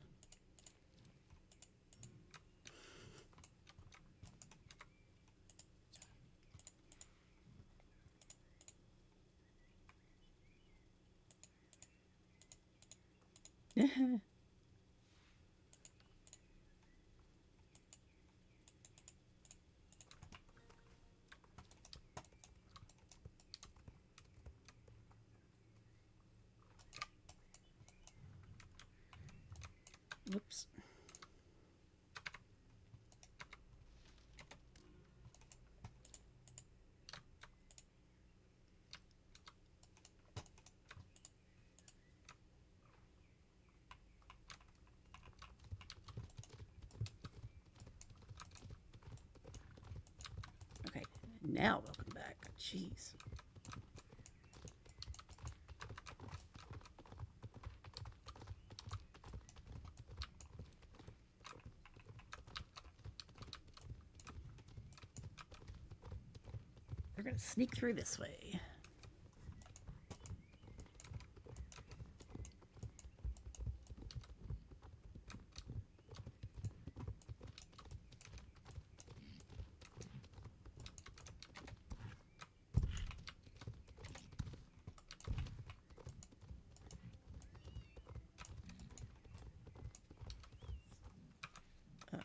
Whoops. Okay, now welcome back. Jeez. We're gonna sneak through this way.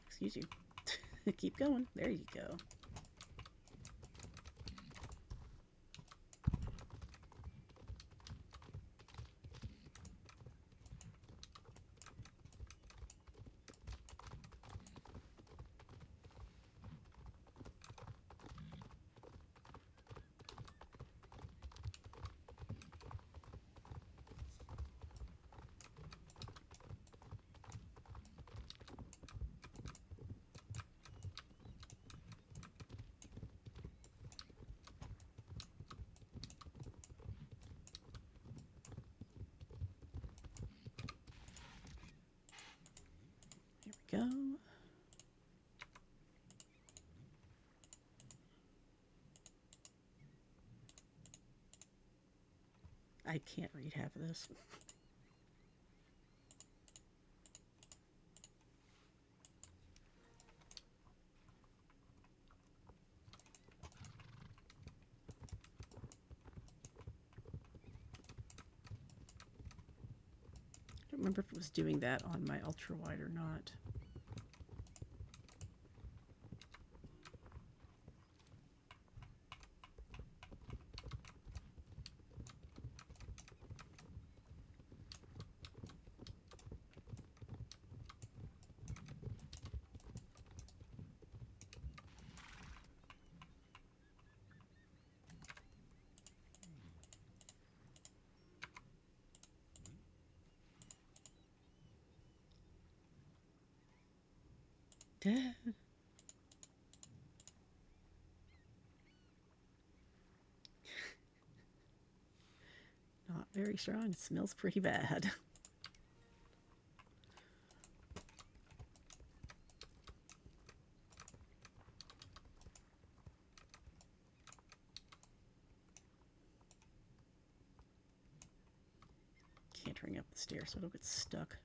Excuse you. Keep going. There you go. Go. I can't read half of this. I don't remember if it was doing that on my ultra wide or not. Not very strong. It smells pretty bad. Cantering up the stairs so I don't get stuck.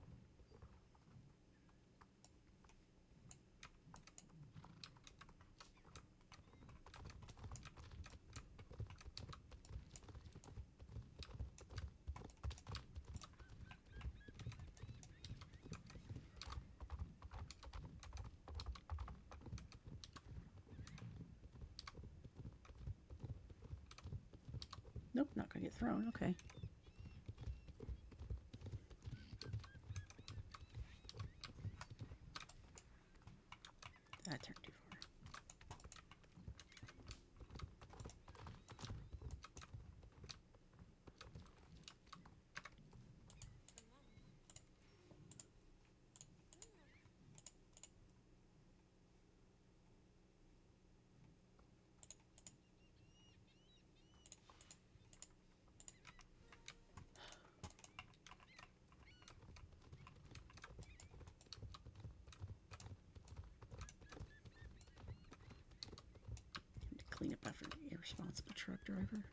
Nope, not gonna get thrown. Okay. That turned too far. Clean up after an irresponsible truck driver.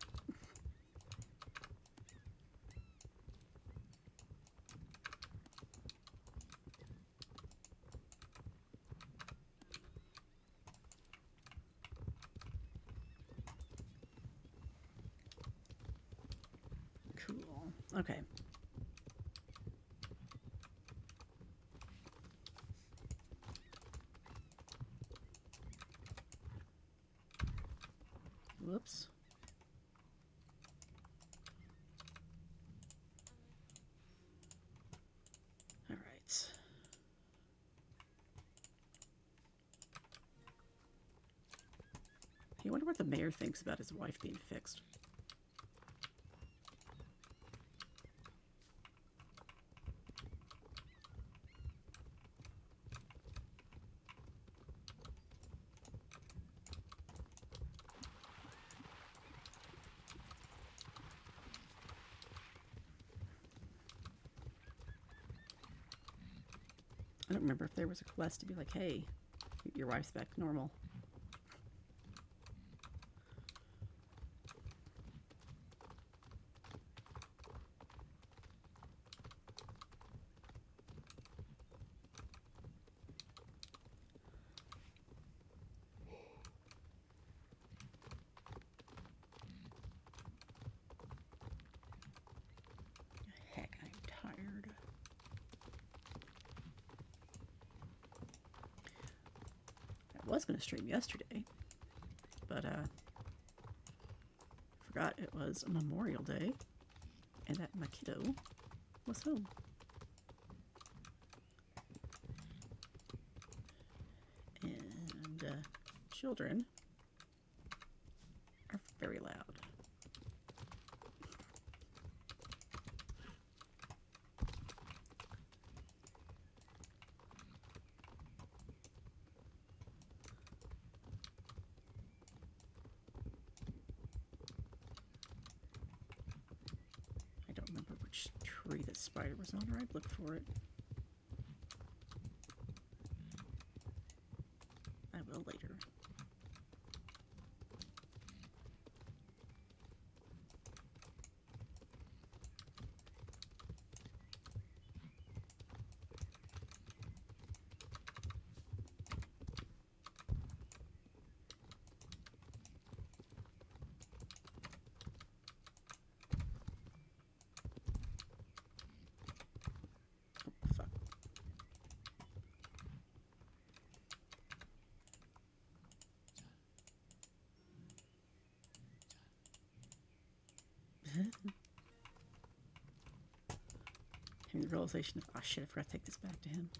Cool. Okay. Whoops. All right. I wonder what the mayor thinks about his wife being fixed. I don't remember if there was a quest to be like, hey, your wife's back to normal. was going to stream yesterday, but forgot it was Memorial Day and that my kiddo was home. And children are very loud. I don't remember which tree the spider was on, or I'd look for it. I will later. Oh, fuck. Having the realization of, oh shit, I forgot to take this back to him.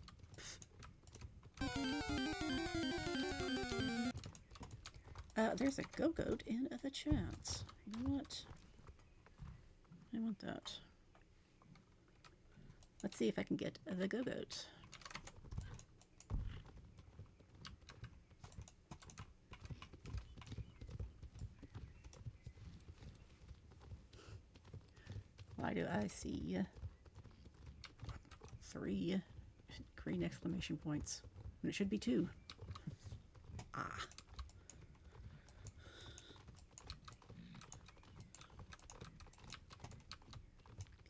There's a go-goat in the chat. You know what? I want that. Let's see if I can get the go-goat. Why do I see 3 green exclamation points when it should be 2? Ah.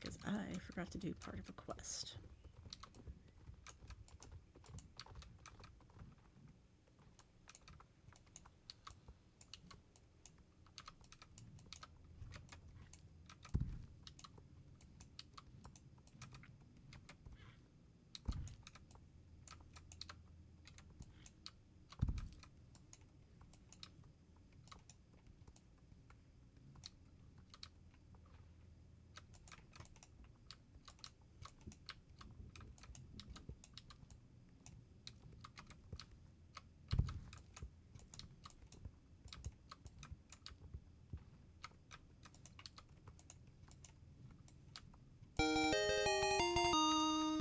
Because I forgot to do part of a quest.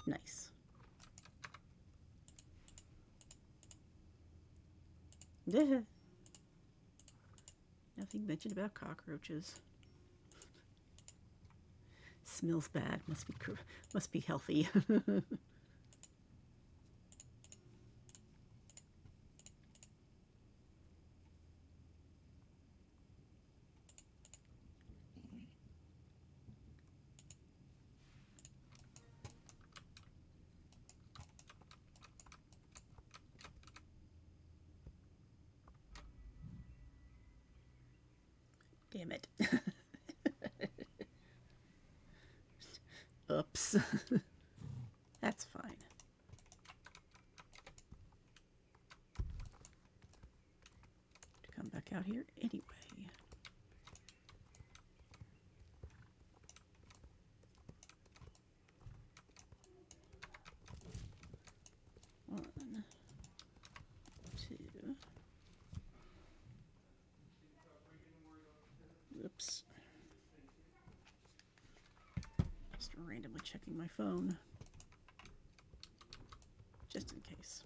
Nice. Nothing mentioned about cockroaches. Smells bad. Must be healthy. Damn it. Oops. That's fine. To come back out here anyway. One, 2. Oops. Just randomly checking my phone. Just in case.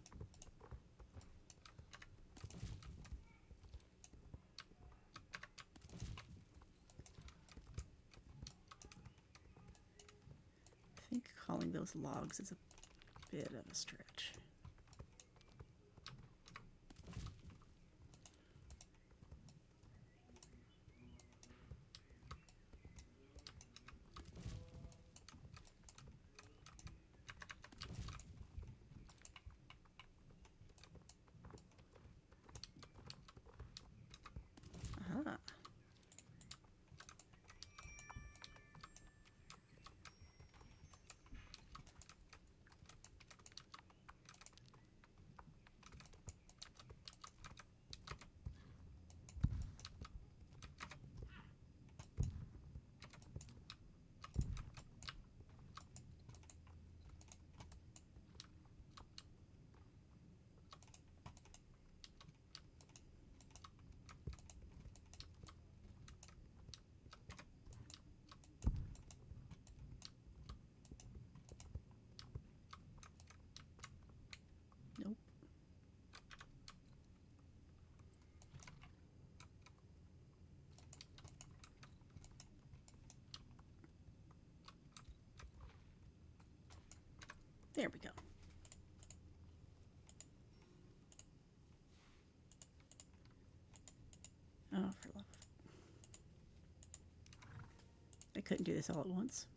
I think calling those logs is a bit of a stretch. Aha. There we go. Oh, for love. I couldn't do this all at once.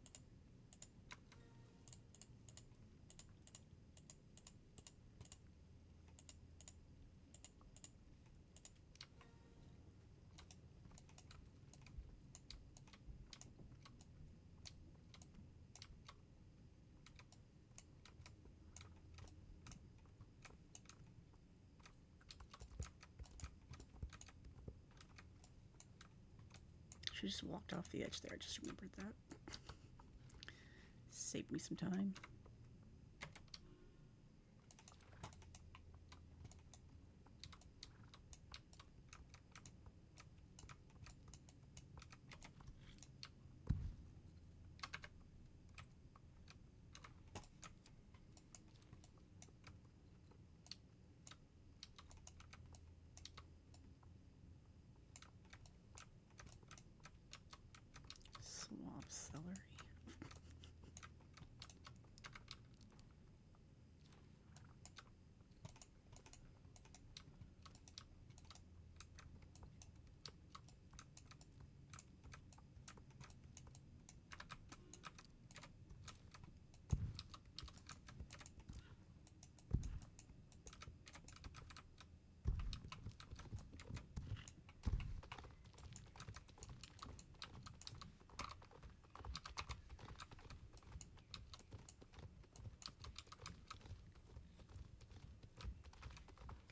She just walked off the edge there. I just remembered that. Saved me some time. Swamp celery.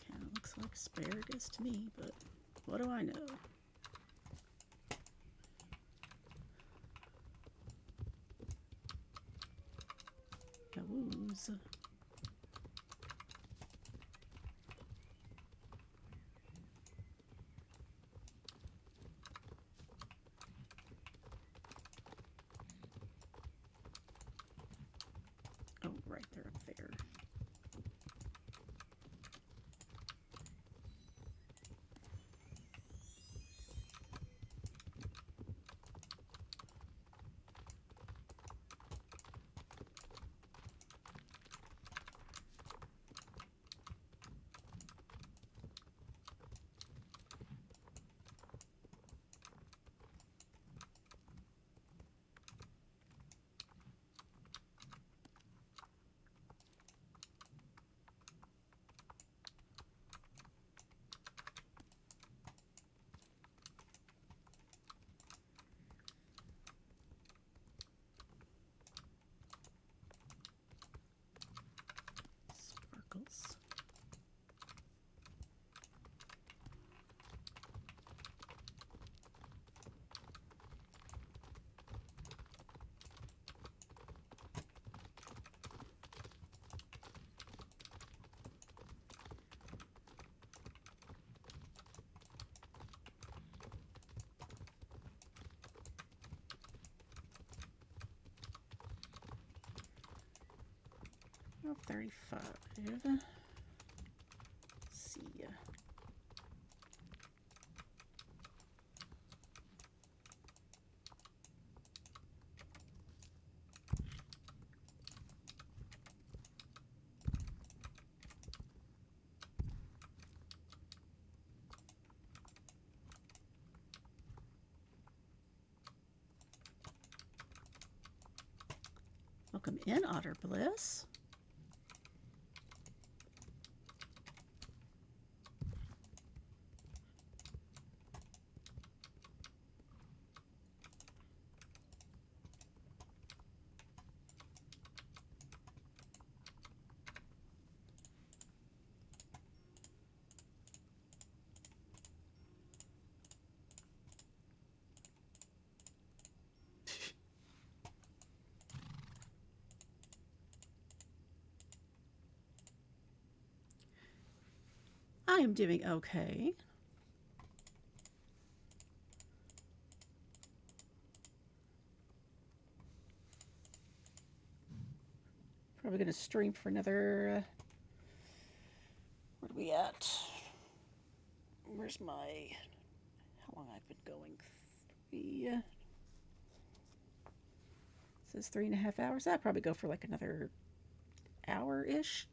Kind of looks like asparagus to me, but what do I know? Woos. Oh, right there, up there. Sparkles. Oh, 35. Let's see. Welcome in, Otter Bliss. I am doing okay. Probably going to stream for another. Where are we at? Where's my. How long I've been going? It says 3.5 hours. I'd probably go for like another hour-ish.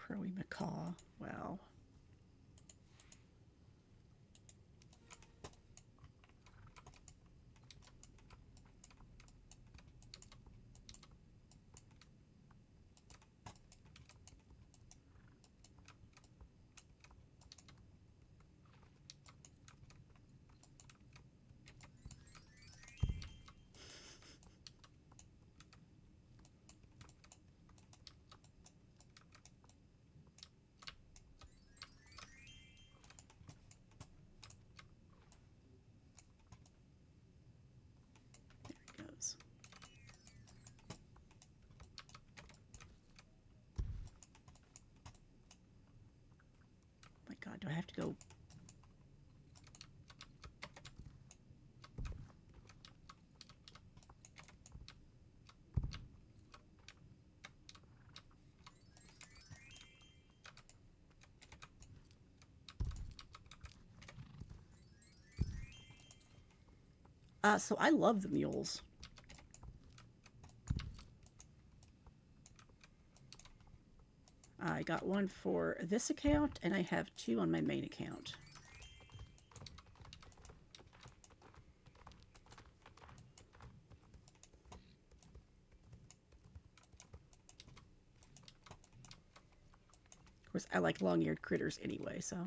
Crowy macaw. Wow. There it goes. My God, do I have to go? So I love the mules. I got one for this account, and I have 2 on my main account. Of course, I like long-eared critters anyway, so.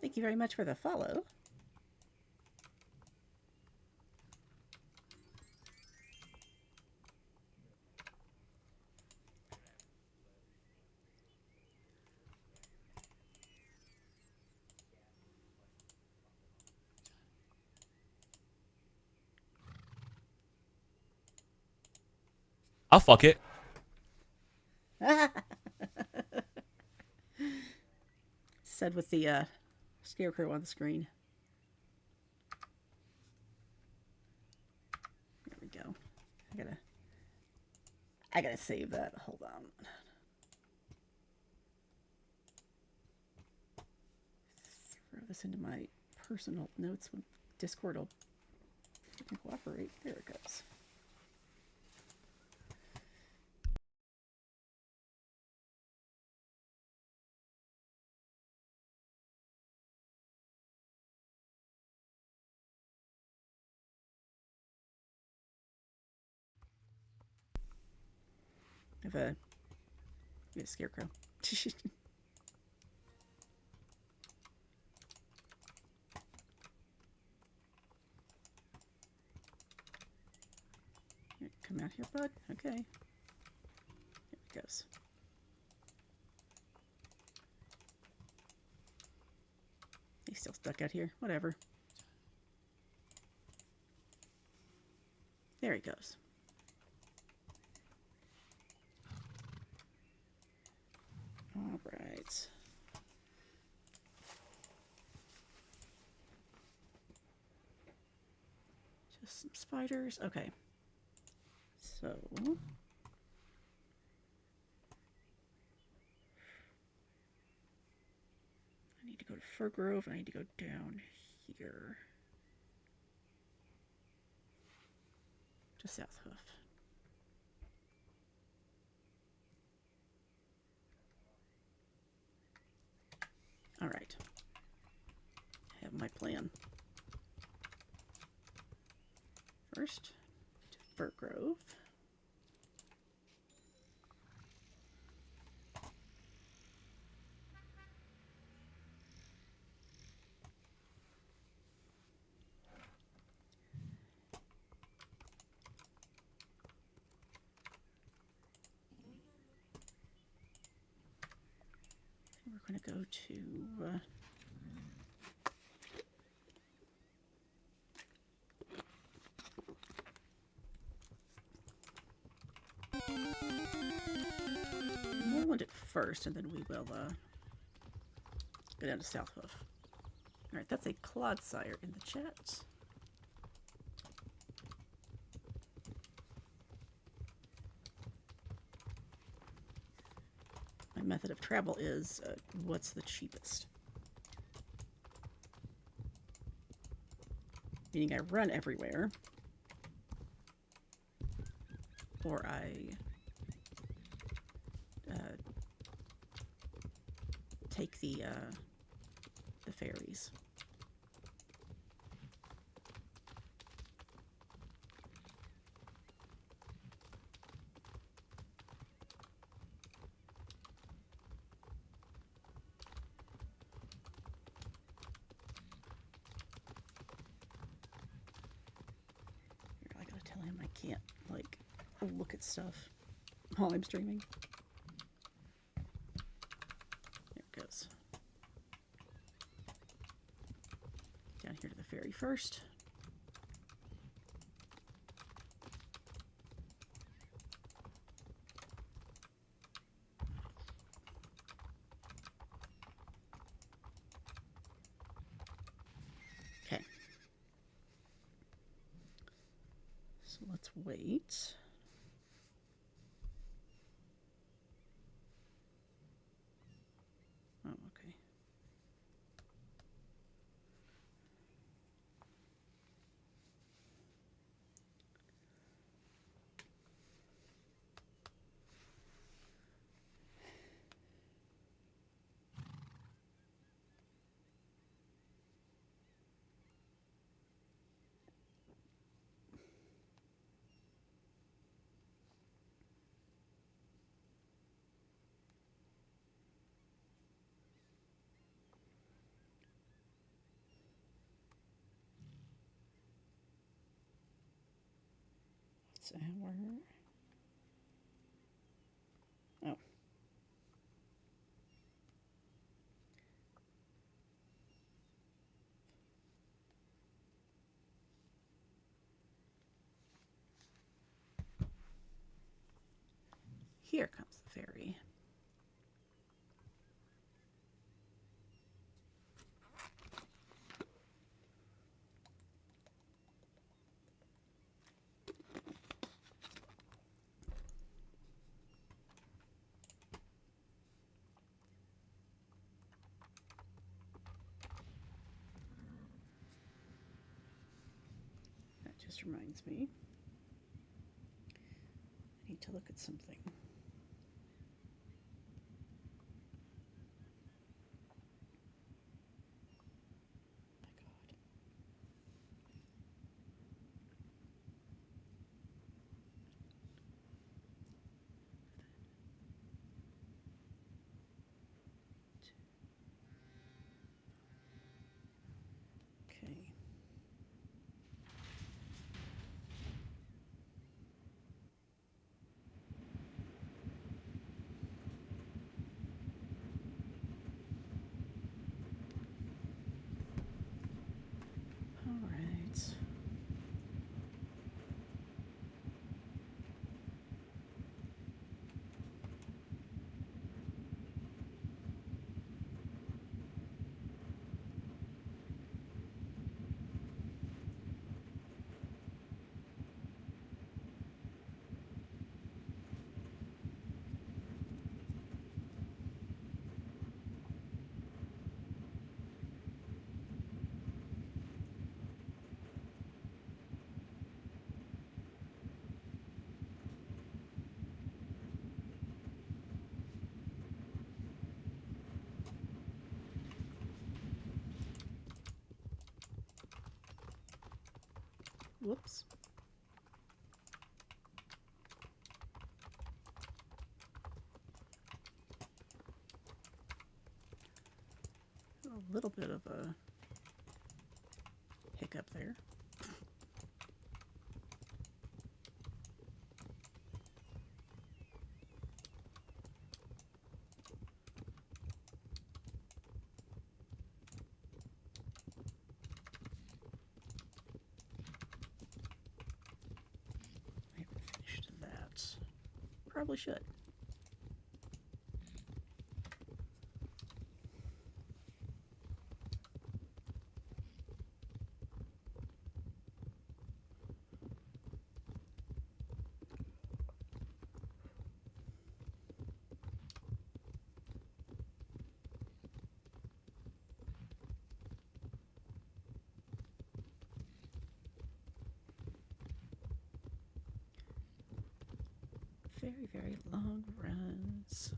Thank you very much for the follow. I'll fuck it. Said with the scarecrow on the screen. There we go. I gotta save that. Hold on. Throw this into my personal notes when Discord will cooperate. There it goes. I have a scarecrow. Come out here, bud. Okay. Here it goes. He's still stuck out here. Whatever. There he goes. All right. Just some spiders. Okay. So I need to go to Fir Grove. I need to go down here to South Hoof. my plan. First, to Fir Grove. We're going to go to Moreland at first, and then we will go down to South Hoof. Alright, that's a Clodsire in the chat. My method of travel is what's the cheapest? Meaning I run everywhere, or I take the ferries. I gotta tell him I can't, like, look at stuff while I'm streaming. There it goes. Down here to the ferry first. Okay. So let's wait. Oh, okay. It's our... Oh. Here comes the ferry. That just reminds me. I need to look at something. Okay. Whoops. A little bit of a hiccup there. I haven't finished that. Probably should. Very, very long runs.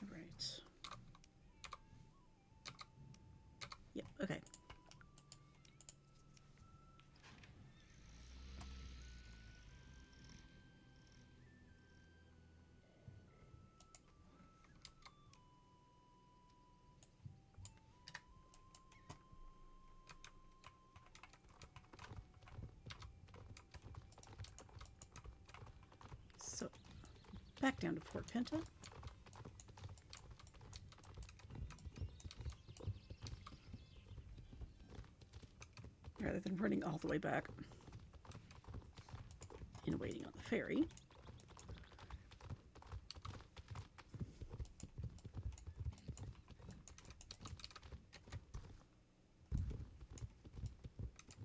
All right. Yep, okay. So, back down to Fort Penta. Rather than running all the way back and waiting on the ferry.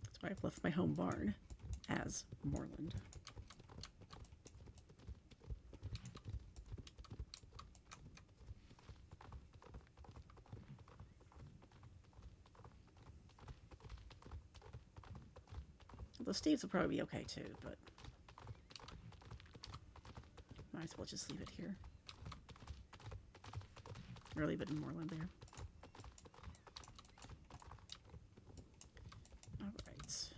That's why I've left my home barn as moorland. The Steves will probably be okay too, but might as well just leave it here. Or leave it in moorland there. All right.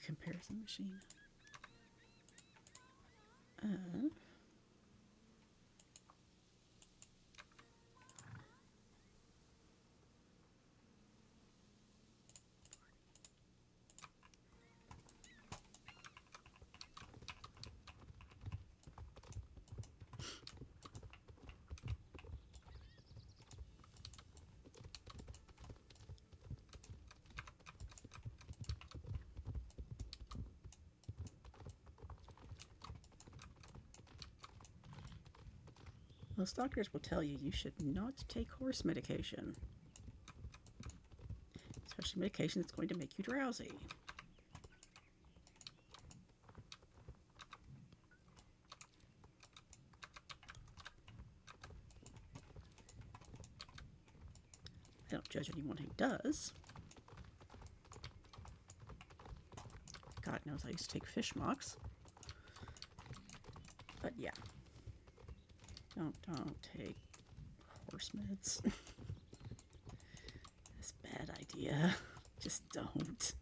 Comparison machine. Most doctors will tell you you should not take horse medication, especially medication that's going to make you drowsy. I don't judge anyone who does. God knows I used to take fish mocks. But yeah. Don't take horse meds. It's a bad idea. Just don't.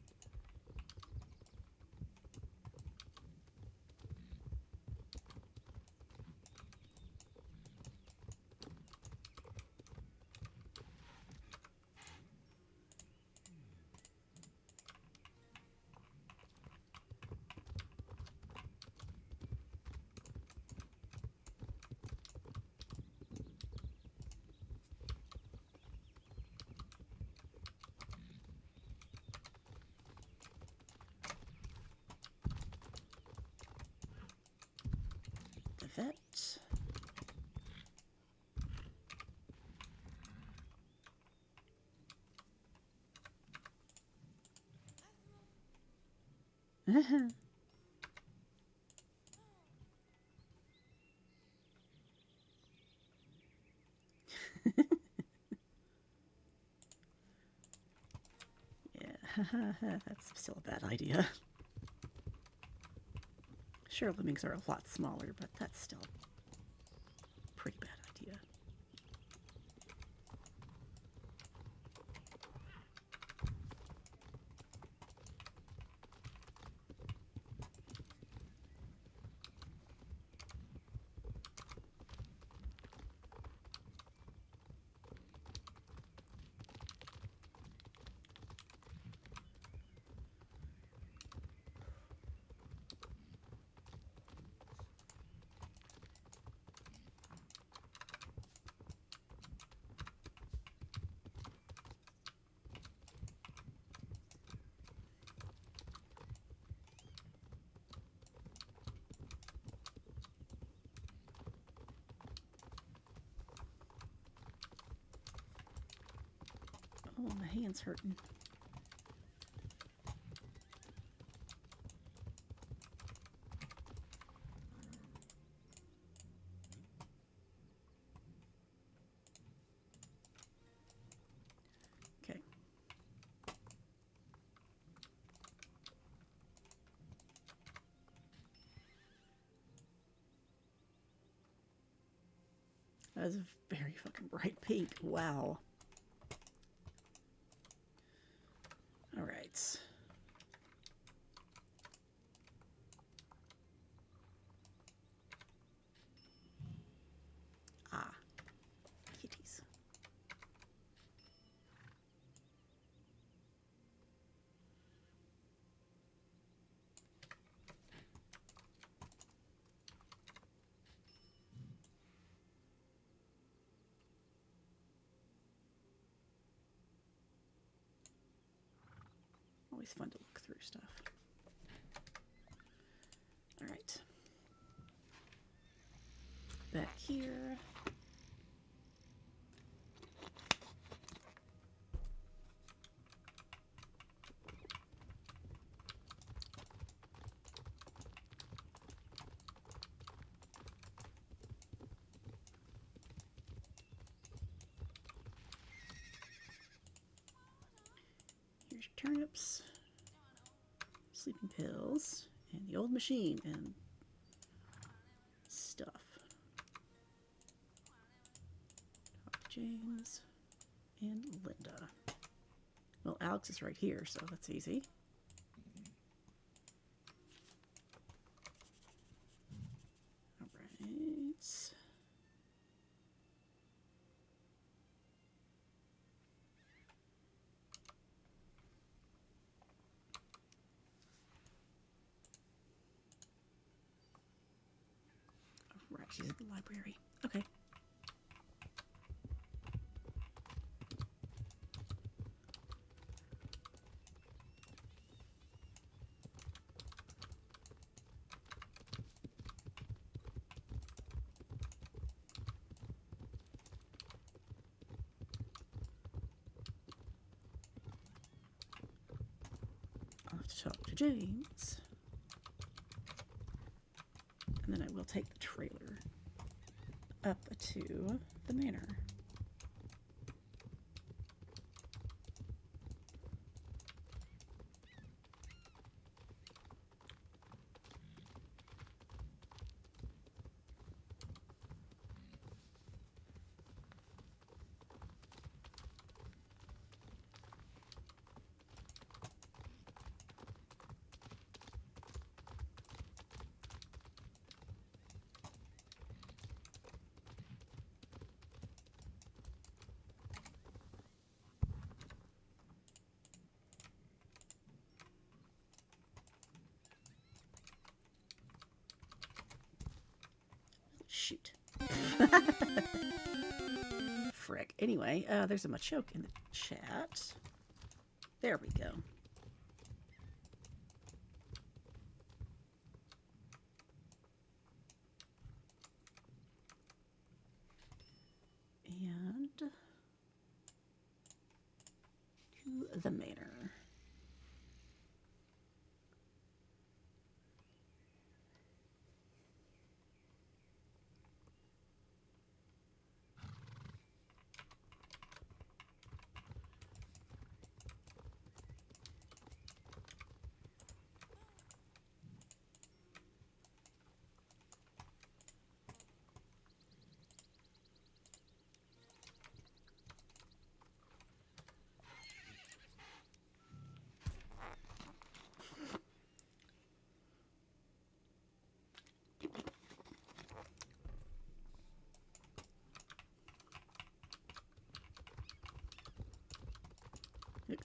The vet. Yeah, that's still a bad idea. Sure, lemmings are a lot smaller, but that's still a pretty bad idea. Oh, my hand's hurting. Okay. That is a very fucking bright pink. Wow. All right. Ah, kitties. Always fun to look through stuff. All right. Back here. Here's your turnips, sleeping pills, and the old machine, and stuff. Talk to James and Linda. Well, Alex is right here, so that's easy. All right. Right, she's at the library. Okay. I'll have to talk to James. And then I will take the trailer up to the manor. shoot. Frick. Anyway, there's a Machoke in the chat. There we go. And to the manor.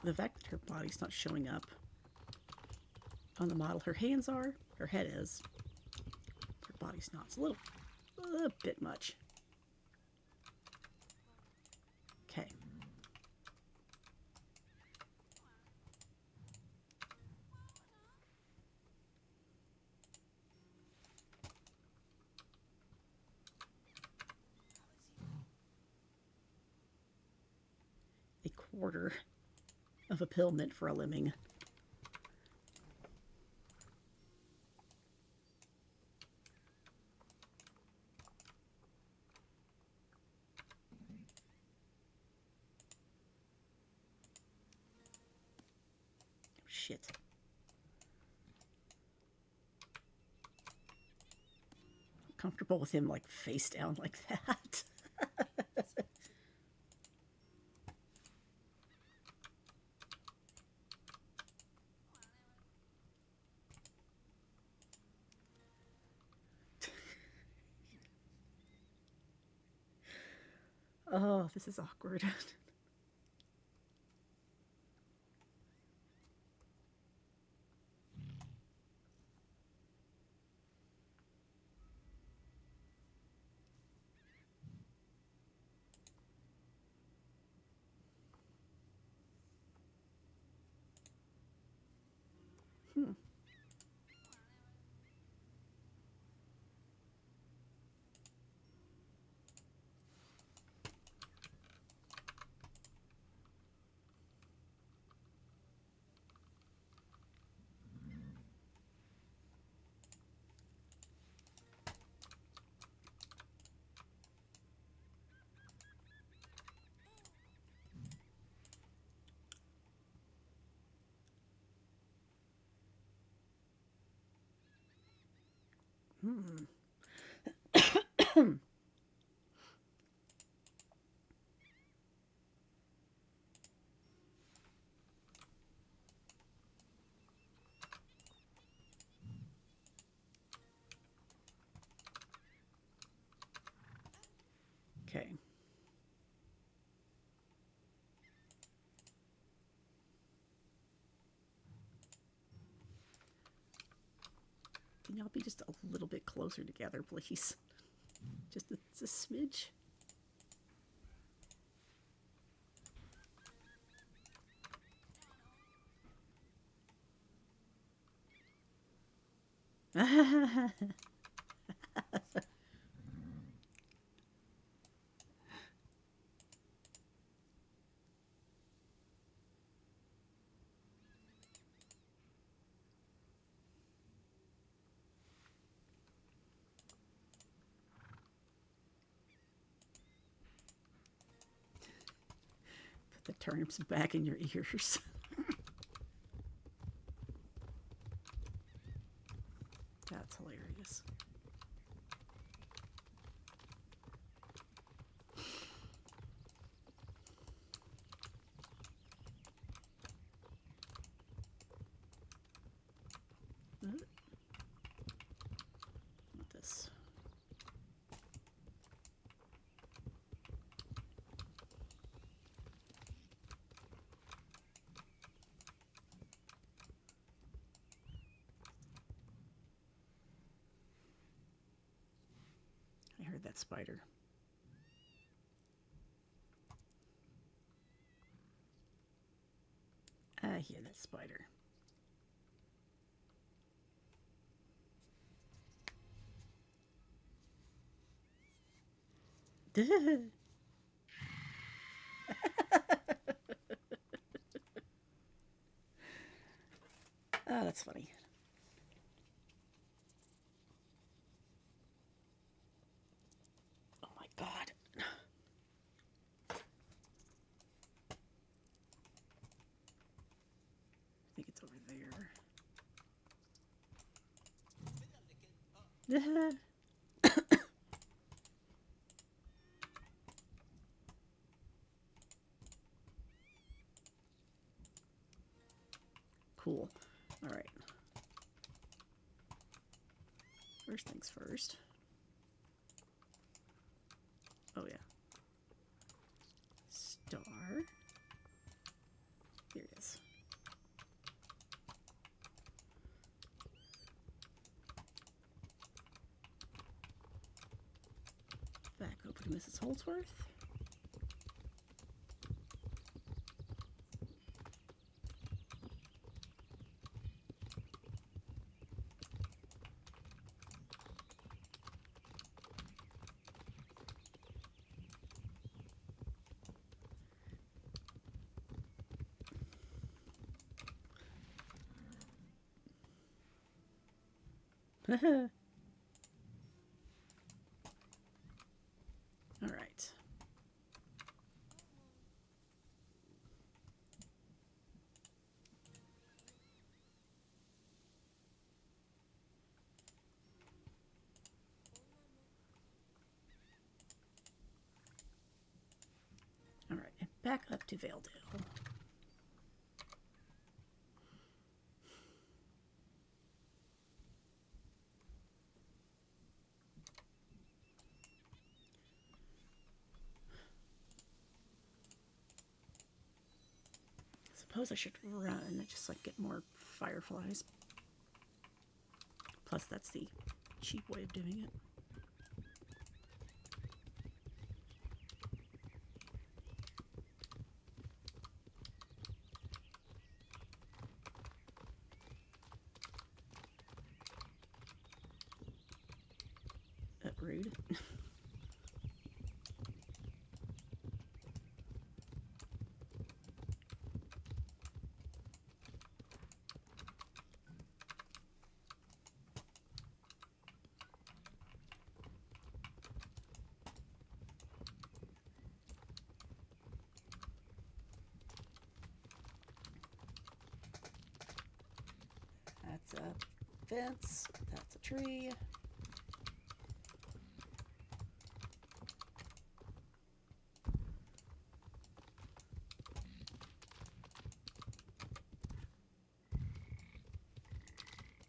The fact that her body's not showing up on the model, her hands are, her head is, her body's not. It's a bit much. Okay. A quarter of a pill meant for a lemming. Shit. I'm comfortable with him like face down like that. Oh, this is awkward. Okay. Can y'all be just a little bit closer together, please? Just a smidge. Put the turnips back in your ears. That's hilarious. Not this. heard that spider. I hear that spider. Oh, that's funny. Oh my God. I think it's over there. Cool. All right. First things first. Oh, yeah. Star. Here it is. Back over to Mrs. Holdsworth. All right. All right, and back up to Valedale. Suppose I should run, just like get more fireflies. Plus, that's the cheap way of doing it. Rude. That's a fence. That's a tree.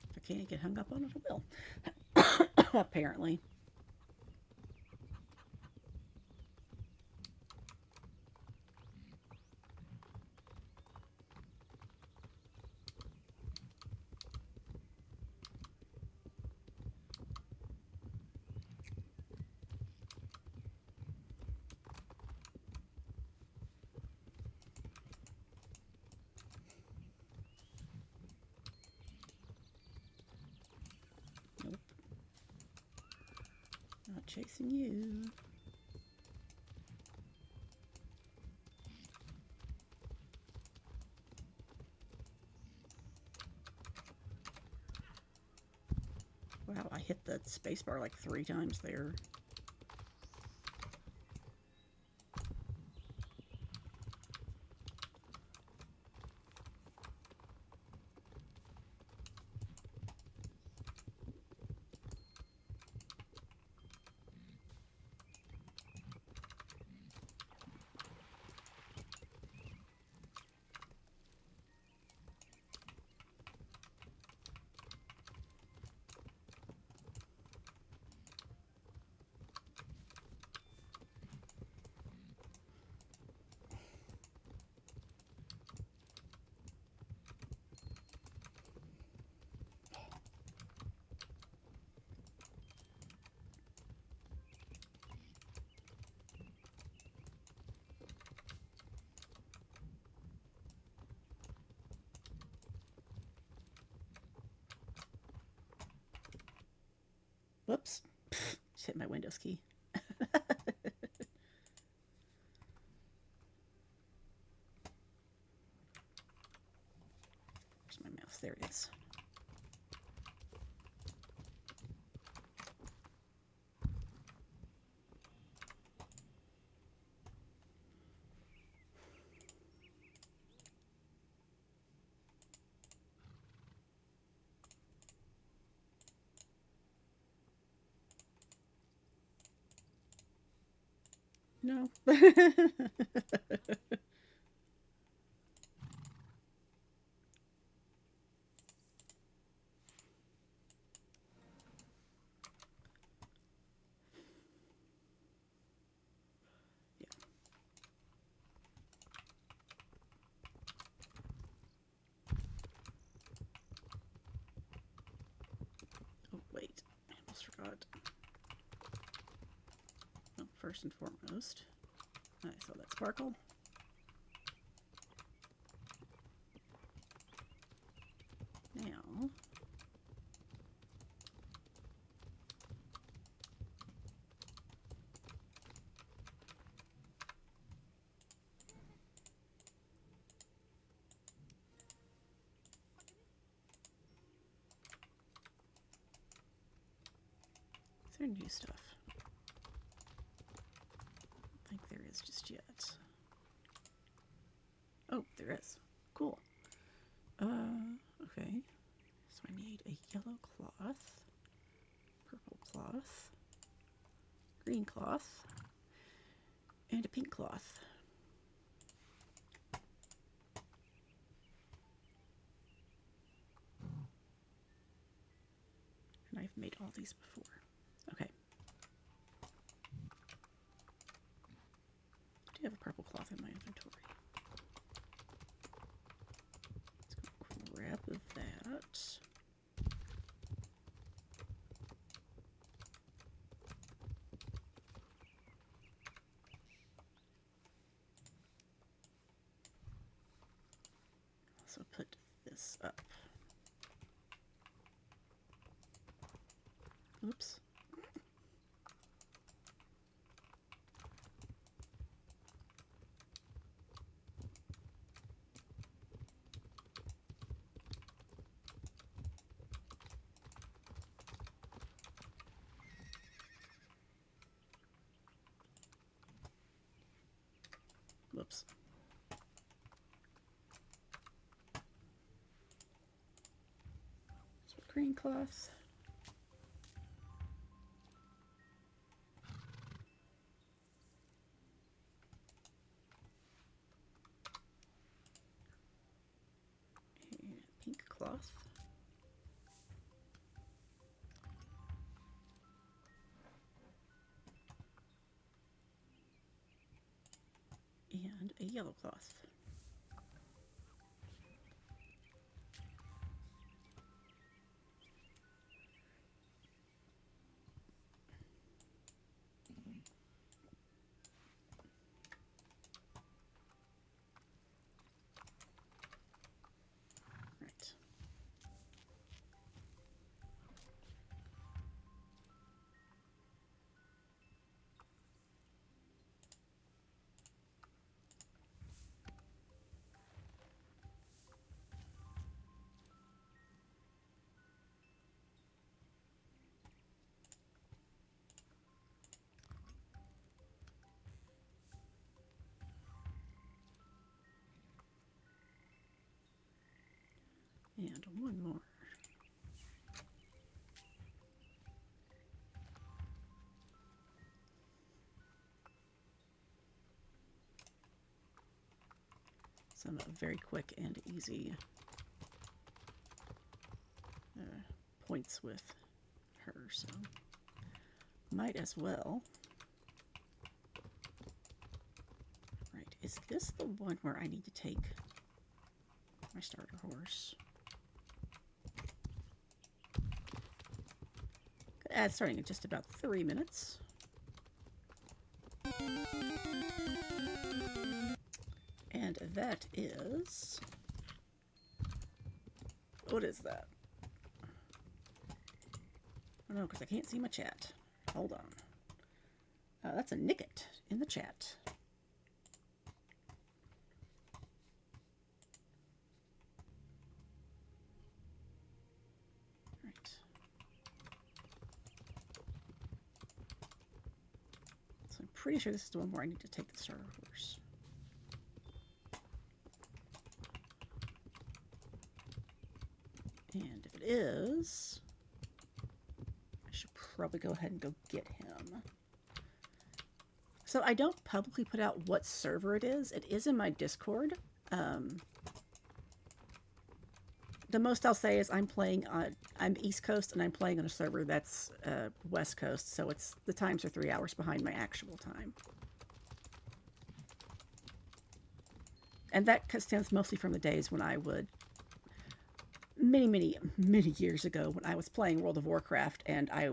If I can't get hung up on it, I will. Apparently. Nope. Not chasing you. Wow, I hit the spacebar like 3 times there. Whoops. Just hit my Windows key. Where's my mouse? There it is. No. Oh, wait. I almost forgot. Well, first and foremost, I saw that sparkle. Now, is there new stuff? I don't think there is just yet. Oh, there is. Cool. Okay. So I need a yellow cloth, purple cloth, green cloth, and a pink cloth. And I've made all these before. Okay. I do have a purple cloth in my inventory. Let's go grab that. Also put this up. Oops. Whoops. So green cloth. And pink cloth. And a yellow cloth. Right. And one more. Some very quick and easy points with her, so might as well. Right, is this the one where I need to take my starter horse? Starting in just about 3 minutes. And that is... What is that? Oh no, because I can't see my chat. Hold on. That's a Nicket in the chat. Right. So I'm pretty sure this is the one where I need to take the starter horse. And if it is, I should probably go ahead and go get him. So I don't publicly put out what server it is. It is in my Discord. The most I'll say is I'm playing on, I'm East Coast and I'm playing on a server that's West Coast. So it's, the times are 3 hours behind my actual time. And that stems mostly from the days when I would, many years ago, when I was playing World of Warcraft, and I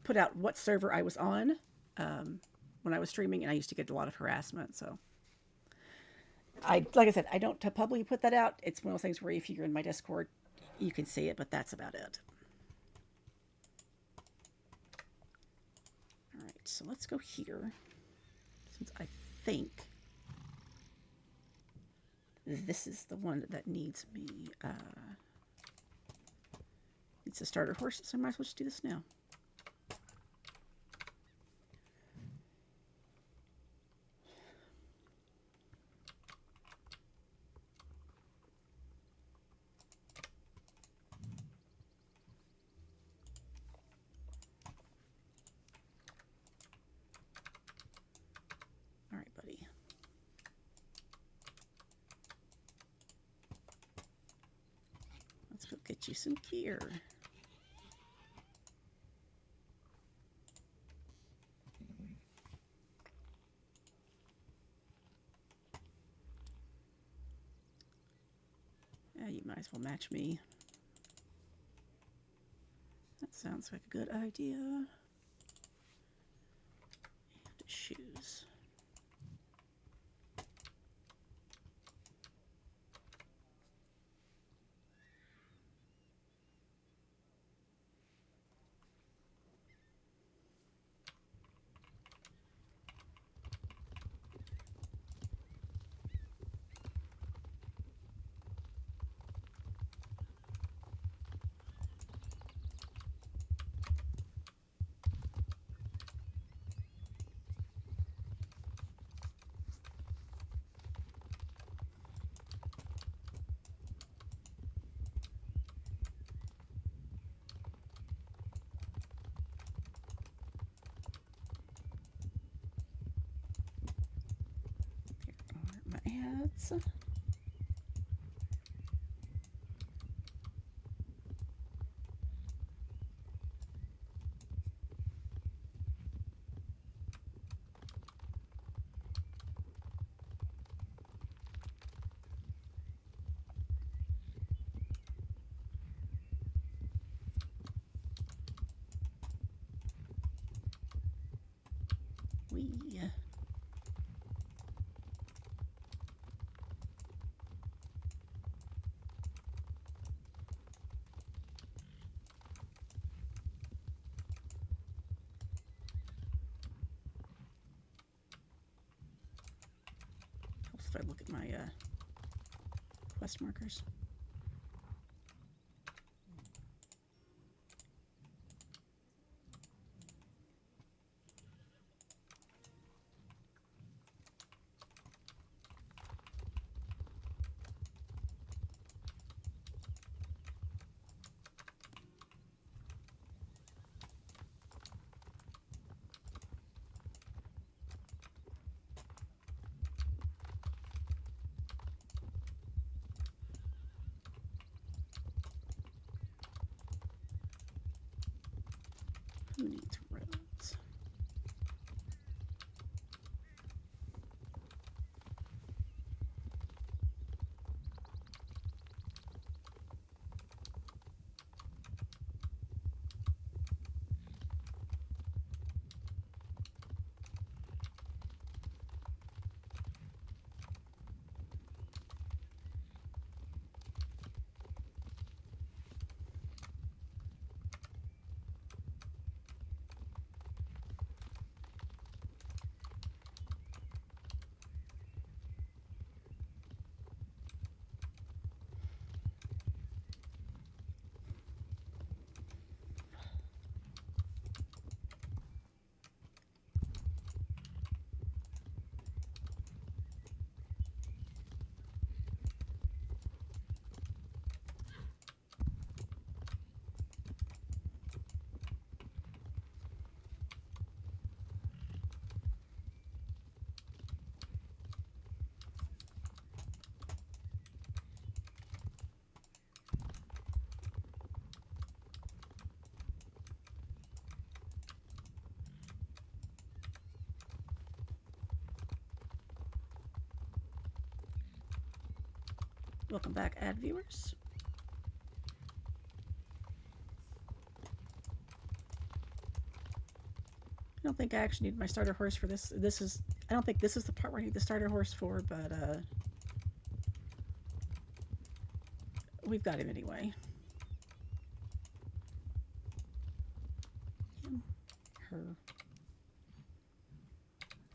put out what server I was on when I was streaming, and I used to get a lot of harassment. So, like I said, I don't publicly put that out. It's one of those things where if you're in my Discord, you can see it, but that's about it. All right, so let's go here, since I think this is the one that needs me. It's a starter horse, so I might as well just do this now. All right, buddy. Let's go get you some gear. Yeah, you might as well match me. That sounds like a good idea. And shoes. Here are my ads. We helps if I look at my quest markers. Who needs roads? Welcome back, ad viewers. I don't think I actually need my starter horse for this. I don't think this is the part where I need the starter horse for, but we've got him anyway. Him, her.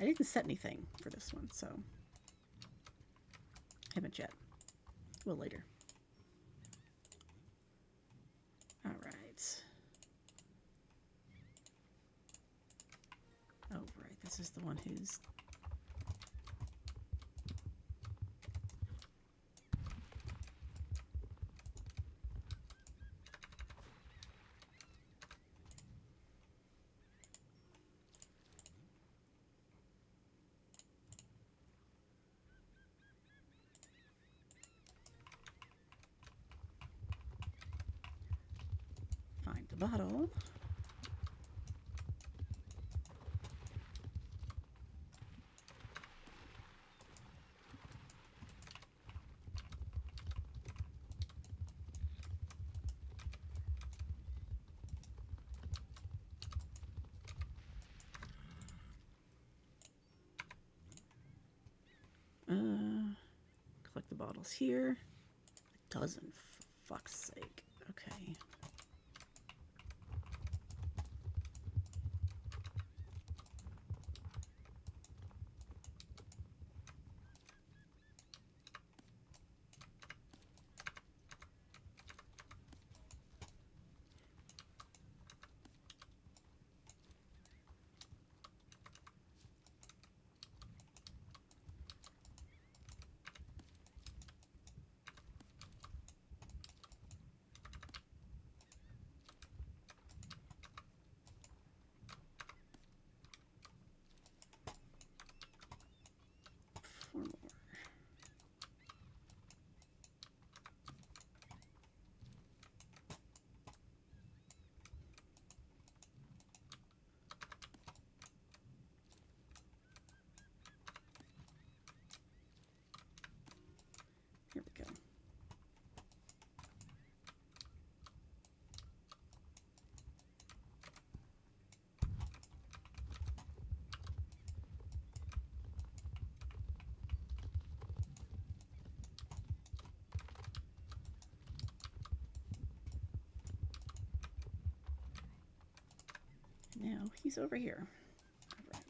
I didn't set anything for this one, so haven't yet. Well, later. All right. Oh, right. This is the one who's... Find the bottle. Collect the bottles here. A dozen, for fuck's sake. Okay. Four more. Here we go. Now he's over here. All right.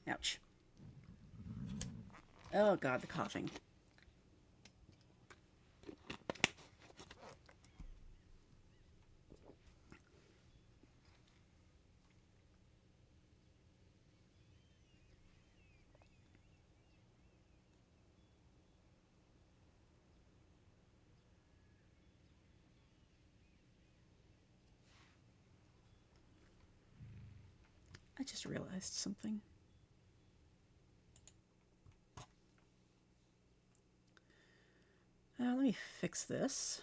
Ouch. Oh god, the coughing. I just realized something. Let me fix this.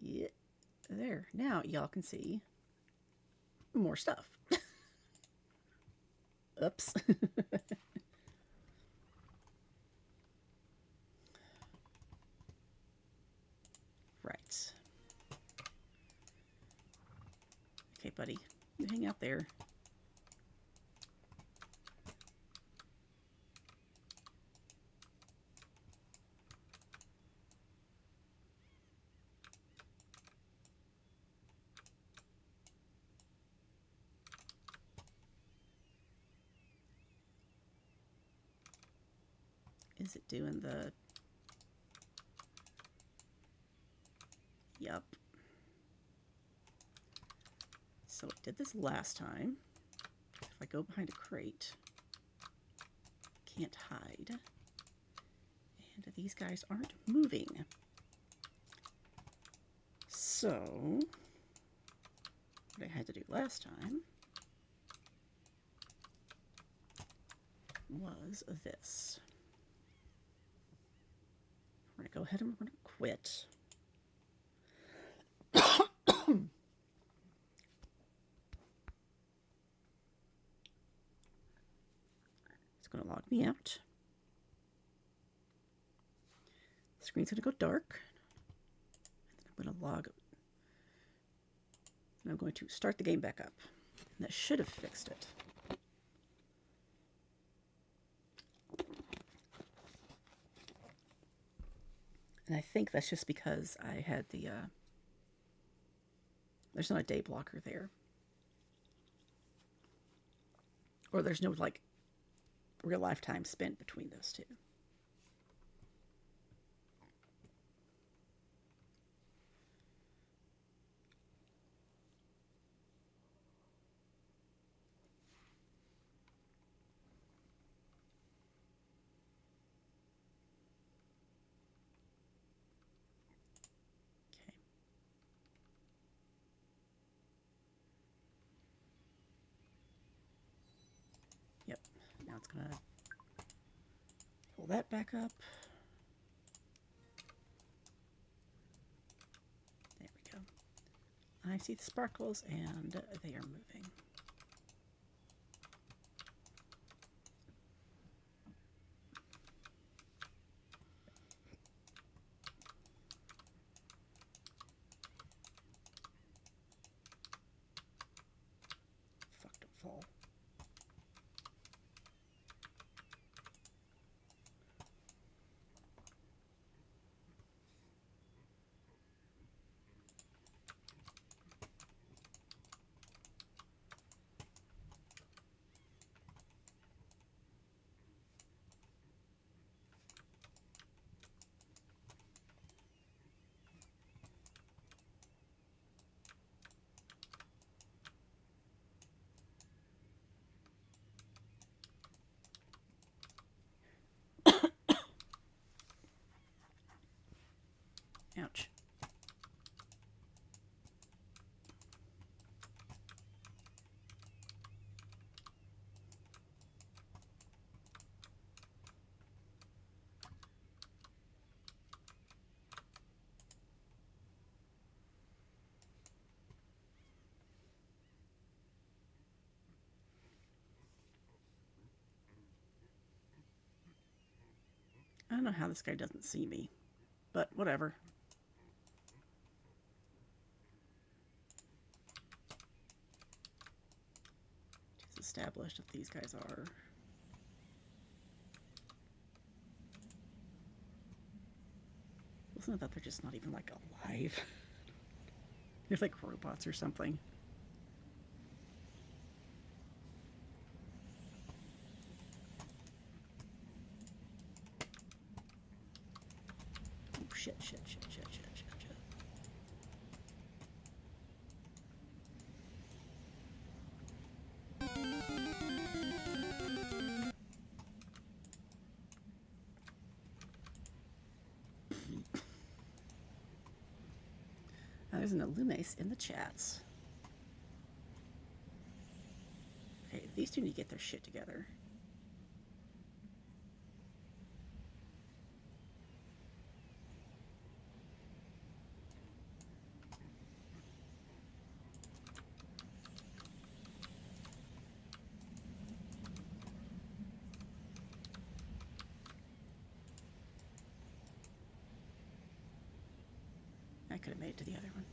Yeah, there. Now y'all can see more stuff. Oops. Right. Okay, buddy. You hang out there. Is it doing the... Yup. So it did this last time. If I go behind a crate, can't hide. And these guys aren't moving. So, what I had to do last time was this. We're going to go ahead and we're going to quit. It's going to log me out. The screen's going to go dark. And I'm going to log. And I'm going to start the game back up. And that should have fixed it. And I think that's just because I had the, there's not a day blocker there. Or there's no, like, real life time spent between those two. Yep, now it's going to pull that back up. There we go. I see the sparkles and they are moving. Fuck, don't fall. Ouch. I don't know how this guy doesn't see me, but whatever. It's established that these guys are. Listen to that, they're just not even like alive. They're like robots or something. Oh shit, shit, shit, shit, shit, shit, shit. There's an Illumes in the chats. Okay, these two need to get their shit together. I could have made it to the other one.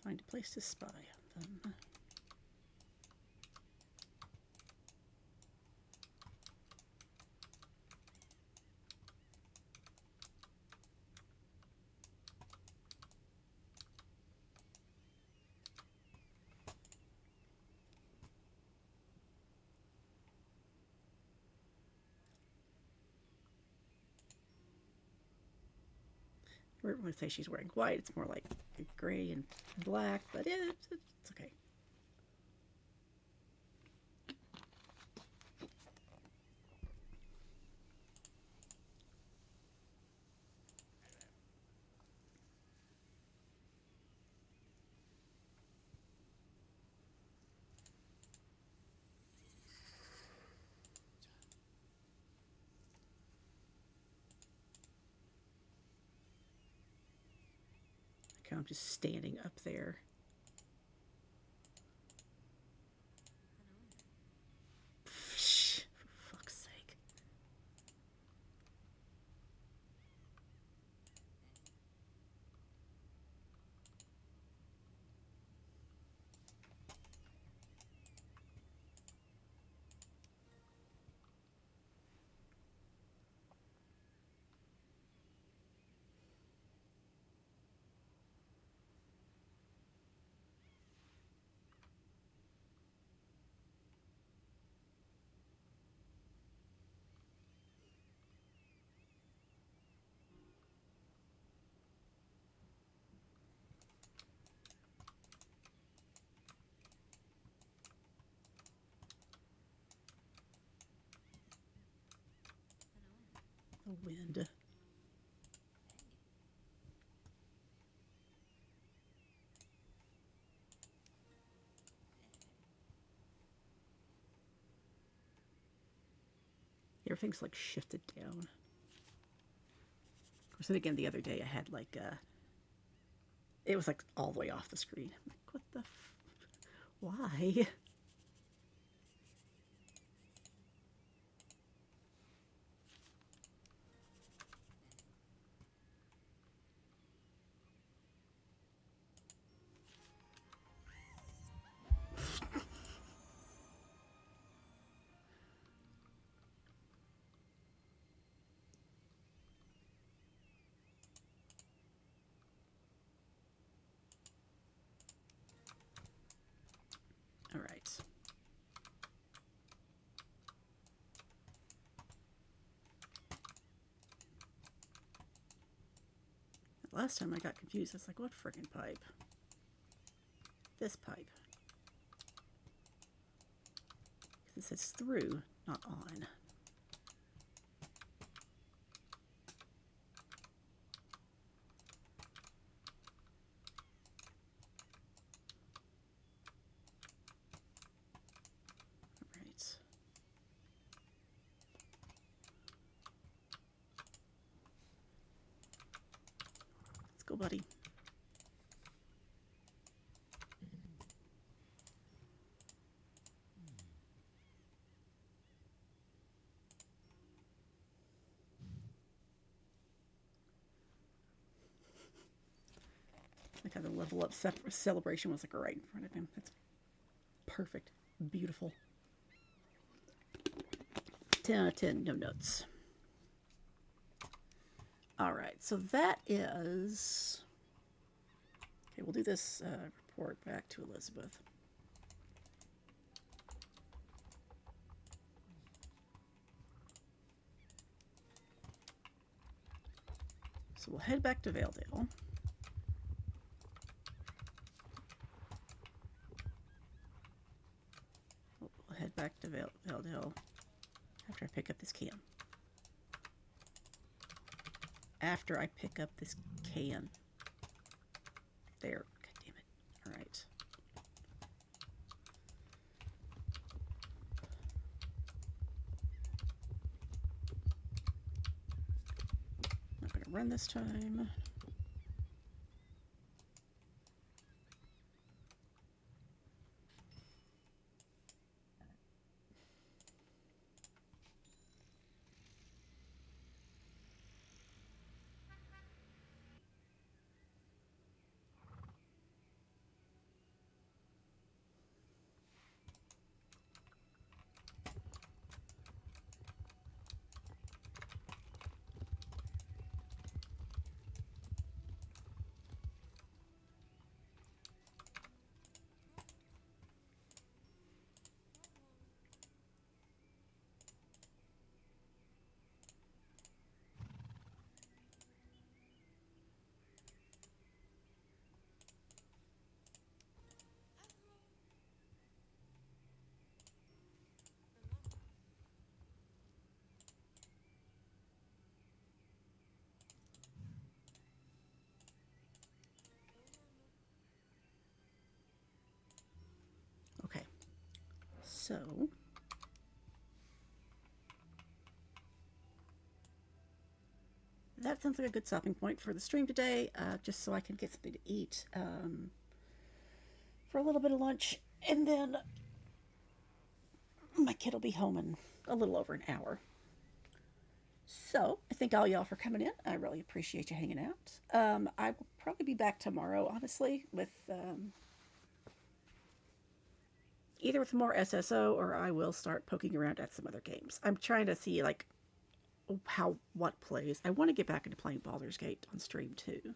Find a place to spy them. I wouldn't want to say she's wearing white. It's more like gray and black, but it's okay. Okay, I'm just standing up there. For fuck's sake. The wind. Everything's like shifted down. Of course, then again, the other day I had like it was like all the way off the screen. I'm like, what the? Why? All right. Last time I got confused. I was like, what friggin' pipe? This pipe. It says through, not on. All right. Let's go, buddy. Like how the level up celebration was like right in front of him. That's perfect. Beautiful. 10 out of 10, no notes. All right, so that is... Okay, we'll do this report back to Elizabeth. So we'll head back to Valedale. We'll head back to Valedale after I pick up this can. After I pick up this can. There. God damn it. All right. Not going to run this time. So, that sounds like a good stopping point for the stream today, just so I can get something to eat for a little bit of lunch. And then my kid will be home in a little over an hour. So, I thank all y'all for coming in. I really appreciate you hanging out. I will probably be back tomorrow, honestly, with either with more SSO or I will start poking around at some other games. I'm trying to see, like, what plays. I want to get back into playing Baldur's Gate on stream, too.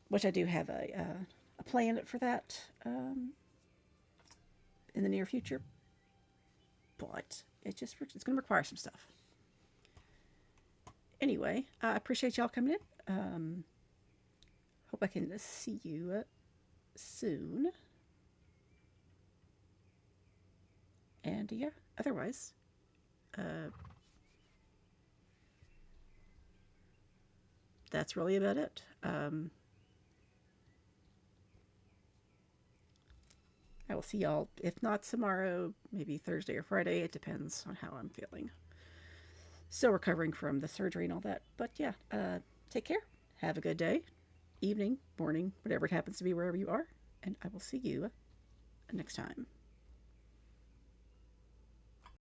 Which I do have a plan for that in the near future. But it's going to require some stuff. Anyway, I appreciate y'all coming in. Hope I can see you soon. And yeah, otherwise, that's really about it. I will see y'all, if not tomorrow, maybe Thursday or Friday. It depends on how I'm feeling. Still recovering from the surgery and all that. But yeah, take care. Have a good day, evening, morning, whatever it happens to be wherever you are. And I will see you next time.